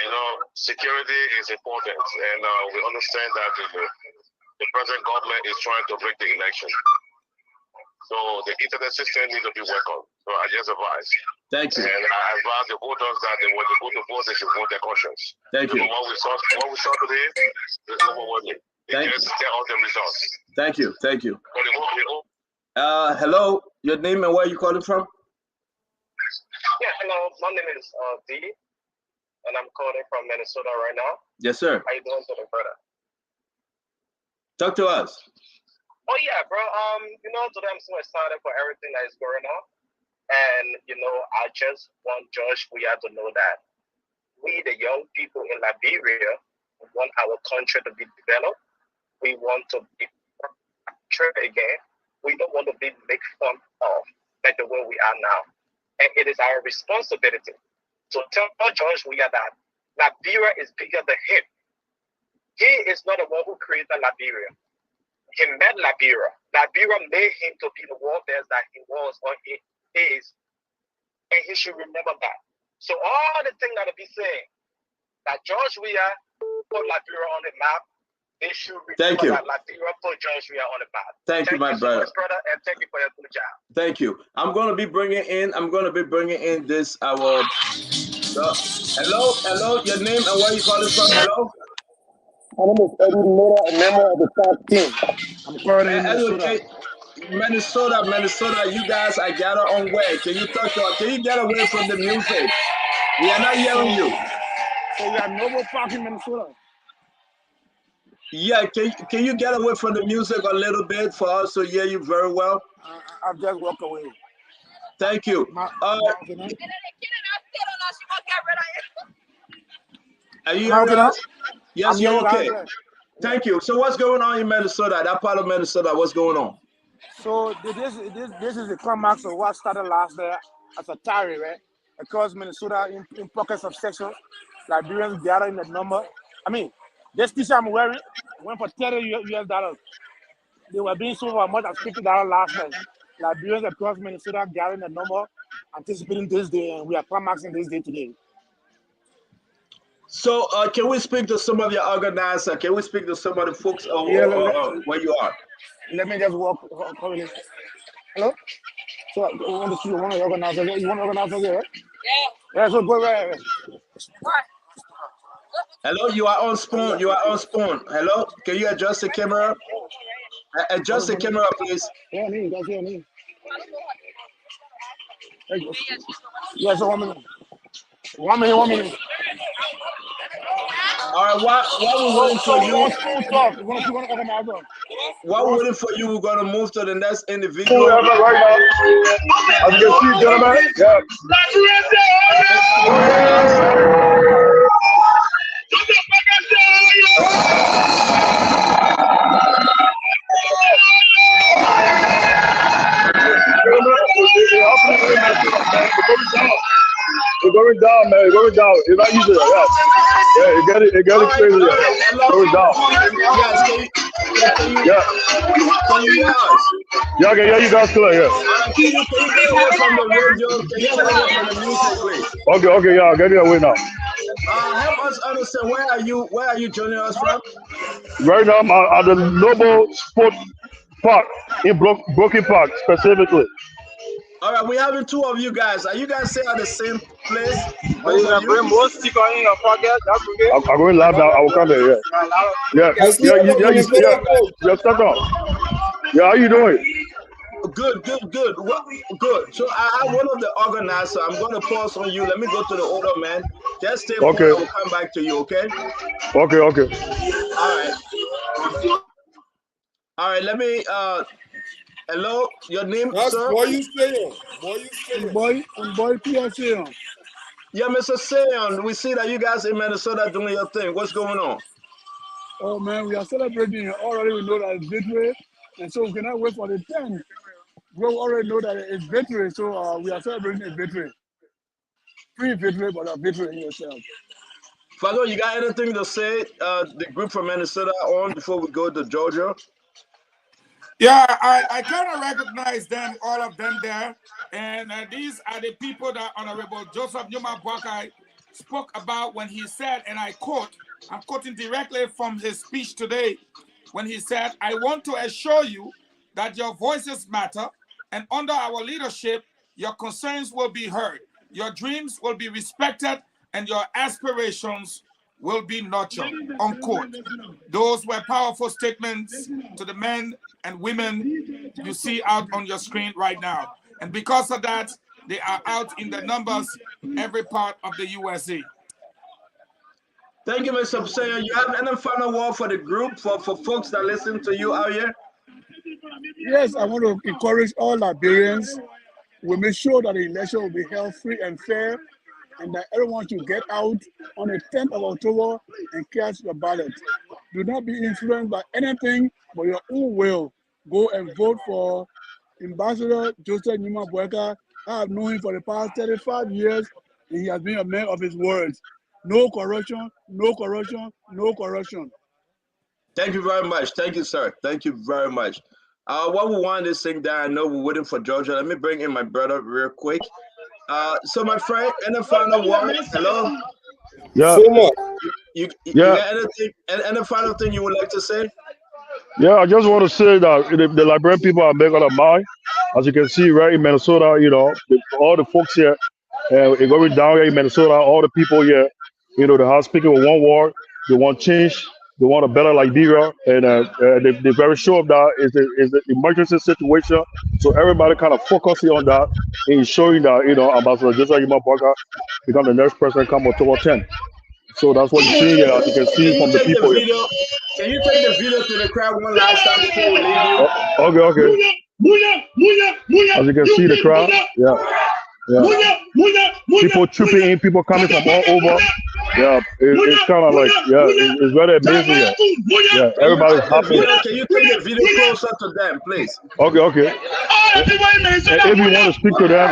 You know, security is important, and we understand that the present government is trying to break the election. So the internet system needs to be worked on. So I just advise. Thank you. And I advise the voters that when they go to vote, they should vote their conscience. Thank you. What we saw today is overwhelming. Thank you. Tell all the results. Thank you. Thank you. Hello, your name and where you calling from? Yeah, hello. My name is D, and I'm calling from Minnesota right now. Yes, sir. How you doing today, brother? Talk to us. Oh yeah, bro. You know, today I'm so excited for everything that is going on, and you know, I just want George we have to know that we, the young people in Liberia, want our country to be developed. We want to be again. We don't want to be made fun of like the way we are now, and it is our responsibility to tell George we are that Liberia is bigger than him. He is not the one who created Liberia. He met Liberia. Liberia made him to be the warfare that he was or he is. And he should remember that. So all the things that be saying that George Weah put Liberia on the map, they should remember that Liberia put George Weah on the map. Thank you, my brother. So much, brother, and thank you for your good job. Thank you. I'm gonna be bringing in this hello, your name and where you calling from? Hello. My name is Eddie Miller, a member of the South team. I'm currently in Minnesota, you guys are gathered on where? Can you get away from the music? We are not hearing you. So we are Noble Park in Minnesota. Yeah, can you get away from the music a little bit for us to hear you very well? I've just walked away. Thank you. Are you hearing us? Yes, you're okay. Thank you. So what's going on in Minnesota, that part of Minnesota, what's going on? So this is the climax of what started last year as a tarry, right? Across Minnesota in pockets of sections, Liberians gathering the number. I mean, this t-shirt I'm wearing went for $30 US. They were being sold for as much as $50 last night. Liberians across Minnesota gathering the number, anticipating this day, and we are climaxing this day today. So can we speak to some of your organizers? Can we speak to some of the folks where you are? Let me just walk. Hello? So you want to see one of the organizers? You want to organize here, right? Yeah. Yeah, so go right. Hello, you are on Spoon. You are on Spoon. Hello, can you adjust the camera? Adjust the camera, please. Yeah, me. That's here, me. Yeah, so 1 minute. 1 minute, 1 minute. All right, while we're waiting for you, while we're waiting for you, we're going to move to the next individual. Right now. As you can see, gentlemen, yeah. We're going down, man. We're going down. It's not easy. Yeah, it got it crazy. Going down. Yes, Yeah. Can you hear us? Yeah, I can hear you guys clear, yeah. Can you get away from the radio? Can you get away from the music, please? Okay, yeah, I'll get it away now. Help us understand, where are you joining us from? Right now, I'm at the Noble Sport Park in Brooklyn Park, specifically. All right, we're having two of you guys. Are you guys staying at the same place? Are you gonna bring more sticker in your pocket? That's okay. I'm going live now. I will come there, yeah. Yeah, stuck on. Yeah, how you doing? Good. Good. So I am one of the organizers. I'm going to pause on you. Let me go to the older man. Just stay put. I will come back to you, okay? Okay. All right, let me, hello, your name, sir? Boy, you stay on. Boy, PSA. Yeah, Mr. Sayon, we see that you guys in Minnesota doing your thing. What's going on? Oh, man, we are celebrating. Already we know that it's victory, and so we cannot wait for the 10th. We already know that it's victory, so we are celebrating a victory. Free victory, but a victory in yourself. Father, you got anything to say, the group from Minnesota on before we go to Georgia? Yeah, I kind of recognize them, all of them there. And these are the people that Honorable Joseph Numa Boakai spoke about when he said, and I quote, I'm quoting directly from his speech today, when he said, I want to assure you that your voices matter, and under our leadership, your concerns will be heard, your dreams will be respected, and your aspirations will be nurtured, unquote. Those were powerful statements to the men and women you see out on your screen right now. And because of that, they are out in the numbers every part of the USA. Thank you, Mr. Sayer. You have any final word for the group, for folks that listen to you out here? Yes, I want to encourage all Liberians. We make sure that the election will be held free and fair, and that everyone should get out on the 10th of October and cast your ballot. Do not be influenced by anything but your own will. Go and vote for Ambassador Joseph Numa Boakai. I have known him for the past 35 years, and he has been a man of his words. No corruption, no corruption, no corruption. Thank you very much. Thank you, sir. Thank you very much. What we want this thing down, I know we're waiting for Georgia. Let me bring in my brother real quick. So my friend, any final word? Hello? Yeah. You got anything, any final thing you would like to say? Yeah, I just want to say that the Liberian people are making up mind. As you can see, right in Minnesota, all the folks here, it's going down here in Minnesota, all the people here, they are speaking with one word. They want change. They want a better Liberia, and they're very sure of that. Is the emergency situation. So everybody kind of focusing on that and showing that Ambassador Joseph Numa Boakai become the next president come October 10th. So that's what you see here. As you can see from the people here. Can you take the video to the crowd one last time before we leave you? Okay. As you can see the crowd, yeah. People trooping in, people coming from all over. Yeah, it's kind of like, it's very amazing. Yeah, everybody's happy. Can you take the video closer to them, please? Okay. And if you want to speak to them,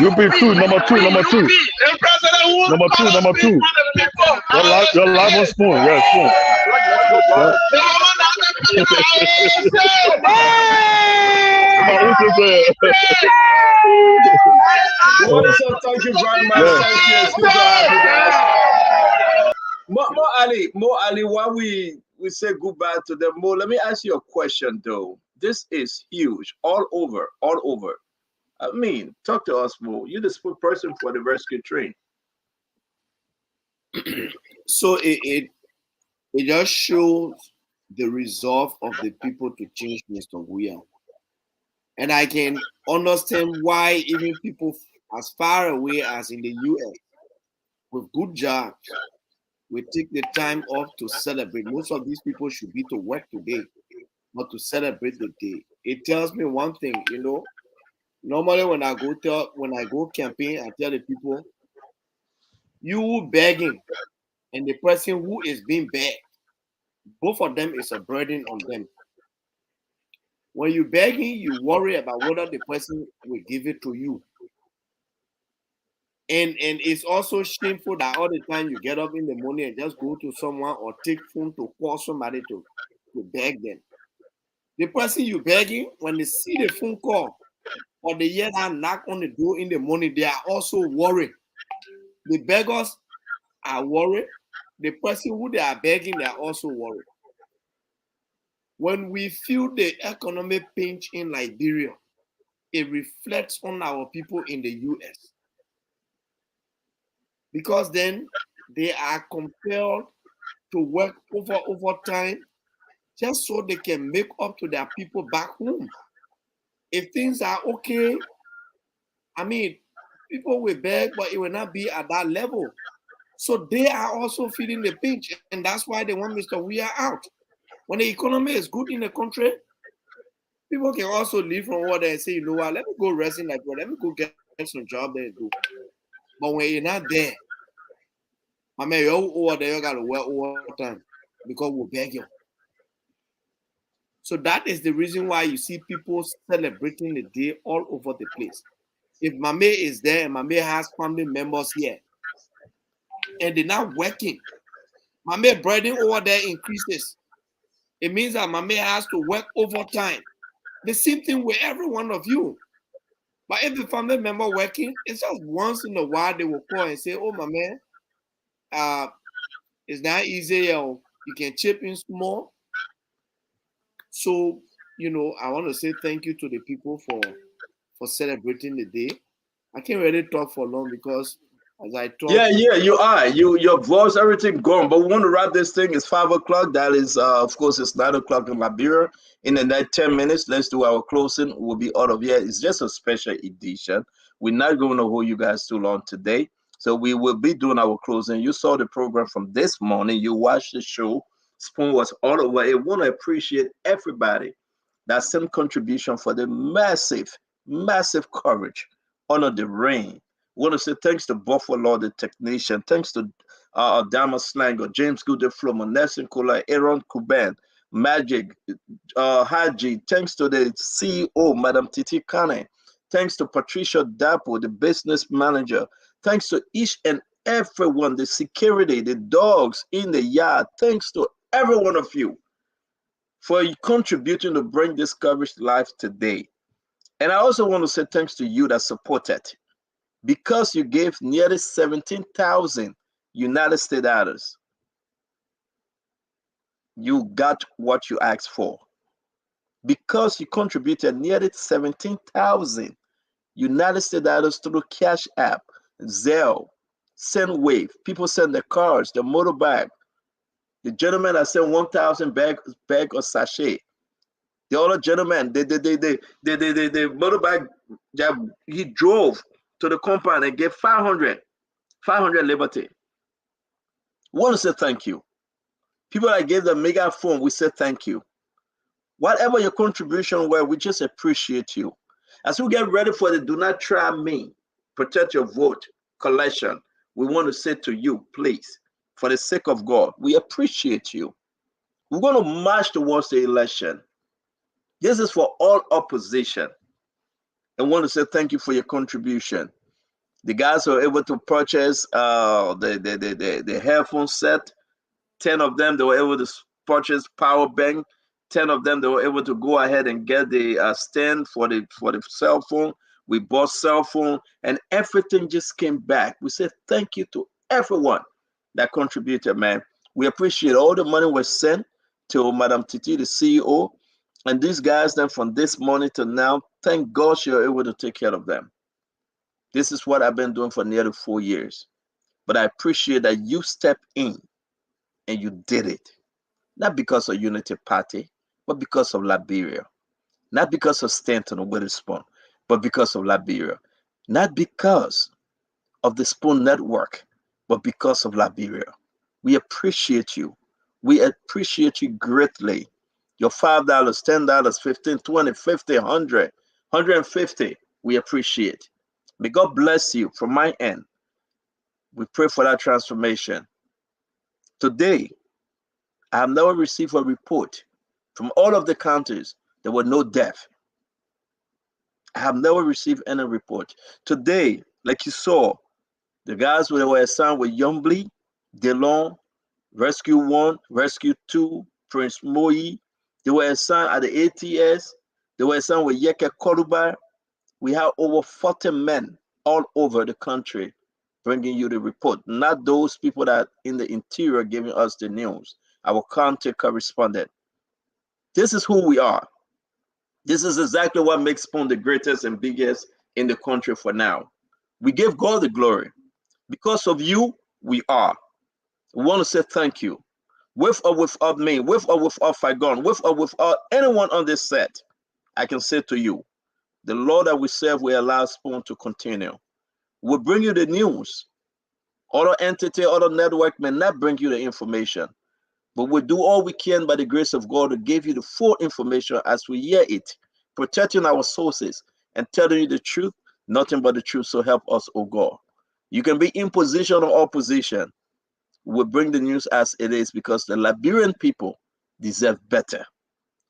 UP2, number two. You're live on Spoon. Yeah, Spoon. Thank you very much. Thank you. It's good to have you guys. Mo Ali, while we say goodbye to them, Mo, let me ask you a question though. This is huge, all over. I mean, talk to us, Mo. You're the spokesperson for the rescue train. So it just shows the resolve of the people to change Mr. Guya. And I can understand why even people as far away as in the US with good jobs will take the time off to celebrate. Most of these people should be to work today, not to celebrate the day. it tells me one thing, you know. Normally when I go campaign, I tell the people, you begging and the person who is being begged, both of them is a burden on them. When you begging, you worry about whether the person will give it to you. And it's also shameful that all the time you get up in the morning and just go to someone or take phone to call somebody to beg them. The person you begging, when they see the phone call or they hear that knock on the door in the morning, they are also worried. The beggars are worried. The person who they are begging, they are also worried. When we feel the economic pinch in Liberia, it reflects on our people in the US. Because then they are compelled to work overtime just so they can make up to their people back home. If things are okay, I mean, people will beg, but it will not be at that level. So they are also feeling the pinch, and that's why they want Mr. Weir out. When the economy is good in the country, people can also leave from over there and say, you know what, let me go rest in Liberia, let me go get some job there and do. But when you're not there, I mean, you're over there, you gotta work overtime because we'll beg you. So that is the reason why you see people celebrating the day all over the place. If Mame is there and Mame has family members here and they're not working, Mame burden over there increases. It means that Mame has to work overtime. The same thing with every one of you. But if the family member working, it's just once in a while they will call and say, oh, Mame, it's not easy. You can chip in small. So, you know, I want to say thank you to the people for celebrating the day. I can't really talk for long because as I talk. Yeah, you are. Your voice, everything gone. But we want to wrap this thing. It's 5 o'clock. That is, of course, it's 9 o'clock in Liberia. In the next 10 minutes, let's do our closing. We'll be out of here. It's just a special edition. We're not going to hold you guys too long today. So we will be doing our closing. You saw the program from this morning. You watched the show. Spoon was all over. I want to appreciate everybody that sent contribution for the massive, massive coverage under the rain. I want to say thanks to Buffalo, the technician. Thanks to Dama Slanger, James Goodeflomo, Nelson Kola, Aaron Kuban, Magic, Haji. Thanks to the CEO, Madam Titi Kane. Thanks to Patricia Dapo, the business manager. Thanks to each and everyone, the security, the dogs in the yard. Thanks to every one of you for contributing to bring this coverage to life today. And I also want to say thanks to you that supported. Because you gave nearly 17,000 United States dollars, you got what you asked for. Because you contributed nearly 17,000 United States dollars through Cash App, Zelle, SendWave. People send their cars, their motorbike. The gentleman that sent 1,000 bag of sachet. The other gentleman, the motorbike that he drove to the compound and gave 500 Liberty. We want to say thank you. People that gave the megaphone, we say thank you. Whatever your contribution were, we just appreciate you. As we get ready for the Do Not Try Me, Protect Your Vote collection, we want to say to you, please, for the sake of God, we appreciate you. We're going to march towards the election. This is for all opposition. I want to say thank you for your contribution. The guys were able to purchase the headphone set. 10 of them, they were able to purchase power bank. 10 of them, they were able to go ahead and get the stand for the cell phone. We bought cell phone, and everything just came back. We said thank you to everyone that contributed, man. We appreciate all the money was sent to Madam Titi, the CEO, and these guys. Then from this morning to now, thank God you're able to take care of them. This is what I've been doing for nearly 4 years. But I appreciate that you stepped in and you did it. Not because of Unity Party, but because of Liberia. Not because of Stanton or Witherspoon, but because of Liberia. Not because of the Spoon Network, but because of Liberia. We appreciate you. We appreciate you greatly. Your $5, $10, $15, $20, $50, $100, $150. We appreciate. May God bless you from my end. We pray for that transformation. Today, I have never received a report from all of the counties. There were no death. I have never received any report. Today, like you saw, the guys who were assigned with Yombly, Delon, Rescue 1, Rescue 2, Prince Moi. They were assigned at the ATS. They were assigned with Yeke Koruba. We have over 40 men all over the country bringing you the report. Not those people that are in the interior giving us the news. Our county correspondent. This is who we are. This is exactly what makes Spoon the greatest and biggest in the country for now. We give God the glory. Because of you, we are. We want to say thank you. With or without me, with or without Fagon, with or without anyone on this set, I can say to you, the Lord that we serve will allow Spoon to continue. We'll bring you the news. Other entity, other network may not bring you the information, but we'll do all we can by the grace of God to give you the full information as we hear it, protecting our sources and telling you the truth, nothing but the truth, so help us, oh God. You can be in position or opposition. We'll bring the news as it is because the Liberian people deserve better.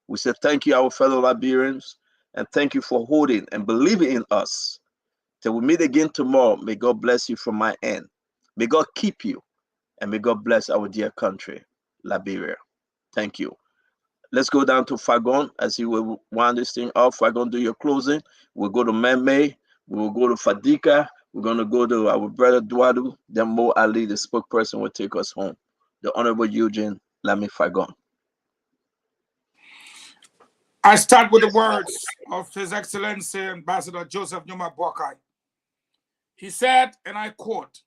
We say thank you, our fellow Liberians, and thank you for holding and believing in us. Till we meet again tomorrow, may God bless you from my end. May God keep you, and may God bless our dear country, Liberia. Thank you. Let's go down to Fagon as he will wind this thing off. Fagon, do your closing. We'll go to Meme. We'll go to Fadika. We're going to go to our brother Duadu. Then Mo Ali, the spokesperson, will take us home. The Honorable Eugene Lami Fagon. I start with the words of His Excellency Ambassador Joseph Numa Boakai. He said, and I quote,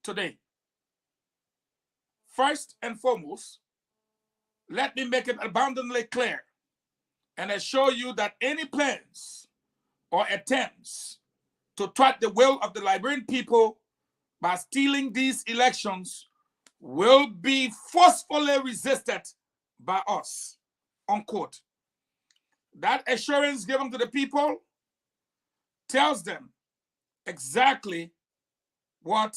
today, first and foremost, let me make it abundantly clear and assure you that any plans or attempts to thwart the will of the Liberian people by stealing these elections will be forcefully resisted by us, unquote. That assurance given to the people tells them exactly what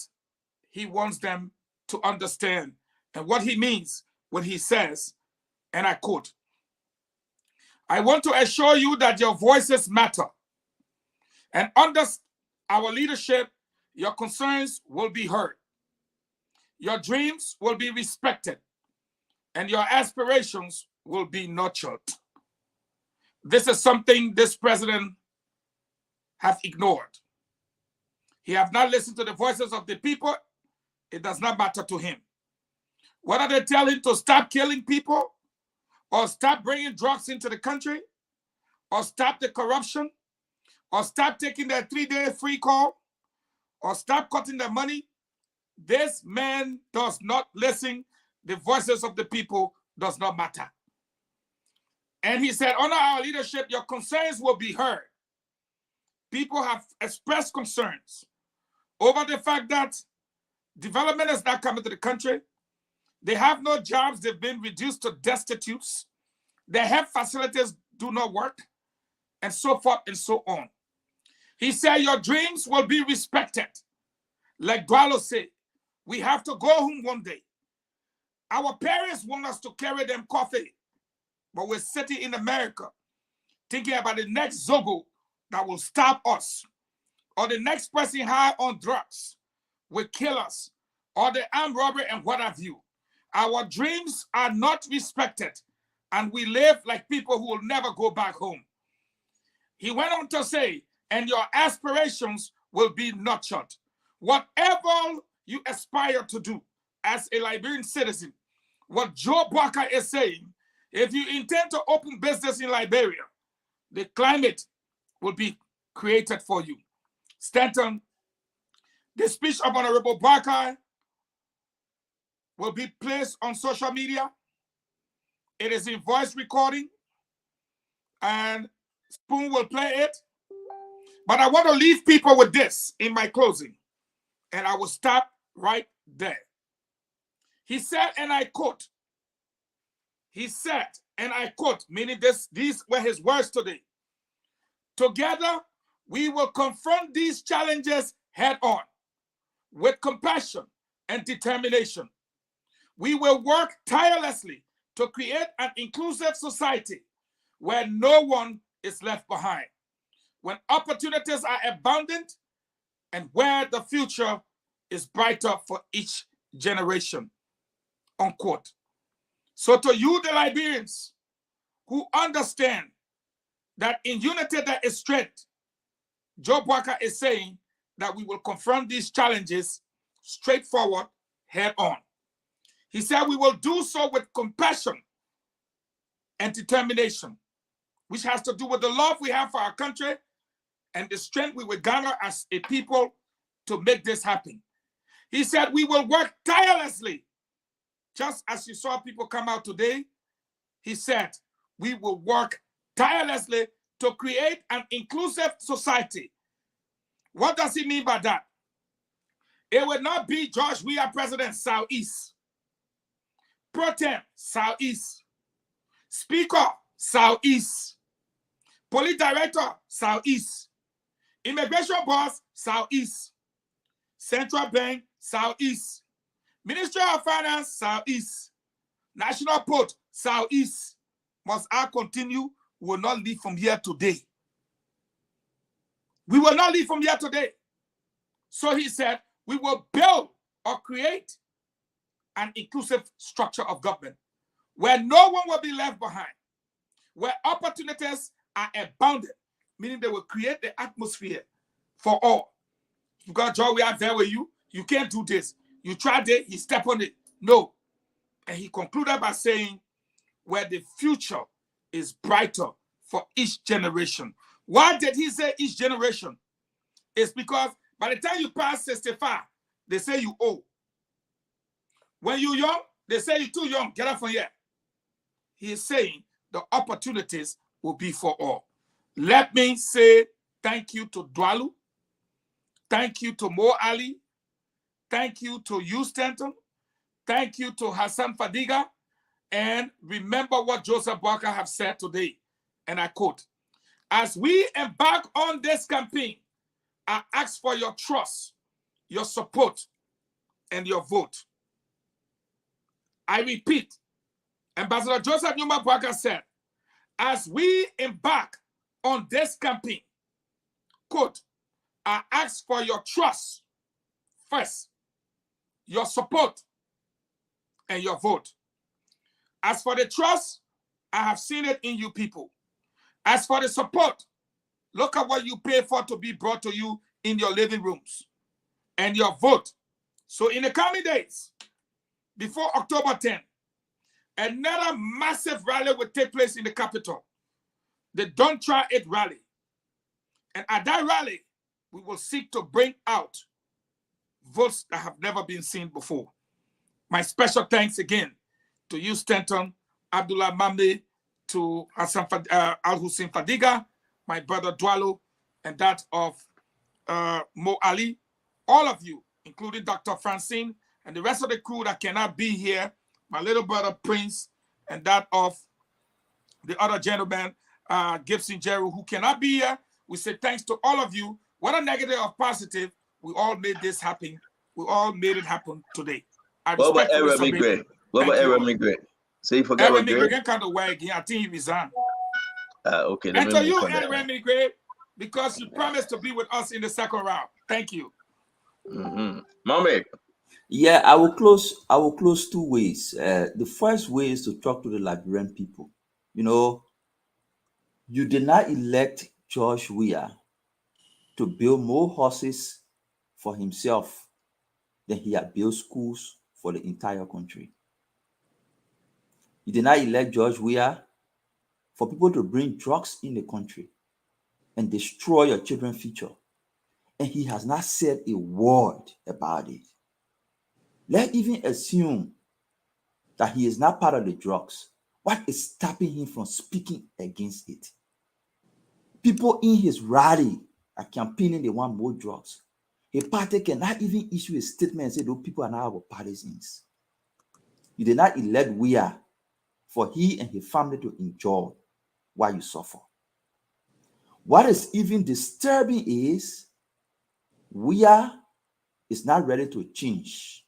he wants them to understand and what he means when he says, and I quote, I want to assure you that your voices matter, and under our leadership, your concerns will be heard. Your dreams will be respected, and your aspirations will be nurtured. This is something this president has ignored. He has not listened to the voices of the people. It does not matter to him. Whether they tell him to stop killing people, or stop bringing drugs into the country, or stop the corruption, or stop taking their 3-day free call, or stop cutting their money, this man does not listen. The voices of the people does not matter. And he said, under our leadership, your concerns will be heard. People have expressed concerns over the fact that development is not coming to the country. They have no jobs. They've been reduced to destitutes. Their health facilities do not work, and so forth and so on. He said, your dreams will be respected. Like Dwalo said, we have to go home one day. Our parents want us to carry them coffee, but we're sitting in America thinking about the next Zogo that will stop us, or the next person high on drugs will kill us, or the armed robbery and what have you. Our dreams are not respected, and we live like people who will never go back home. He went on to say, and your aspirations will be nurtured. Whatever you aspire to do as a Liberian citizen, what Joe Boakai is saying, if you intend to open business in Liberia, the climate will be created for you. Stanton, the speech of Honorable Boakai will be placed on social media. It is in voice recording, and Spoon will play it. But I want to leave people with this in my closing, and I will stop right there. He said, and I quote, he said, and I quote, meaning these were his words today. Together, we will confront these challenges head on with compassion and determination. We will work tirelessly to create an inclusive society where no one is left behind, when opportunities are abundant, and where the future is brighter for each generation, unquote. So to you, the Liberians, who understand that in unity there is strength, Joe Boakai is saying that we will confront these challenges straightforward, head on. He said we will do so with compassion and determination, which has to do with the love we have for our country and the strength we will gather as a people to make this happen. He said we will work tirelessly, just as you saw people come out today. He said we will work tirelessly to create an inclusive society. What does he mean by that? It will not be George Weah President Southeast, Pro Tem Southeast, Speaker Southeast, Police Director Southeast, Immigration Boss Southeast, Central Bank Southeast, Ministry of Finance Southeast, National Port Southeast. Must I continue? We will not leave from here today. We will not leave from here today. So he said, we will build or create an inclusive structure of government where no one will be left behind, where opportunities are abounded, meaning they will create the atmosphere for all. Because Joe, we are there with you. You can't do this. You tried it, he stepped on it. No. And he concluded by saying, where the future is brighter for each generation. Why did he say each generation? It's because by the time you pass 65, they say you old. When you're young, they say you're too young. Get up from here. He is saying the opportunities will be for all. Let me say thank you to Dwalu. Thank you to Mo Ali. Thank you to you, Stanton. Thank you to Hassan Fadiga. And remember what Joseph Boakai have said today. And I quote, as we embark on this campaign, I ask for your trust, your support, and your vote. I repeat, Ambassador Joseph Numa Boakai said, as we embark on this campaign, quote, I ask for your trust first, your support, and your vote. As for the trust, I have seen it in you people. As for the support, look at what you pay for to be brought to you in your living rooms. And your vote. So in the coming days, before October 10th, another massive rally will take place in the capital. The Don't Try It rally. And at that rally, we will seek to bring out votes that have never been seen before. My special thanks again to you, Stanton, Abdullah Mambe, to Al-Hussein Fadiga, my brother Dwalo, and that of Mo Ali, all of you, including Dr. Francine, and the rest of the crew that cannot be here, my little brother Prince, and that of the other gentleman, Gibson Jerry, who cannot be here. We say thanks to all of you. Whether negative or positive, we all made this happen. We all made it happen today. I respectfully submit. What about Aaron Migray? So you forgot Aaron about Migray kind of way again. I think he resigned. Okay. And to you, Aaron Migray, because you promised to be with us in the second round. Thank you. Mommy. Yeah, I will close two ways. The first way is to talk to the Liberian people. You know, you did not elect George Weah to build more horses for himself than he had built schools for the entire country. You did not elect George Weah for people to bring drugs in the country and destroy your children's future. And he has not said a word about it. Let's even assume that he is not part of the drugs. What is stopping him from speaking against it? People in his rally are campaigning they want more drugs. A party cannot even issue a statement and say those people are not our partisans. You did not elect Weah for he and his family to enjoy while you suffer. What is even disturbing is is not ready to change.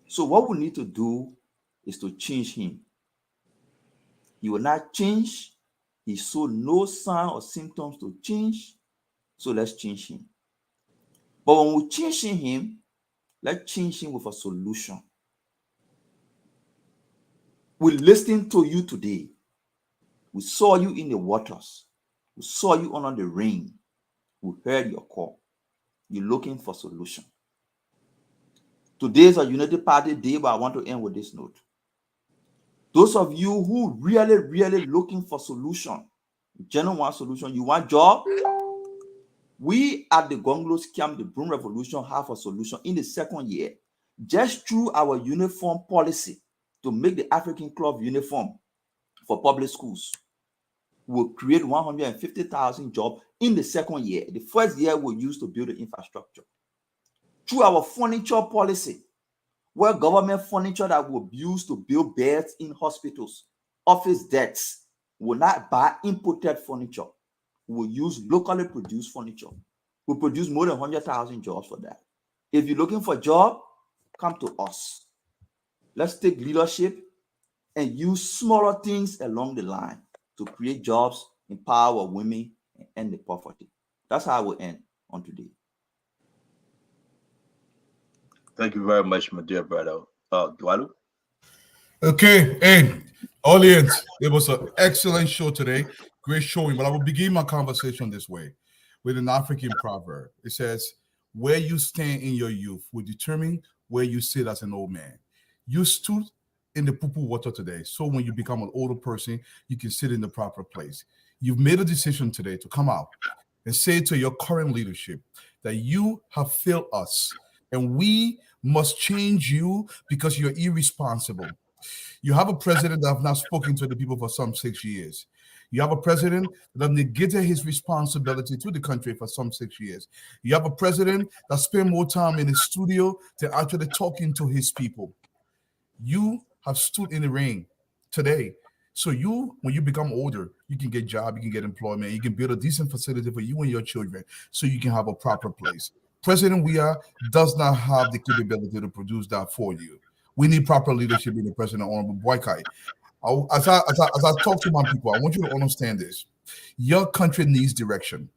So what we need to do is to change him. He will not change. He showed no sign or symptoms to change. So let's change him. But when we change him, let's change him with a solution. We listened to you today. We saw you in the waters. We saw you under the rain. We heard your call. You're looking for solution. Today is a Unity Party day, but I want to end with this note. Those of you who really looking for solution, genuine solution, you want job? We at the Gonglos Camp, the Broom Revolution, have a solution in the second year, just through our uniform policy to make the African Club uniform for public schools. We'll create 150,000 jobs in the second year. The first year we'll use to build the infrastructure. Through our furniture policy, where government furniture that will be used to build beds in hospitals, office desks, will not buy imported furniture. We'll use locally produced furniture. We'll produce more than 100,000 jobs for that. If you're looking for a job, come to us. Let's take leadership and use smaller things along the line to create jobs, empower women, and end the poverty. That's how I will end on today. Thank you very much, my dear brother. Dwalu? Okay, hey, audience, it was an excellent show today. Great showing, but I will begin my conversation this way with an African proverb. It says, where you stand in your youth will determine where you sit as an old man. You stood in the poo-poo water today, so when you become an older person, you can sit in the proper place. You've made a decision today to come out and say to your current leadership that you have failed us and we must change you because you're irresponsible. You have a president that have not spoken to the people for some 6 years. You have a president that have negated his responsibility to the country for some 6 years. You have a president that spent more time in his studio than actually talking to his people. You have stood in the rain today. So when you become older, you can get job, you can get employment, you can build a decent facility for you and your children so you can have a proper place. President Weah does not have the capability to produce that for you. We need proper leadership in the President Honorable Boykai. As I talk to my people, I want you to understand this. Your country needs direction.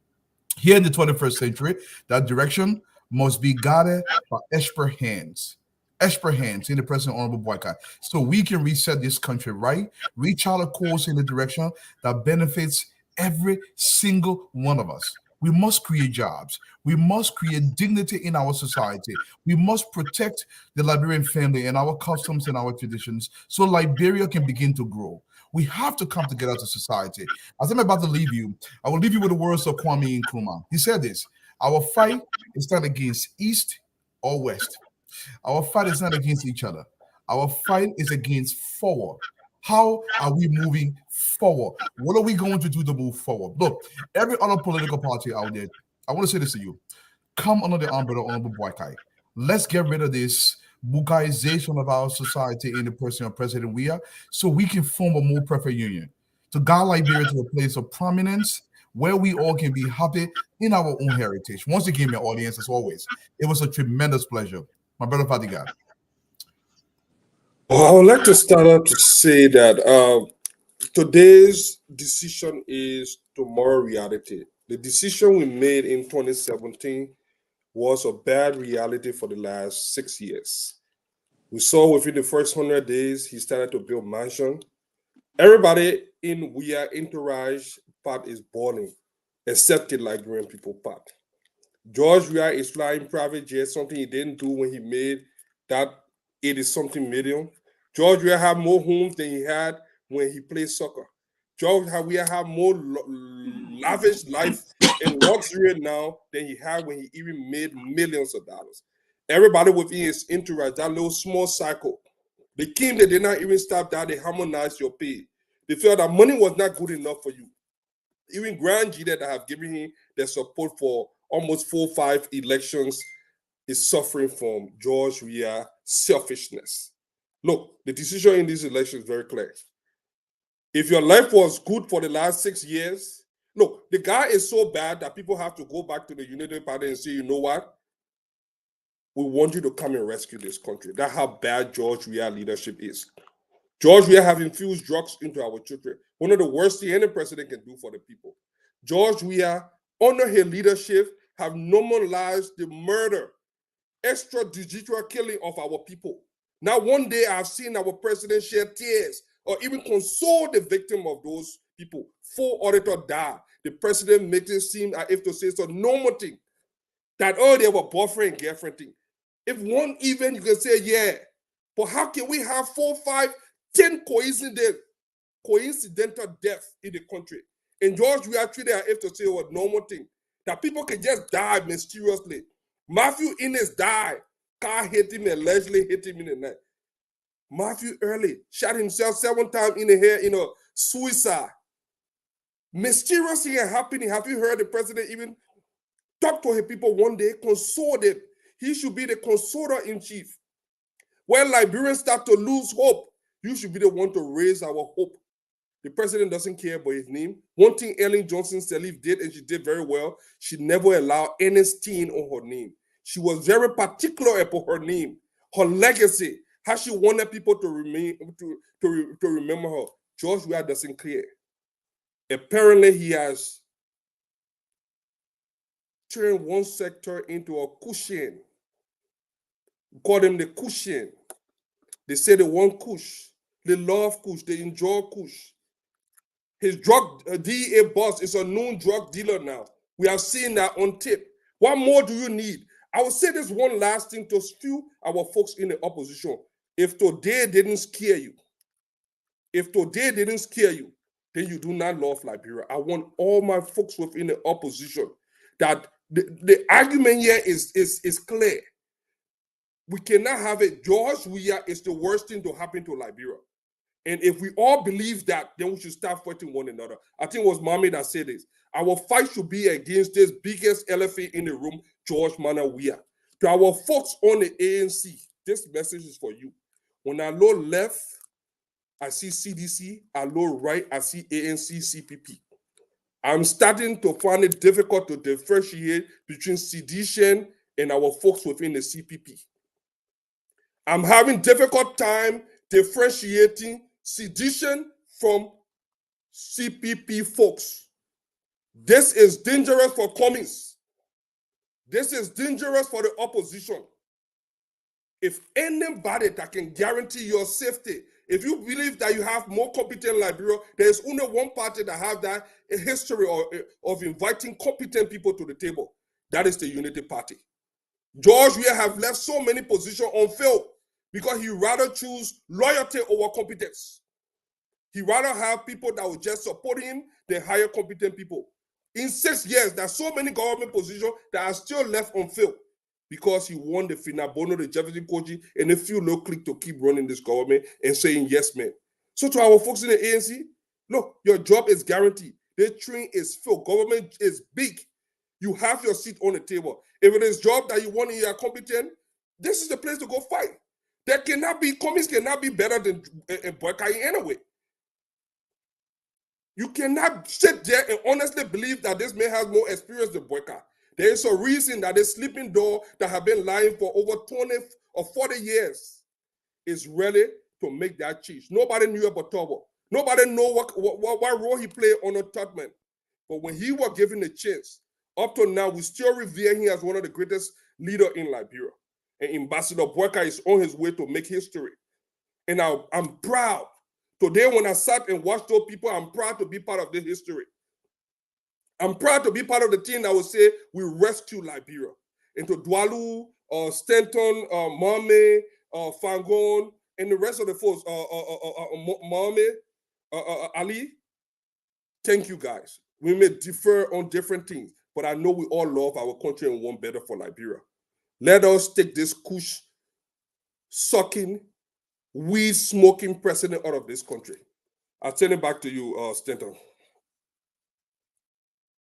Here in the 21st century, that direction must be guided by expert hands. Expert hands in the President Honorable Boykai. So we can reset this country right, reach out a course in the direction that benefits every single one of us. We must create jobs. We must create dignity in our society. We must protect the Liberian family and our customs and our traditions so Liberia can begin to grow. We have to come together as a society. As I'm about to leave you, I will leave you with the words of Kwame Nkrumah. He said this, our fight is not against East or West. Our fight is not against each other. Our fight is against forward. How are we moving forward? What are we going to do to move forward? Look, every other political party out there, I want to say this to you. Come under the umbrella of Honorable Boykai. Let's get rid of this Bukaization of our society in the person of President Weah so we can form a more perfect union to guide Liberia to a place of prominence where we all can be happy in our own heritage. Once again, my audience, as always, it was a tremendous pleasure. My brother Fadiga. Well, I would like to start out to say that today's decision is tomorrow's reality. The decision we made in 2017 was a bad reality for the last 6 years. We saw within the first 100 days, he started to build mansion. Everybody in Weah entourage part is balling, except the Liberian people part. George Weah is flying private jets, something he didn't do when he made that 80-something million. George Weah had more homes than he had when he played soccer. George Weah had more lavish life and luxury now than he had when he even made millions of dollars. Everybody within his entourage, that little small cycle, they came, they did not even stop that, they harmonized your pay. They felt that money was not good enough for you. Even Grand G that have given him their support for almost 4 or 5 elections is suffering from George Weah selfishness. Look, the decision in this election is very clear. If your life was good for the last 6 years, look, the guy is so bad that people have to go back to the Unity Party and say, you know what? We want you to come and rescue this country. That's how bad George Weah leadership is. George Weah have infused drugs into our children. One of the worst things any president can do for the people. George Weah, under his leadership, have normalized the murder, extrajudicial killing of our people. Now, one day I've seen our president shed tears or even console the victim of those people. 4 auditors died. The president makes it seem as if to say it's a normal thing. That, oh, they were boyfriend and girlfriend thing. If one event, you can say, yeah. But how can we have 4, 5, 10 coincidental deaths in the country? And George, we are treated as if to say it was a normal thing. That people can just die mysteriously. Matthew Innes died. Car hit him, allegedly hit him in the neck. Matthew Early shot himself 7 times in the head in a suicide. Mysterious thing happening. Have you heard the president even talk to his people one day, console them? He should be the consoler in chief. When Liberians start to lose hope, you should be the one to raise our hope. The president doesn't care about his name. One thing Ellen Johnson Sirleaf did, and she did very well, she never allowed any stain on her name. She was very particular about her name, her legacy, how she wanted people to remember her. George Weah doesn't care. Apparently, he has turned one sector into a cushion. We call them the cushion. They say they want kush. They love kush. They enjoy kush. His drug DEA boss is a known drug dealer now. We have seen that on tape. What more do you need? I will say this one last thing to stew our folks in the opposition. If today didn't scare you, then you do not love Liberia. I want all my folks within the opposition that the argument here is clear. We cannot have it. George Weah is the worst thing to happen to Liberia. And if we all believe that, then we should start fighting one another. I think it was Mommy that said this. Our fight should be against this biggest elephant in the room, George Mana Weah. To our folks on the ANC, this message is for you. When I look left, I see CDC. I look right, I see ANC, CPP. I'm starting to find it difficult to differentiate between sedition and our folks within the CPP. I'm having difficult time differentiating sedition from CPP folks. This is dangerous for Cummings. This is dangerous for the opposition. If anybody that can guarantee your safety, if you believe that you have more competent Liberia, there's only one party that have that history of inviting competent people to the table. That is the Unity Party. George Weah have left so many positions unfilled because he rather choose loyalty over competence. He rather have people that will just support him than hire competent people. In 6 years, there's so many government positions that are still left unfilled because he won the Finabono, the Jefferson Koji, and a few low click to keep running this government and saying yes, man. So to our folks in the ANC, look, your job is guaranteed. The train is filled. Government is big. You have your seat on the table. If it is a job that you want and you are competent, this is the place to go fight. Cummings cannot be better than Boykai anyway. You cannot sit there and honestly believe that this man has more experience than Boyka. There is a reason that this sleeping dog that have been lying for over 20 or 40 years is ready to make that change. Nobody knew about Tobo. Nobody know what role he played on a Tubman. But when he was given a chance, up to now, we still revere him as one of the greatest leaders in Liberia. And Ambassador Boyka is on his way to make history. And I'm proud. Today, when I sat and watched those people, I'm proud to be part of this history. I'm proud to be part of the team that will say we rescue Liberia. And to Dwalu, Stanton, Mame, Fangon, and the rest of the folks, Mame, Ali, thank you guys. We may differ on different things, but I know we all love our country and want better for Liberia. Let us take this kush sucking, weed smoking president out of this country. I'll turn it back to you, Stanton.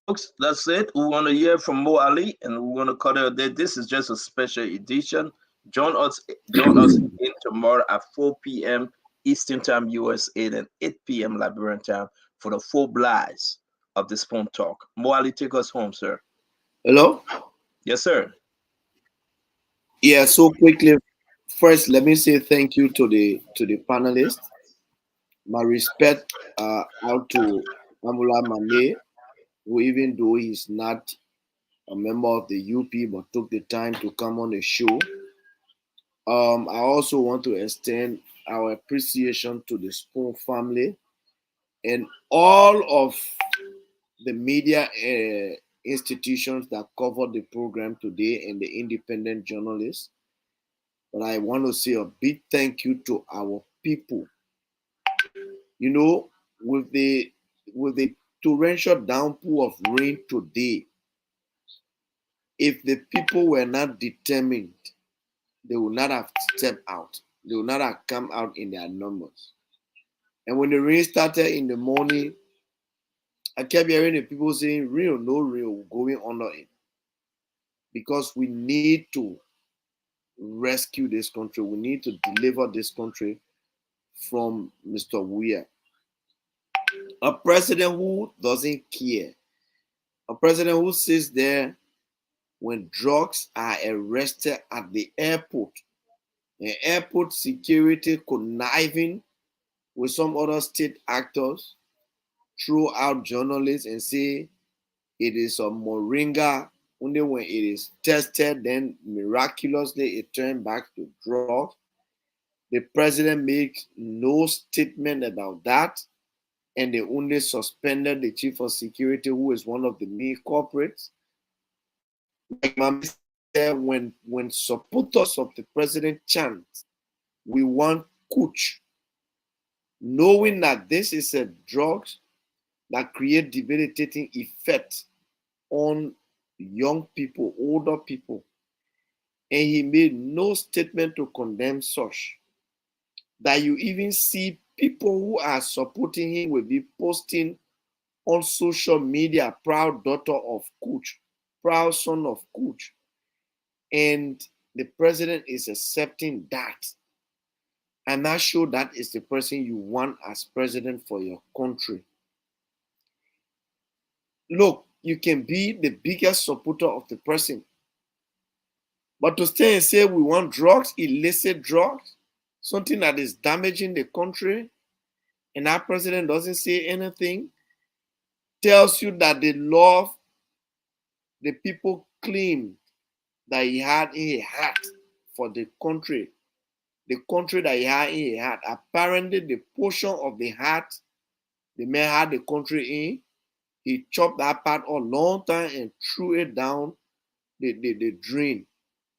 Folks, that's it. We want to hear from Mo Ali, and we want to cut it there. This is just a special edition. Join us in tomorrow at 4 p.m. Eastern Time, USA, and 8 p.m. Liberian time for the full blast of the Spoon Talk. Moali, take us home, sir. Hello? Yes, sir. Yeah, so quickly, first let me say thank you to the panelists. My respect out to Amula Mane, who even though he's not a member of the UP but took the time to come on the show. I also want to extend our appreciation to the Spoon family and all of the media institutions that covered the program today and the independent journalists. But I want to say a big thank you to our people. You know, with the torrential downpour of rain today, if the people were not determined, they would not have stepped out. They would not have come out in their numbers. And when the rain started in the morning, I kept hearing the people saying, real, no real, going under it. Because we need to rescue this country. We need to deliver this country from Mr. Weir. A president who doesn't care. A president who sits there when drugs are arrested at the airport. And airport security conniving with some other state actors, throw out journalists and say it is a moringa. Only when it is tested, then miraculously it turned back to drugs. The president makes no statement about that, and they only suspended the chief of security, who is one of the main corporates. Like Mama said, when supporters of the president chant, we want Kuch, knowing that this is a drug that create debilitating effect on young people, older people, and he made no statement to condemn such. That you even see people who are supporting him will be posting on social media, proud daughter of Kuch, proud son of Kuch. And the president is accepting that. I'm not sure that is the person you want as president for your country. Look, you can be the biggest supporter of the person, but to stay and say we want drugs, illicit drugs, something that is damaging the country, and our president doesn't say anything, tells you that the love the people claimed that he had in his heart for the country that he had in his heart, apparently the portion of the heart the man had the country in, he chopped that part a long time and threw it down the drain.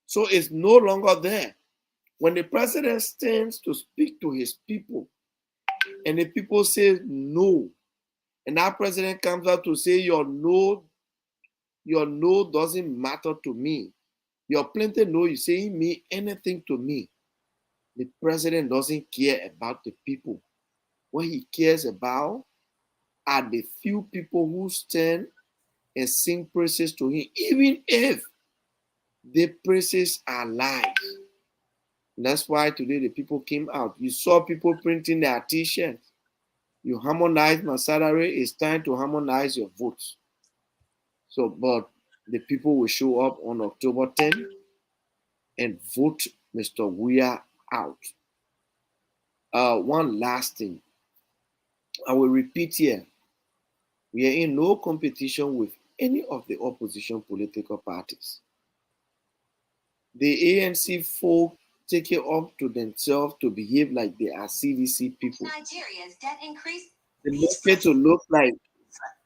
So it's no longer there. When the president stands to speak to his people and the people say no, and that president comes out to say your no doesn't matter to me. Your plenty no, you saying me anything to me. The president doesn't care about the people. What he cares about are the few people who stand and sing praises to him, even if the praises are lies. And that's why today the people came out. You saw people printing their t-shirts. You harmonize my salary, it's time to harmonize your votes. So, but the people will show up on October 10th and vote Mr. Weir out. One last thing. I will repeat here. We are in no competition with any of the opposition political parties. The ANC folk take it up to themselves to behave like they are CDC people. Nigeria's debt increase. They make it to look like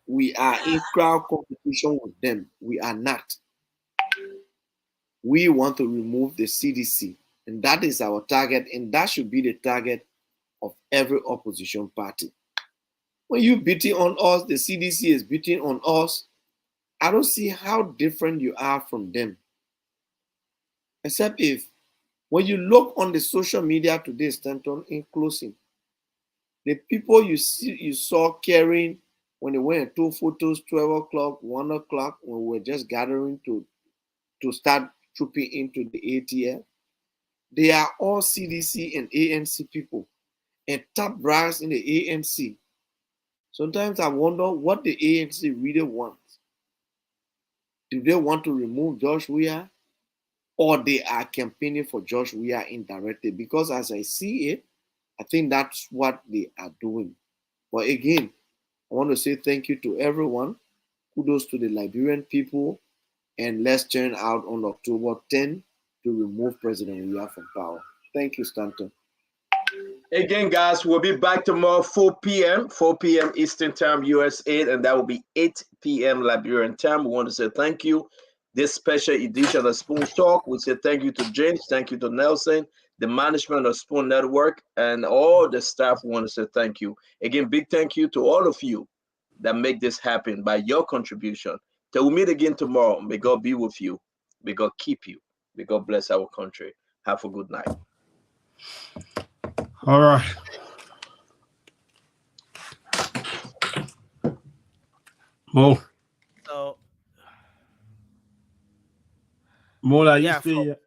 we are in crowd competition with them. We are not. We want to remove the CDC, and that is our target, and that should be the target of every opposition party. When you beating on us, the CDC is beating on us, I don't see how different you are from them. Except if, when you look on the social media today, Stanton, in closing, the people you saw carrying when they went and took photos 12 o'clock, 1 o'clock, when we were just gathering to start trooping into the ATL, They are all CDC and ANC people and top brass in the ANC. Sometimes I wonder what the ANC really wants. Do they want to remove George Weah, or they are campaigning for George Weah indirectly? Because as I see it, I think that's what they are doing. But again, I want to say thank you to everyone. Kudos to the Liberian people. And let's turn out on October 10 to remove President Weah from power. Thank you, Stanton. Again, guys, we'll be back tomorrow, 4 p.m. Eastern Time, US 8, and that will be 8 p.m. Liberian time. We want to say thank you. This special edition of Spoon Talk, we say thank you to James, thank you to Nelson, the management of Spoon Network, and all the staff. We want to say thank you. Again, big thank you to all of you that make this happen by your contribution. Till we meet again tomorrow, may God be with you. May God keep you. May God bless our country. Have a good night. All right. Mo. So, Mo, are you yeah, still here?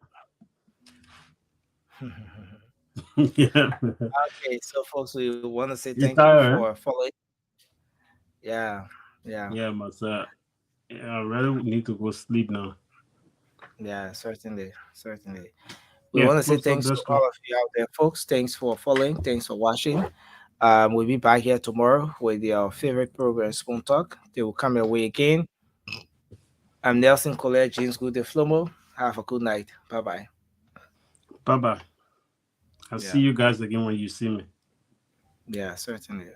Yeah. okay, so folks, we want to say You thank tired, you for following. Yeah. Yeah, but yeah, I really need to go sleep now. Yeah, certainly. We Yeah, want to say close up thanks to this all one. of you out there, folks. Thanks for following. Thanks for watching. We'll be back here tomorrow with your favorite program, Spoon Talk. They will come your way again. I'm Nelson Colette, James Good Flomo. Have a good night. Bye-bye. Bye-bye. I'll see you guys again when you see me. Yeah, certainly.